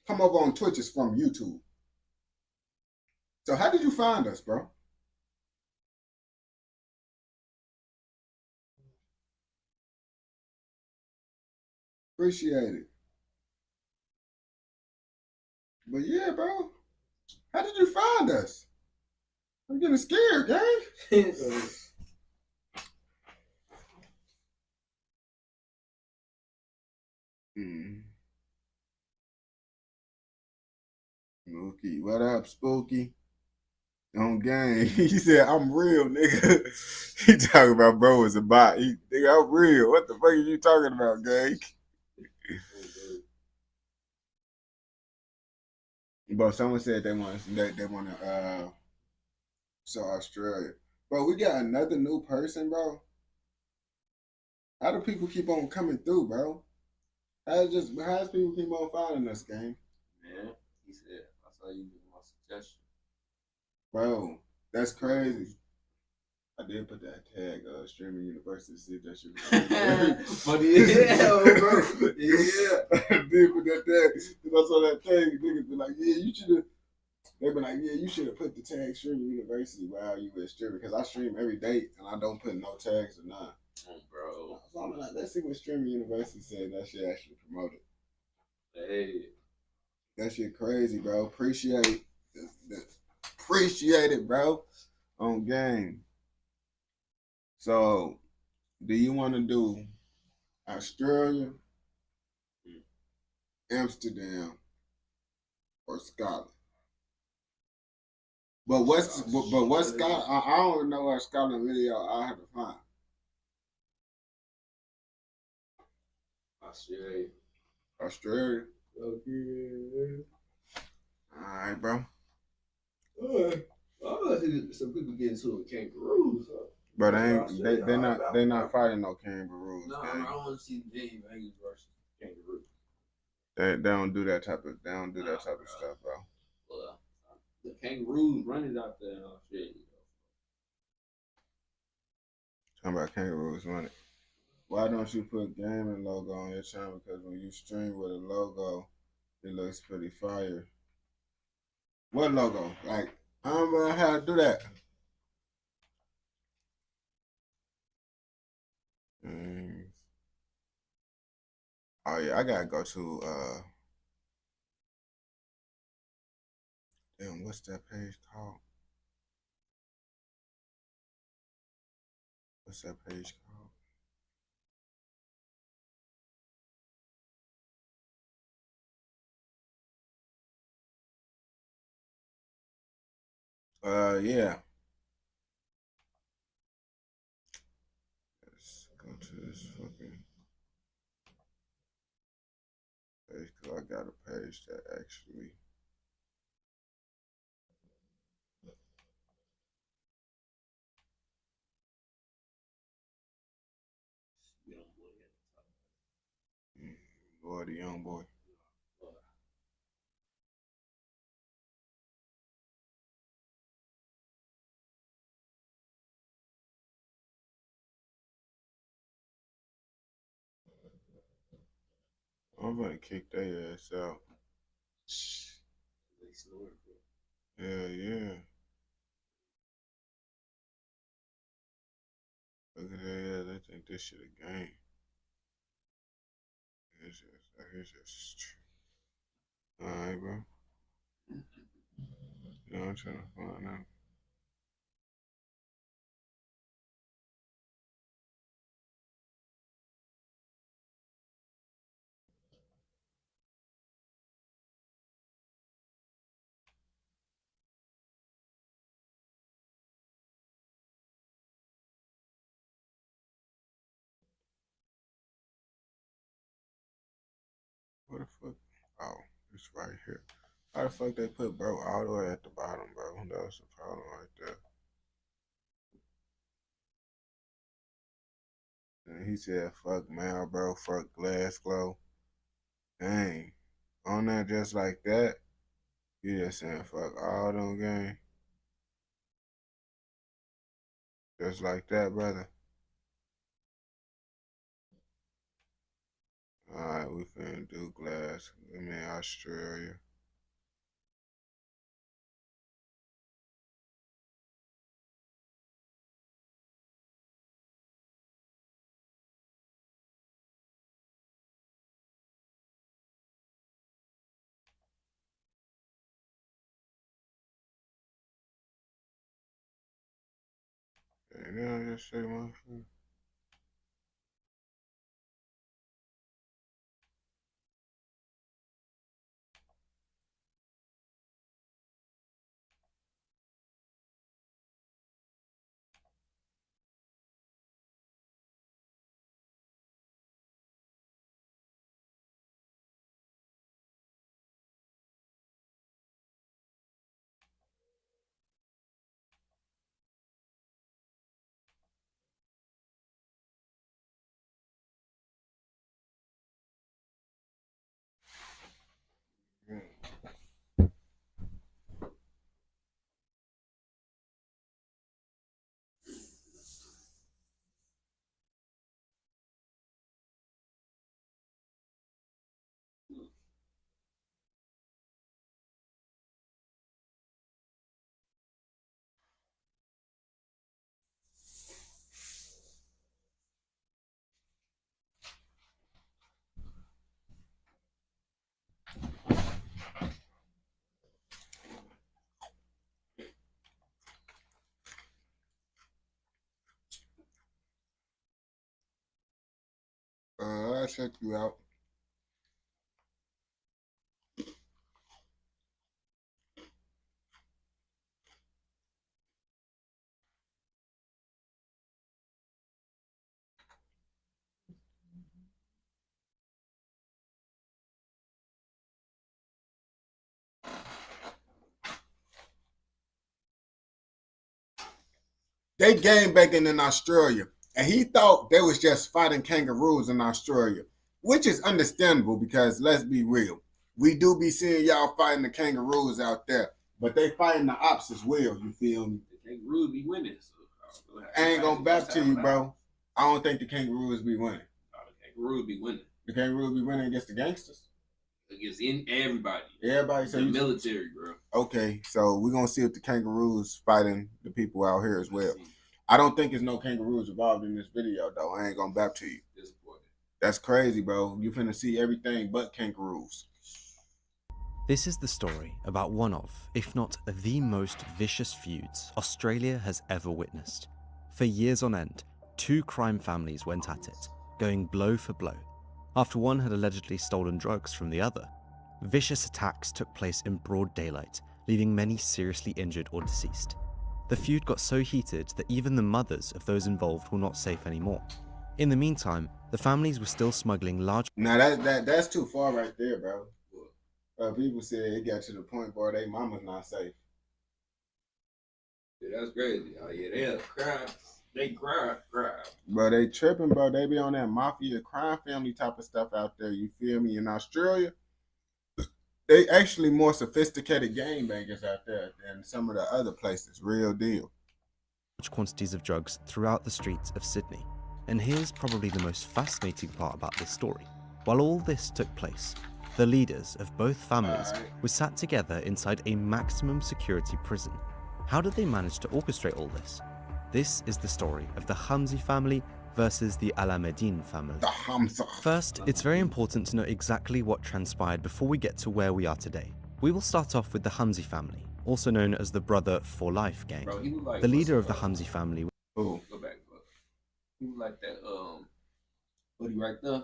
come over on Twitch is from YouTube. So how did you find us, bro? Appreciate it. But yeah, bro. How did you find us? I'm getting scared, gang. Spooky. What up, Spooky? On game. He said, I'm real, nigga. He talking about bro is a bot. Nigga, I'm real. What the fuck are you talking about, gang? But someone said they want to so Australia. Bro, we got another new person, bro. How do people keep on coming through, bro? How's people keep on finding us, gang? Man, he said, I saw you give my suggestion. Bro, that's crazy. I did put that tag, streaming university, see if that shit was Funny as hell, bro. Yeah. I did put that tag, because I saw that tag, niggas be like, yeah, you should have, they be like, yeah, you should have put the tag streaming university while you were streaming, because I stream every day, and I don't put no tags or none. Oh, bro. So I'm like, let's see what streaming university said that shit actually promoted. Hey. That shit crazy, bro. Appreciate it, bro. On game. So, do you want to do Australia, Amsterdam, or Scotland? But what's Scotland? I don't know what Scotland video I have to find. Australia. Australia. Okay. All right, bro. I see some people get into a kangaroos. But they're not fighting no kangaroos. No, I don't want to see Dave Angus versus kangaroo. They don't do that type of stuff, bro. Well, the kangaroos running out there in Australia. Talking about kangaroos running. Why don't you put gaming logo on your channel? Because when you stream with a logo, it looks pretty fire. What logo? Like, I don't know how to do that. Oh yeah, I gotta go to damn, what's that page called? What's that page called? Yeah. Let's go to this fucking page because I got a page that actually. Boy, the young boy. I'm gonna kick their ass out. They snoring. Yeah. Look at that, they think this shit a game. It's just alright, bro. You know, I'm trying to find out. What the fuck? Oh, it's right here. How the fuck they put bro all the way at the bottom, bro? That was the problem right there. And he said, fuck Mal, bro, fuck Glass Glow. Dang. On that just like that, you just saying fuck all them game. Just like that, brother. Alright, we finna do Glass. I mean, Australia. And then I just say my shit. I'll check you out. They game banging in Australia, and he thought they was just fighting kangaroos in Australia, which is understandable because let's be real, we do be seeing y'all fighting the kangaroos out there, but they fighting the ops as well. You feel me? The kangaroos be winning. So I ain't gonna back to you, bro. I don't think the kangaroos be winning. The kangaroos be winning. The kangaroos be winning against the gangsters. Against everybody. Everybody. So the military, bro. Okay, so we're gonna see if the kangaroos fighting the people out here as well. I don't think there's no kangaroos involved in this video, though. I ain't gonna back to you. That's crazy, bro. You finna see everything but kangaroos. This is the story about one of, if not the most vicious feuds Australia has ever witnessed. For years on end, two crime families went at it, going blow for blow. After one had allegedly stolen drugs from the other, vicious attacks took place in broad daylight, leaving many seriously injured or deceased. The feud got so heated that even the mothers of those involved were not safe anymore. In the meantime, the families were still smuggling large... Now that's too far right there, bro. People said it got to the point where they mama's not safe. Yeah, that's crazy. Oh yeah, they cry. They cry. Bro, they tripping, bro. They be on that mafia crime family type of stuff out there. You feel me? In Australia, they actually more sophisticated game bangers out there than some of the other places. Real deal. Large quantities of drugs throughout the streets of Sydney. And here's probably the most fascinating part about this story. While all this took place, the leaders of both families were sat together inside a maximum security prison. How did they manage to orchestrate all this? This is the story of the Hamzi family versus the Alameddin family. The Hamza. First, it's very important to know exactly what transpired before we get to where we are today. We will start off with the Hamzi family, also known as the Brother for Life gang. Bro, like the leader of the Hamzi family. Oh, go back, bro. He was like that, buddy right there.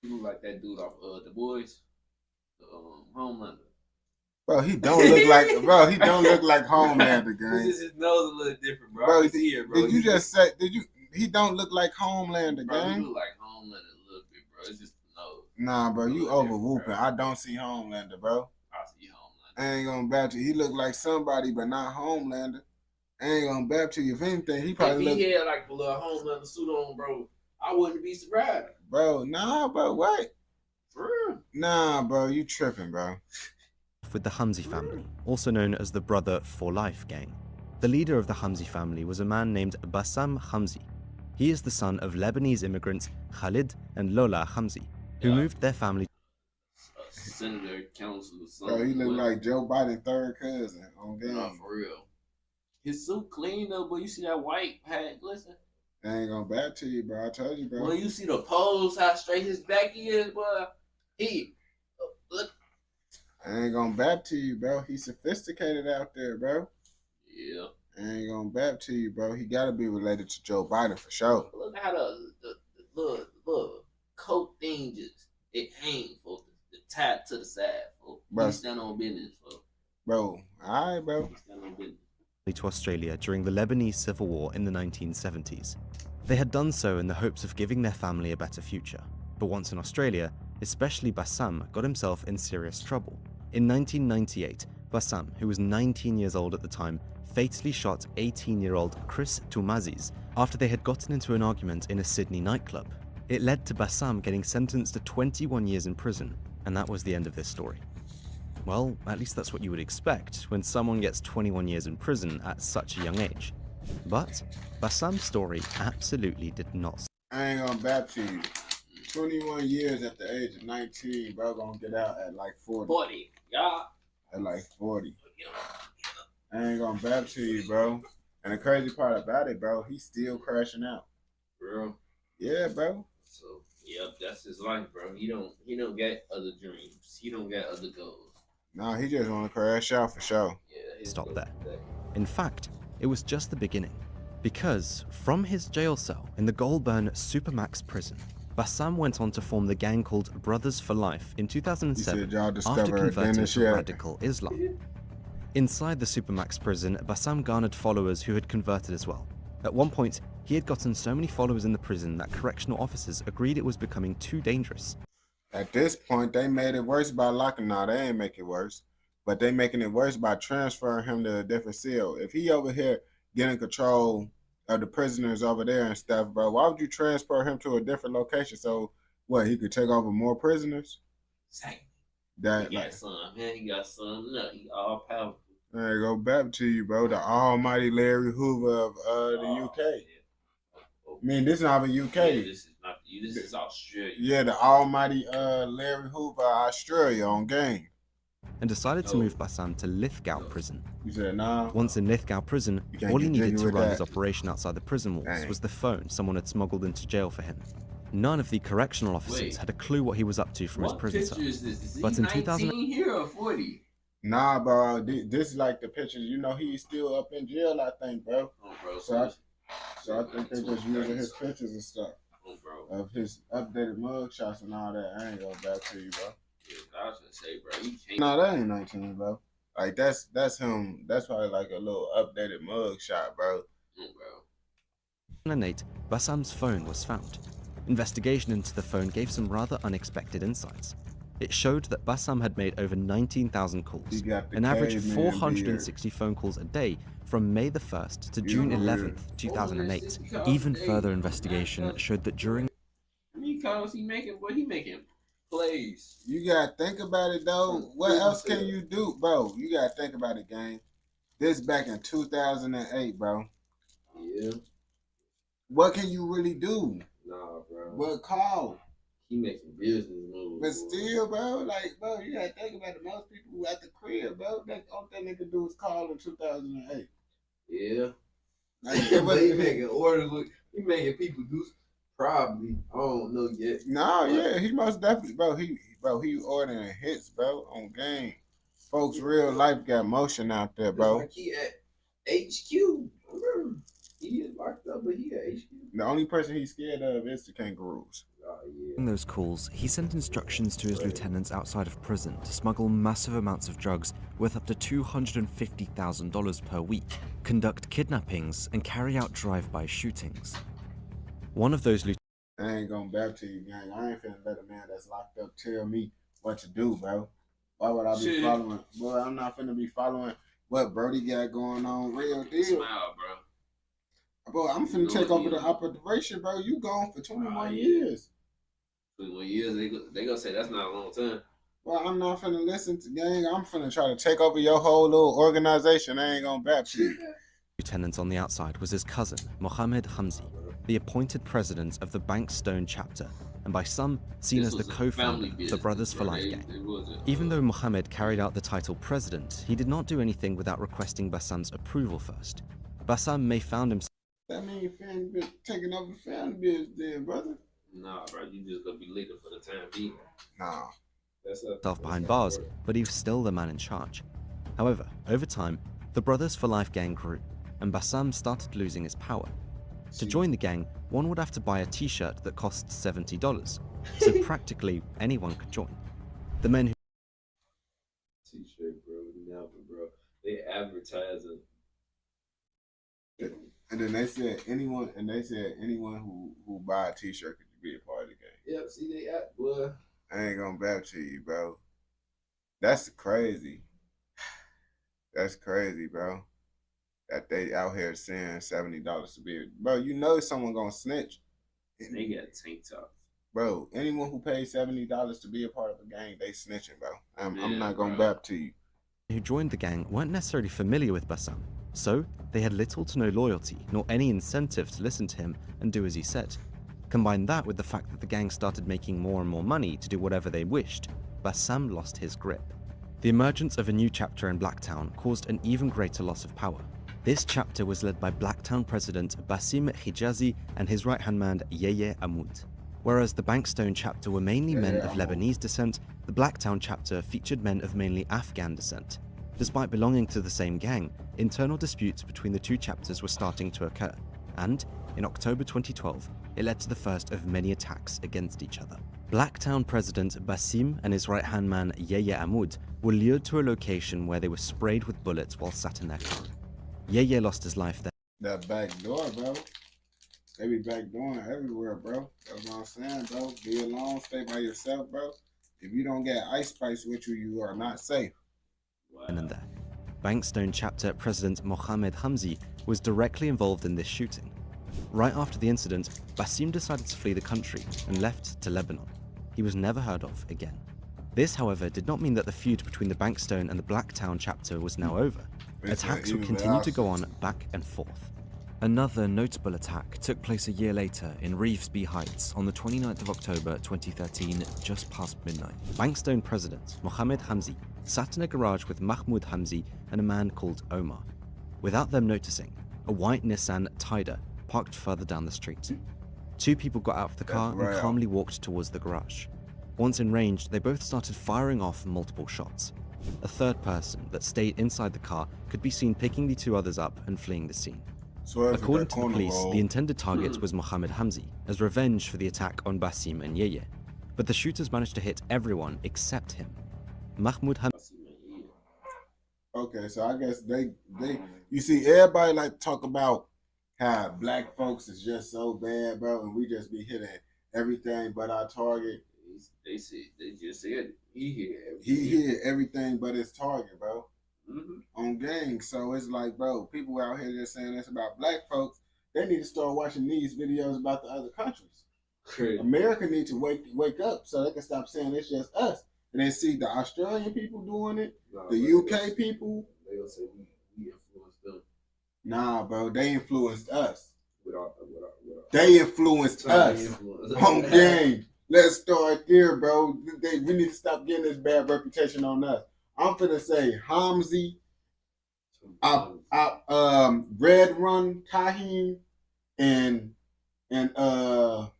He look like that dude off The Boys, the Homelander. Bro, he don't look like he don't look like Homelander, gang. His nose a little different, bro. Bro, Did you just say he don't look like Homelander, bro, gang? He look like Homelander a little bit, bro. It's just the nose. Nah, bro, you over whooping. I don't see Homelander, bro. I see Homelander. I ain't gonna bat you. He look like somebody, but not Homelander. I ain't gonna bat you. If anything, he probably if he had like a little Homelander suit on, bro, I wouldn't be surprised. Bro, nah, bro, what? For real? Nah, bro, you tripping, bro. With the Hamzi family, also known as the Brother for Life gang. The leader of the Hamzi family was a man named Bassam Hamzi. He is the son of Lebanese immigrants Khalid and Lola Hamzi, who moved their family. Senator, council, Bro, he look like Joe Biden's third cousin on game. Nah, for real. His suit clean though, but you see that white pad glisten? I ain't gonna bat to you, bro. I told you, bro. Well, you see the pose, how straight his back is, boy. Look. I ain't gonna bat to you, bro. He's sophisticated out there, bro. Yeah. I ain't gonna bat to you, bro. He gotta be related to Joe Biden for sure. Look how the little coat thing just it hang for the tap to the side, for he stand on business, for. Bro, all right, bro. He stand on business. To Australia during the Lebanese Civil War in the 1970s. They had done so in the hopes of giving their family a better future. But once in Australia, especially Bassam got himself in serious trouble. In 1998, Bassam, who was 19 years old at the time, fatally shot 18-year-old Chris Toumaziz after they had gotten into an argument in a Sydney nightclub. It led to Bassam getting sentenced to 21 years in prison, and that was the end of this story. Well, at least that's what you would expect when someone gets 21 years in prison at such a young age. But Bassam's story absolutely did not. I ain't gonna bat to you. 21 years at the age of 19, bro, gonna get out at like 40. 40, yeah. At like 40. I ain't gonna bat to you, bro. And the crazy part about it, bro, he's still crashing out. Bro. Yeah, bro. So, yep, that's his life, bro. He don't get other dreams. He don't get other goals. No, he just want to crash out for sure. Yeah, stop there. In fact, it was just the beginning. Because from his jail cell in the Goulburn Supermax prison, Bassam went on to form the gang called Brothers for Life in He 2007 said y'all after discovered converting Dennis to yet? radical Islam. Inside the Supermax prison, Bassam garnered followers who had converted as well. At one point, he had gotten so many followers in the prison that correctional officers agreed it was becoming too dangerous. At this point, they made it worse by locking. No, they ain't make it worse, but they making it worse by transferring him to a different cell. If he over here getting control of the prisoners over there and stuff, bro, why would you transfer him to a different location? So what? He could take over more prisoners. Exactly. That He got like, some, man. He got some. No, he all powerful. I go back to you, bro. The almighty Larry Hoover of the UK. Yeah. I mean, this is not even UK. Yeah, this is not you. This is Australia. Yeah, the almighty Larry Hoover, Australia on game. And decided to move Bassam to Lithgow prison. You said nah. Once in Lithgow prison, You can't all he get needed jiggy to with run that. his operation outside the prison walls Dang. was the phone someone had smuggled into jail for him. None of the correctional officers had a clue what he was up to from his What prison picture cell. is this? Is he But in 19 here or 40? Nah, bro. This is like the pictures. You know, he's still up in jail, I think, bro. Oh, bro. So I think they're just using his pictures and stuff Oh, bro. of his updated mug shots and all that. I ain't going back to you, bro. Yeah, I was gonna say, bro, you can't. Nah, that ain't 19, bro. Like that's him. That's probably like a little updated mug shot, bro. Oh, bro. In 2008, Bassam's phone was found. Investigation into the phone gave some rather unexpected insights. It showed that Bassam had made over 19,000 calls, He got the an average of caveman 460 phone calls a day from May the 1st to June Yeah. 11th, 2008. Even further investigation showed that during How many calls he making? Boy, he making plays. You gotta think about it though. What else can you do, bro? You gotta think about it, gang. This back in 2008, bro. Yeah. What can you really do? Nah, bro. What call? He making business moves. But still, bro, like, bro, you gotta think about it. Most people at the crib, bro, that all thing they could do is call in 2008. Yeah. Like, it But he wasn't- making orders. He making people do. Probably. I don't know yet. No, yeah, he most definitely, bro. He ordering hits, bro, on game. Folks, real life got motion out there, bro. Like he at HQ. Remember, he is locked up, but he at HQ. The only person he's scared of is the kangaroos. Oh yeah. In those calls, he sent instructions to his lieutenants outside of prison to smuggle massive amounts of drugs worth up to $250,000 per week, conduct kidnappings, and carry out drive-by shootings. One of those I ain't gonna back to you, gang. I ain't finna let a man that's locked up tell me what to do, bro. Why would I be Shit. following? Boy, I'm not finna be following what Brody got going on. Real deal. Smile, bro. Bro, I'm finna take over the operation, bro. You gone for 21 years. 21 years, they gonna say that's not a long time. Well, I'm not finna listen to gang. I'm finna try to take over your whole little organization. I ain't gonna back to you. lieutenant on the outside was his cousin, Mohammed Hamzi, the appointed president of the Bankstone chapter, and by some seen as the co-founder of the Brothers for Life gang. Even though Mohammed carried out the title president, he did not do anything without requesting Bassam's approval first. Bassam may found himself That mean fan bit taking over fan biz then, brother. Nah, bro, you just gonna be leader for the time being. Nah. That's up. behind bars, but he was still the man in charge. However, over time, the Brothers for Life gang grew, and Bassam started losing its power. To join the gang, one would have to buy a t-shirt that cost $70, so practically anyone could join. The men who T-shirt, bro, never, bro. They advertising. And then they said anyone who buy a t-shirt could be a part of the game. Yep, see they at boy. I ain't gonna back to you, bro. That's crazy. That's crazy, bro. That they out here saying $70 to be, bro. You know someone gonna snitch. They got tank tops. Bro, anyone who pays $70 to be a part of a gang, they snitching, bro. I'm Yeah, not gonna bro. back to you. who joined the gang weren't necessarily familiar with Bassam, so they had little to no loyalty nor any incentive to listen to him and do as he said. Combine that with the fact that the gang started making more and more money to do whatever they wished, Bassam lost his grip. The emergence of a new chapter in Blacktown caused an even greater loss of power. This chapter was led by Blacktown president Basim Hijazi and his right-hand man Yeye Amoud. Whereas the Bankstone chapter were mainly men of Lebanese descent, the Blacktown chapter featured men of mainly Afghan descent. Despite belonging to the same gang, internal disputes between the two chapters were starting to occur, and in October 2012, it led to the first of many attacks against each other. Blacktown president Basim and his right-hand man Yeye Ahmud were lured to a location where they were sprayed with bullets while sat in their car. Yeye lost his life there. That back door, bro. They be backdooring everywhere, bro. That's what I'm saying, bro. Be alone, stay by yourself, bro. If you don't get Ice Spice with you, you are not safe. And there. Bankstone chapter president Mohammed Hamzi was directly involved in this shooting. Right after the incident, Basim decided to flee the country and left to Lebanon. He was never heard of again. This, however, did not mean that the feud between the Bankstone and the Blacktown chapter was now over. Attacks would continue to go on back and forth. Another notable attack took place a year later in Reevesby Heights on the 29th of October 2013, just past midnight. Bankstone president Mohammed Hamzi sat in a garage with Mahmoud Hamzi and a man called Omar. Without them noticing, a white Nissan Tider parked further down the street. Two people got out of the car and calmly walked towards the garage. Once in range, they both started firing off multiple shots. A third person that stayed inside the car could be seen picking the two others up and fleeing the scene. According to the police, the intended target was Mohammed Hamzi, as revenge for the attack on Basim and Yeye. But the shooters managed to hit everyone except him. Mahmoud Hamzi. Okay, so I guess you see, everybody like to talk about how black folks is just so bad, bro, and we just be hitting everything but our target. They just said he hit everything but his target, bro. Mm-hmm. On gang. So it's like, bro, people out here just saying this about black folks. They need to start watching these videos about the other countries. Crazy. America needs to wake up so they can stop saying it's just us. And then see the Australian people doing it, the UK people. They gonna say we influenced them. Nah, bro, they influenced us. With our they influenced us. On gang. Let's start there, bro. We need to stop getting this bad reputation on us. I'm finna say Hamzi, Red Run Tahim, and Enar.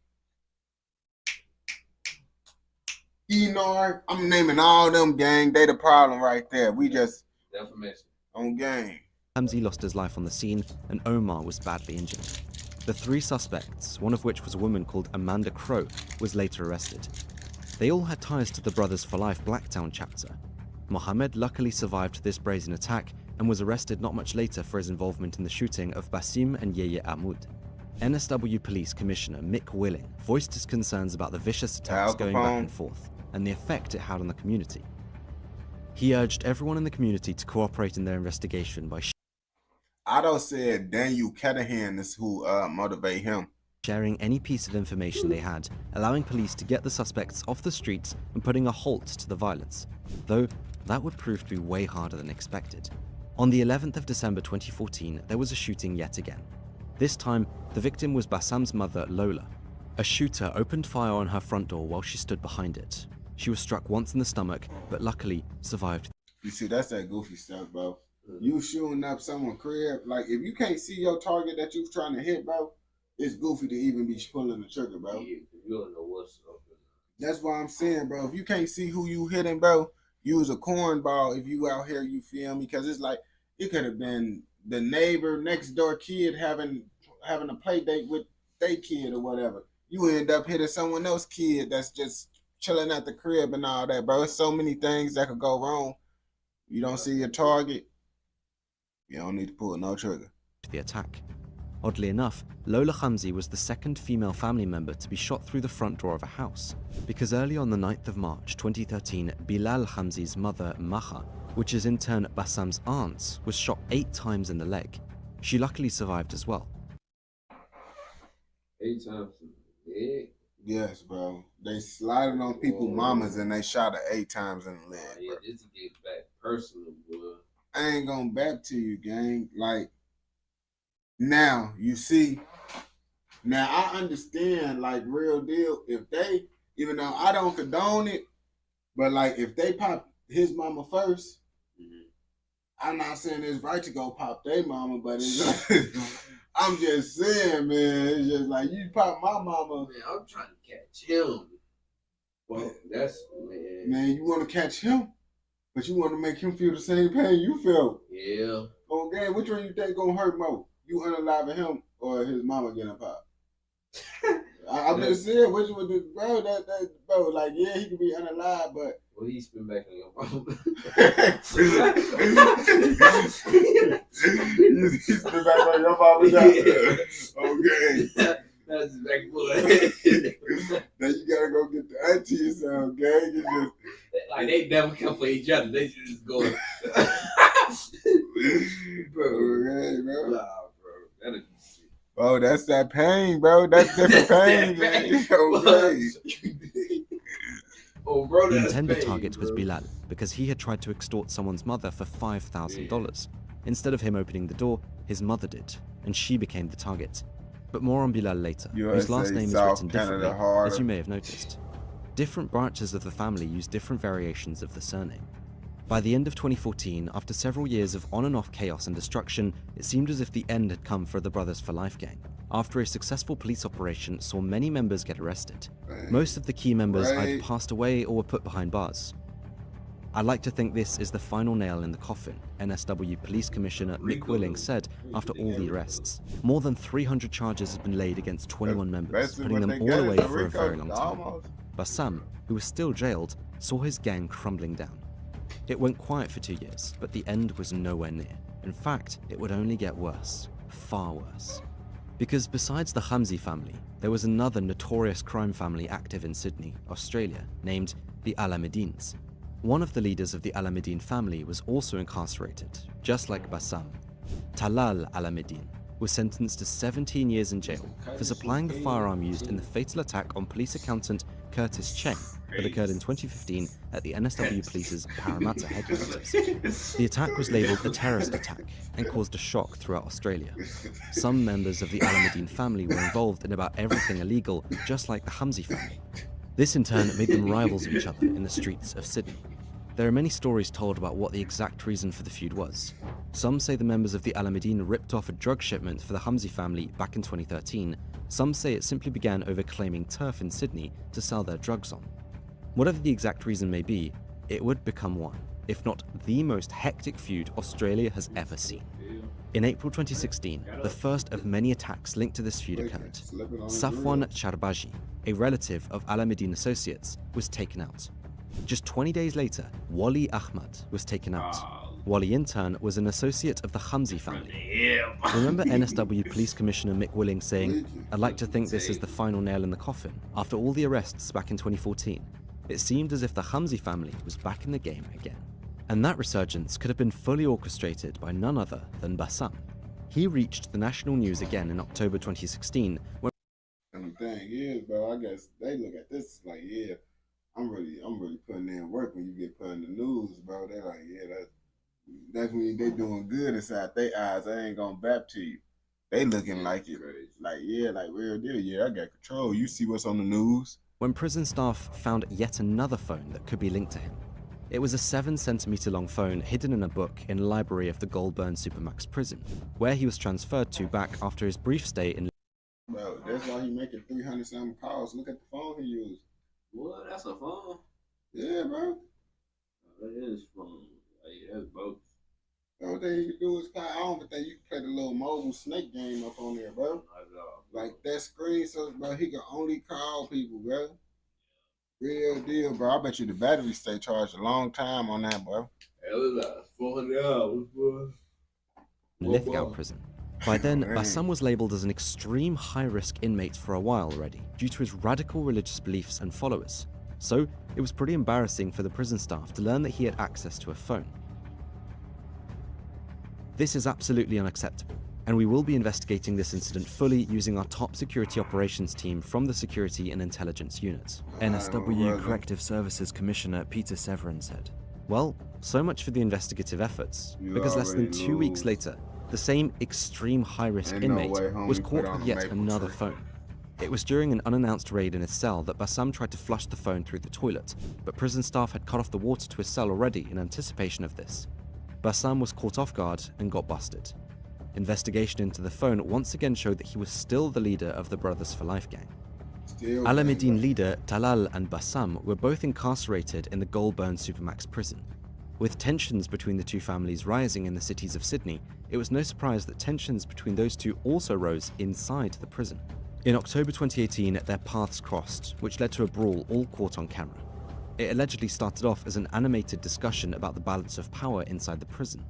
I'm naming all them, gang. They the problem right there. We just defamation on gang. Hamzi lost his life on the scene, and Omar was badly injured. The three suspects, one of which was a woman called Amanda Crow, was later arrested. They all had ties to the Brothers for Life Blacktown chapter. Mohammed luckily survived this brazen attack and was arrested not much later for his involvement in the shooting of Basim and Yeye Ahmud. NSW Police Commissioner Mick Willing voiced his concerns about the vicious attacks going back and forth and the effect it had on the community. He urged everyone in the community to cooperate in their investigation by Otto said Daniel Catahan is who motivate him. Sharing any piece of information they had, allowing police to get the suspects off the streets and putting a halt to the violence, though that would prove to be way harder than expected. On the 11th of December 2014, there was a shooting yet again. This time, the victim was Bassam's mother, Lola. A shooter opened fire on her front door while she stood behind it. She was struck once in the stomach, but luckily survived. You see, that's that goofy stuff, bro. You shooting up someone's crib, like if you can't see your target that you're trying to hit, bro, it's goofy to even be pulling the trigger, bro. Yeah, you don't know what's up. That's why I'm saying, bro, if you can't see who you hitting, bro, use a cornball if you out here, you feel me? Because it's like, it could have been the neighbor, next door kid having a play date with their kid or whatever. You end up hitting someone else's kid that's just chilling at the crib and all that, bro. There's so many things that could go wrong. You don't see your target, you don't need to pull no trigger. The attack. Oddly enough, Lola Hamzi was the second female family member to be shot through the front door of a house, because early on the 9th of March 2013, Bilal Hamzi's mother, Maha, which is in turn Bassam's aunt, was shot 8 times in the leg. She luckily survived as well. 8 times in the leg? Yes, bro. They slided on people's mamas and they shot her 8 times in the leg, bro. Yeah, this gets back personal, boy. I ain't gonna back to you, gang. Like, now, you see, now I understand, like, real deal, if they, even though I don't condone it, but, like, if they pop his mama first, I'm not saying it's right to go pop their mama, but it's I'm just saying, man, it's just like, you pop my mama. Man, I'm trying to catch him. Well, that's, man. Man, you want to catch him, but you want to make him feel the same pain you felt. Yeah. Okay, which one you think gonna hurt more? You unaliving him or his mama getting popped? I'm just saying, which would do, bro? Bro, like, yeah, he could be unalive, but. Well, he spin back on your mom. You spin back on your mama now. Okay. That's his back foot. Now you gotta go get the auntie or something, gang. You just. Like, they never come for each other. They just go. Bro. Okay, bro. Nah, bro. That'll be shit. Bro, that's that pain, bro. That's different pain, man. Okay. Oh, bro, The that's intended pain, target was bro. Bilal because he had tried to extort someone's mother for $5,000. Instead of him opening the door, his mother did, and she became the target. But more on Bilal later, whose last USA, name is South written Canada, differently, harder. as you may have noticed. Different branches of the family use different variations of the surname. By the end of 2014, after several years of on and off chaos and destruction, it seemed as if the end had come for the Brothers for Life gang. After a successful police operation saw many members get arrested. Most of the key members either passed away or were put behind bars. I'd like to think this is the final nail in the coffin, NSW Police Commissioner Mick Willing said after all the arrests. More than 300 charges have been laid against 21 members, putting them all away for a very long time. Bassam, who was still jailed, saw his gang crumbling down. It went quiet for 2 years, but the end was nowhere near. In fact, it would only get worse, far worse. Because besides the Hamzi family, there was another notorious crime family active in Sydney, Australia, named the Alamedines. One of the leaders of the Alamedine family was also incarcerated, just like Bassam. Talal Alamedine was sentenced to 17 years in jail for supplying the firearm used in the fatal attack on police accountant Curtis Cheng that occurred in 2015 at the NSW Police's Parramatta headquarters. The attack was labelled a terrorist attack and caused a shock throughout Australia. Some members of the Alamedine family were involved in about everything illegal, just like the Hamzi family. This in turn made them rivals of each other in the streets of Sydney. There are many stories told about what the exact reason for the feud was. Some say the members of the Alamedine ripped off a drug shipment for the Hamzi family back in 2013. Some say it simply began over claiming turf in Sydney to sell their drugs on. Whatever the exact reason may be, it would become one, if not the most hectic feud Australia has ever seen. In April 2016, the first of many attacks linked to this feud occurred. Safwan Charbaji, a relative of Alamedine Associates, was taken out. Just 20 days later, Wali Ahmad was taken out. Wali in turn was an associate of the Hamzi family. Remember NSW Police Commissioner Mick Willing saying, "I'd like to think this is the final nail in the coffin." After all the arrests back in 2014, it seemed as if the Hamzi family was back in the game again. And that resurgence could have been fully orchestrated by none other than Bassam. He reached the national news again in October 2016 when And the thing is, bro, I guess they look at this like, yeah, I'm really putting in work when you get put in the news, bro. They're like, yeah, that's when they doing good inside their eyes. I ain't gonna bap to you. They looking like it, like, yeah, like real deal. Yeah, I got control. You see what's on the news. when prison staff found yet another phone that could be linked to him. It was a 7-centimeter long phone hidden in a book in the library of the Goulburn Supermax prison, where he was transferred to back after his brief stay in. Bro, that's why he making 300-something calls. Look at the phone he used. What? That's a phone? Yeah, bro. That is phone. Like, that's both. The only thing you can do is I don't think you can play the little mobile snake game up on there, bro. Like that screen, so bro, he can only call people, bro. Real deal, bro. I bet you the battery stay charged a long time on that, bro. It was like 400 hours, bro. Lithgow prison. By then, man. Bassam was labelled as an extreme high-risk inmate for a while already, due to his radical religious beliefs and followers. So, it was pretty embarrassing for the prison staff to learn that he had access to a phone. This is absolutely unacceptable, and we will be investigating this incident fully using our top security operations team from the Security and Intelligence Unit. NSW Corrective Services Commissioner Peter Severin said, "Well, so much for the investigative efforts, because less than 2 weeks later, the same extreme high-risk inmate was caught with yet another phone. It was during an unannounced raid in his cell that Bassam tried to flush the phone through the toilet, but prison staff had cut off the water to his cell already in anticipation of this. Bassam was caught off guard and got busted. Investigation into the phone once again showed that he was still the leader of the Brothers for Life gang. Alamedine leader Talal and Bassam were both incarcerated in the Goulburn Supermax prison. With tensions between the two families rising in the cities of Sydney, it was no surprise that tensions between those two also rose inside the prison. In October 2018, their paths crossed, which led to a brawl all caught on camera. It allegedly started off as an animated discussion about the balance of power inside the prison.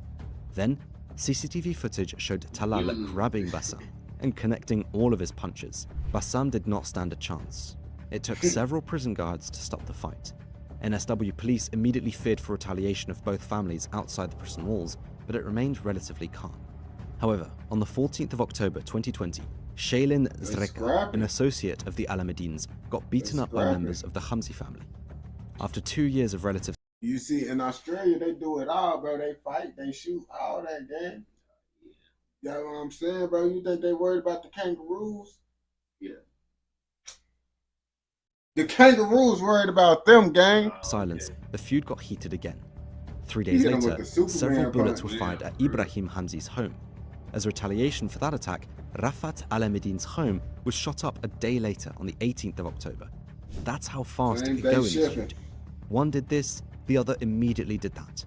Then, CCTV footage showed Talal grabbing Bassam and connecting all of his punches. Bassam did not stand a chance. It took several prison guards to stop the fight. NSW police immediately feared for retaliation of both families outside the prison walls, but it remained relatively calm. However, on the 14th of October 2020, Shaylin Zreka, an associate of the Alamedines, got beaten up by members of the Hamzi family. After 2 years of relative... You see, in Australia, they do it all, bro. They fight, they shoot, all that, gang. You know what I'm saying, bro? You think they worried about the kangaroos? Yeah. The kangaroos worried about them, gang. silence, the feud got heated again. 3 days later, several bullets were fired at Ibrahim Hamzi's home. As retaliation for that attack, Rafat Alameddine's home was shot up a day later on the 18th of October. That's how fast it could go in this feud. One did this, the other immediately did that.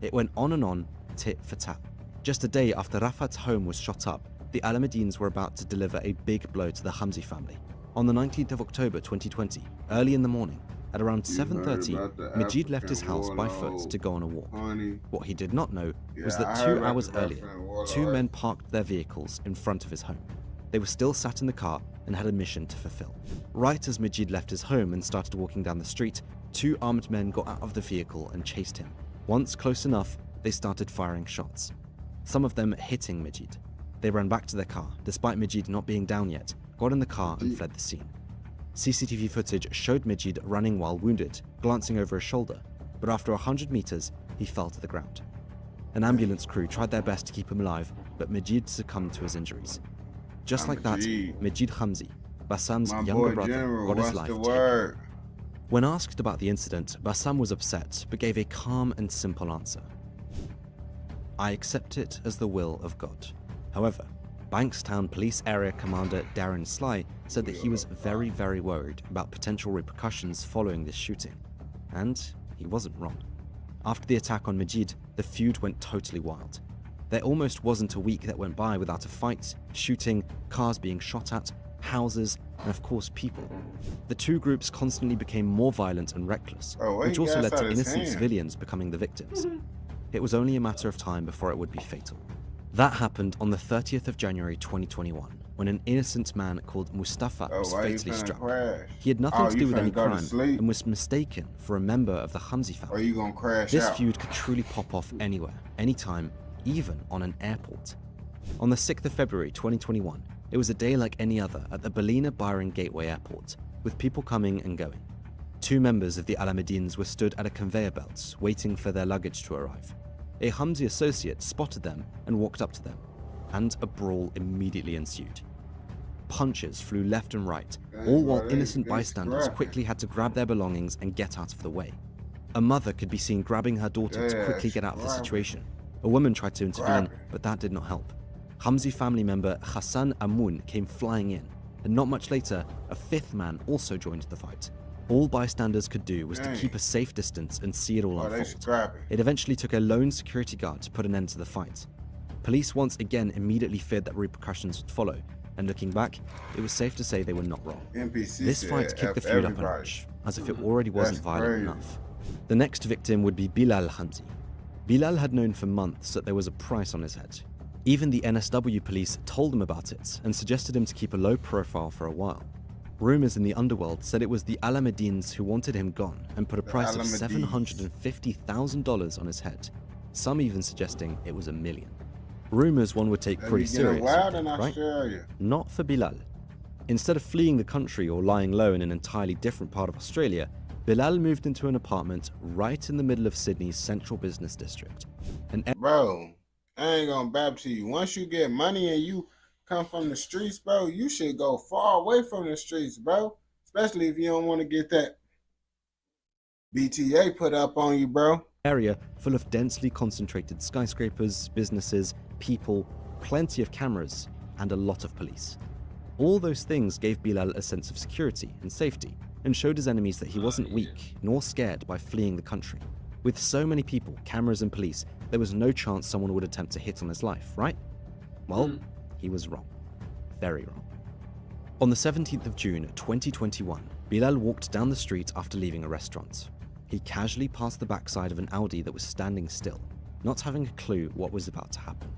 It went on, tit for tat. Just a day after Rafat's home was shot up, the Alameddines were about to deliver a big blow to the Hamzi family. On the 19th of October 2020, early in the morning, at around 7:30, Majid left his house by foot to go on a walk. What he did not know was that 2 hours earlier, 2 men parked their vehicles in front of his home. They were still sat in the car and had a mission to fulfill. Right as Majid left his home and started walking down the street, 2 armed men got out of the vehicle and chased him. Once close enough, they started firing shots, some of them hitting Majid. They ran back to their car, despite Majid not being down yet, got in the car and fled the scene. CCTV footage showed Majid running while wounded, glancing over his shoulder, but after 100 meters, he fell to the ground. An ambulance crew tried their best to keep him alive, but Majid succumbed to his injuries. Just like that, Majid Hamzi, Bassam's younger brother, got his life taken. When asked about the incident, Bassam was upset, but gave a calm and simple answer. I accept it as the will of God. However, Bankstown Police Area Commander Darren Sly said that he was very, very worried about potential repercussions following this shooting. And he wasn't wrong. After the attack on Majid, the feud went totally wild. There almost wasn't a week that went by without a fight, shooting, cars being shot at, houses, and of course people. The 2 groups constantly became more violent and reckless, which also led to innocent civilians becoming the victims. It was only a matter of time before it would be fatal. That happened on the 30th of January 2021, when an innocent man called Mustafa was fatally struck. He had nothing to do with any crime and was mistaken for a member of the Hamzi family. This feud could truly pop off anywhere, anytime, even on an airport. On the 6th of February 2021, it was a day like any other at the Ballina Byron Gateway Airport, with people coming and going. 2 members of the Alameddines were stood at a conveyor belt, waiting for their luggage to arrive. A Hamzi associate spotted them and walked up to them, and a brawl immediately ensued. Punches flew left and right, all while innocent bystanders quickly had to grab their belongings and get out of the way. A mother could be seen grabbing her daughter to quickly get out of the situation. A woman tried to intervene, but that did not help. Hamzi family member Hassan Amoun came flying in, and not much later, a 5th man also joined the fight. All bystanders could do was to keep a safe distance and see it all unfold. It eventually took a lone security guard to put an end to the fight. Police once again immediately feared that repercussions would follow, and looking back, it was safe to say they were not wrong. This fight kicked the feud up a notch, as if it already wasn't violent enough. The next victim would be Bilal Hamzi. Bilal had known for months that there was a price on his head. Even the NSW police told him about it and suggested him to keep a low profile for a while. Rumors in the underworld said it was the Alameddines who wanted him gone and put a price of $750,000 on his head, some even suggesting it was $1 million. Rumors one would take pretty seriously, right? Not for Bilal. Instead of fleeing the country or lying low in an entirely different part of Australia, Bilal moved into an apartment right in the middle of Sydney's central business district. Bro, I ain't gonna bab to you. Once you get money and you come from the streets, bro, you should go far away from the streets, bro. Especially if you don't want to get that BTA put up on you, bro. Area full of densely concentrated skyscrapers, businesses, people, plenty of cameras, and a lot of police. All those things gave Bilal a sense of security and safety, and showed his enemies that he wasn't weak nor scared by fleeing the country. With so many people, cameras, and police, there was no chance someone would attempt to hit on his life, right? Well, he was wrong. Very wrong. On the 17th of June 2021, Bilal walked down the street after leaving a restaurant. He casually passed the backside of an Audi that was standing still, not having a clue what was about to happen.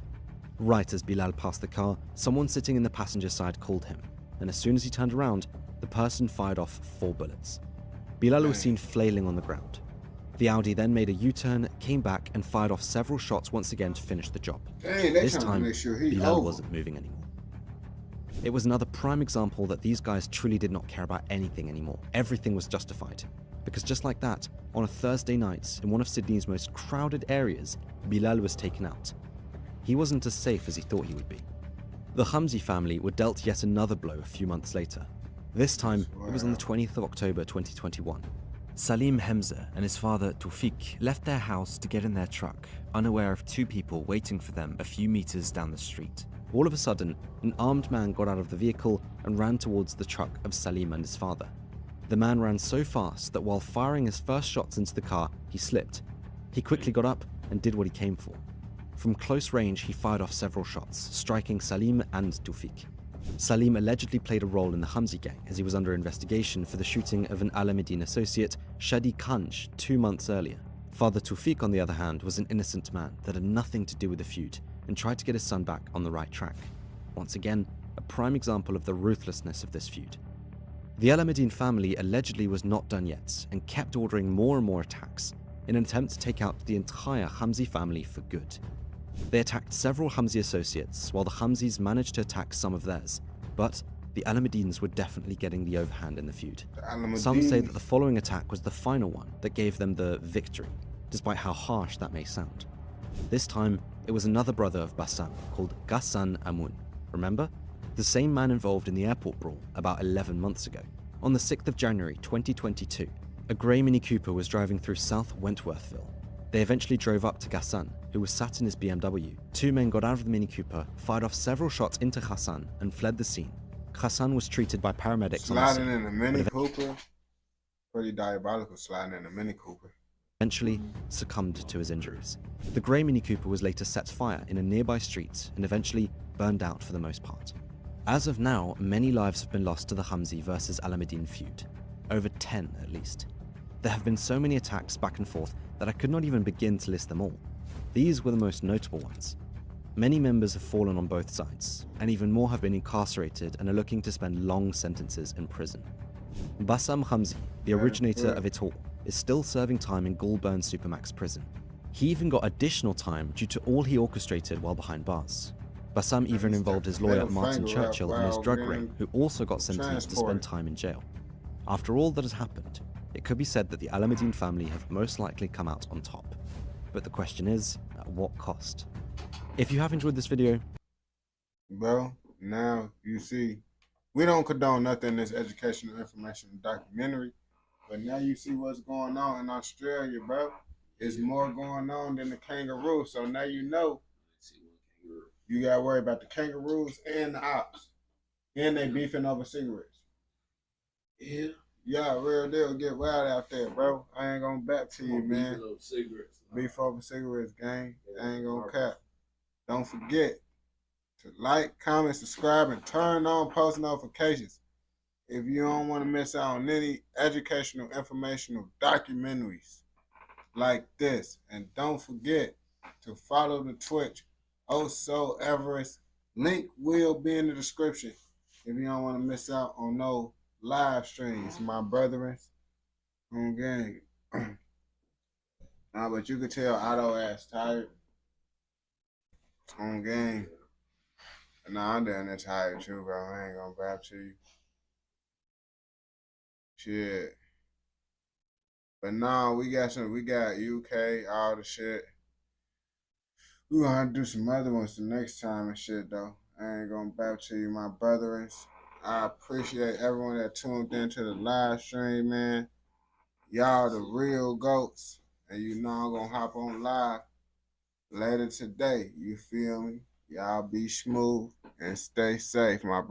Right as Bilal passed the car, someone sitting in the passenger side called him, and as soon as he turned around, the person fired off 4 bullets. Bilal was seen flailing on the ground. The Audi then made a U-turn, came back, and fired off several shots once again to finish the job. This time, Bilal wasn't moving anymore. It was another prime example that these guys truly did not care about anything anymore. Everything was justified. Because just like that, on a Thursday night, in one of Sydney's most crowded areas, Bilal was taken out. He wasn't as safe as he thought he would be. The Hamzi family were dealt yet another blow a few months later. This time, it was on the 20th of October 2021. Salim Hamza and his father Tawfiq left their house to get in their truck, unaware of 2 people waiting for them a few meters down the street. All of a sudden, an armed man got out of the vehicle and ran towards the truck of Salim and his father. The man ran so fast that while firing his first shots into the car, he slipped. He quickly got up and did what he came for. From close range, he fired off several shots, striking Salim and Tawfiq. Salim allegedly played a role in the Hamzi gang as he was under investigation for the shooting of an Alameddin associate, Shadi Kanj, 2 months earlier. Father Tawfiq, on the other hand, was an innocent man that had nothing to do with the feud and tried to get his son back on the right track. Once again, a prime example of the ruthlessness of this feud. The Alameddin family allegedly was not done yet and kept ordering more and more attacks in an attempt to take out the entire Hamzi family for good. They attacked several Hamzi associates, while the Hamzis managed to attack some of theirs, but the Alameddins were definitely getting the overhand in the feud. Some say that the following attack was the final one that gave them the victory, despite how harsh that may sound. This time, it was another brother of Bassam called Ghassan Amun. Remember? The same man involved in the airport brawl about 11 months ago. On the 6th of January 2022, a grey Mini Cooper was driving through South Wentworthville. They eventually drove up to Ghassan, who was sat in his BMW. 2 men got out of the Mini Cooper, fired off several shots into Ghassan, and fled the scene. Ghassan was treated by paramedics sliding in a Mini Cooper? Pretty diabolical sliding in a Mini Cooper. Eventually succumbed to his injuries. The grey Mini Cooper was later set fire in a nearby street and eventually burned out for the most part. As of now, many lives have been lost to the Hamzi versus Alameddin feud. Over 10 at least. There have been so many attacks back and forth that I could not even begin to list them all. These were the most notable ones. Many members have fallen on both sides, and even more have been incarcerated and are looking to spend long sentences in prison. Bassam Hamzi, the originator of it all, is still serving time in Goulburn Supermax prison. He even got additional time due to all he orchestrated while behind bars. Bassam even involved his lawyer Martin Churchill in his drug ring, who also got sentenced to spend time in jail. After all that has happened, it could be said that the Alameddin family have most likely come out on top. But the question is, at what cost? If you have enjoyed this video, bro, now you see, we don't condone nothing in this educational information documentary, but now you see what's going on in Australia, bro. It's more going on than the kangaroo, so now you know you gotta worry about the kangaroos and the ops. And they beefing over cigarettes. Yeah. Yeah, real deal. Get wild out there, bro. I ain't gonna back to you, man. Beef over cigarettes, gang. I ain't gonna cap. Don't forget to like, comment, subscribe, and turn on post notifications if you don't want to miss out on any educational, informational documentaries like this. And don't forget to follow the Twitch, Also Everest. Link will be in the description if you don't want to miss out on no live streams, my brethren. On gang. Nah, but you could tell Otto ass tired. On gang. Nah, I'm down there tired too, bro. I ain't gonna rap to you. Shit. But nah, we got UK, all the shit. We gonna have to do some other ones the next time and shit though. I ain't gonna rap to you, my brethren. I appreciate everyone that tuned into the live stream, man. Y'all the real goats. And you know I'm gonna hop on live later today. You feel me? Y'all be smooth and stay safe, my brother.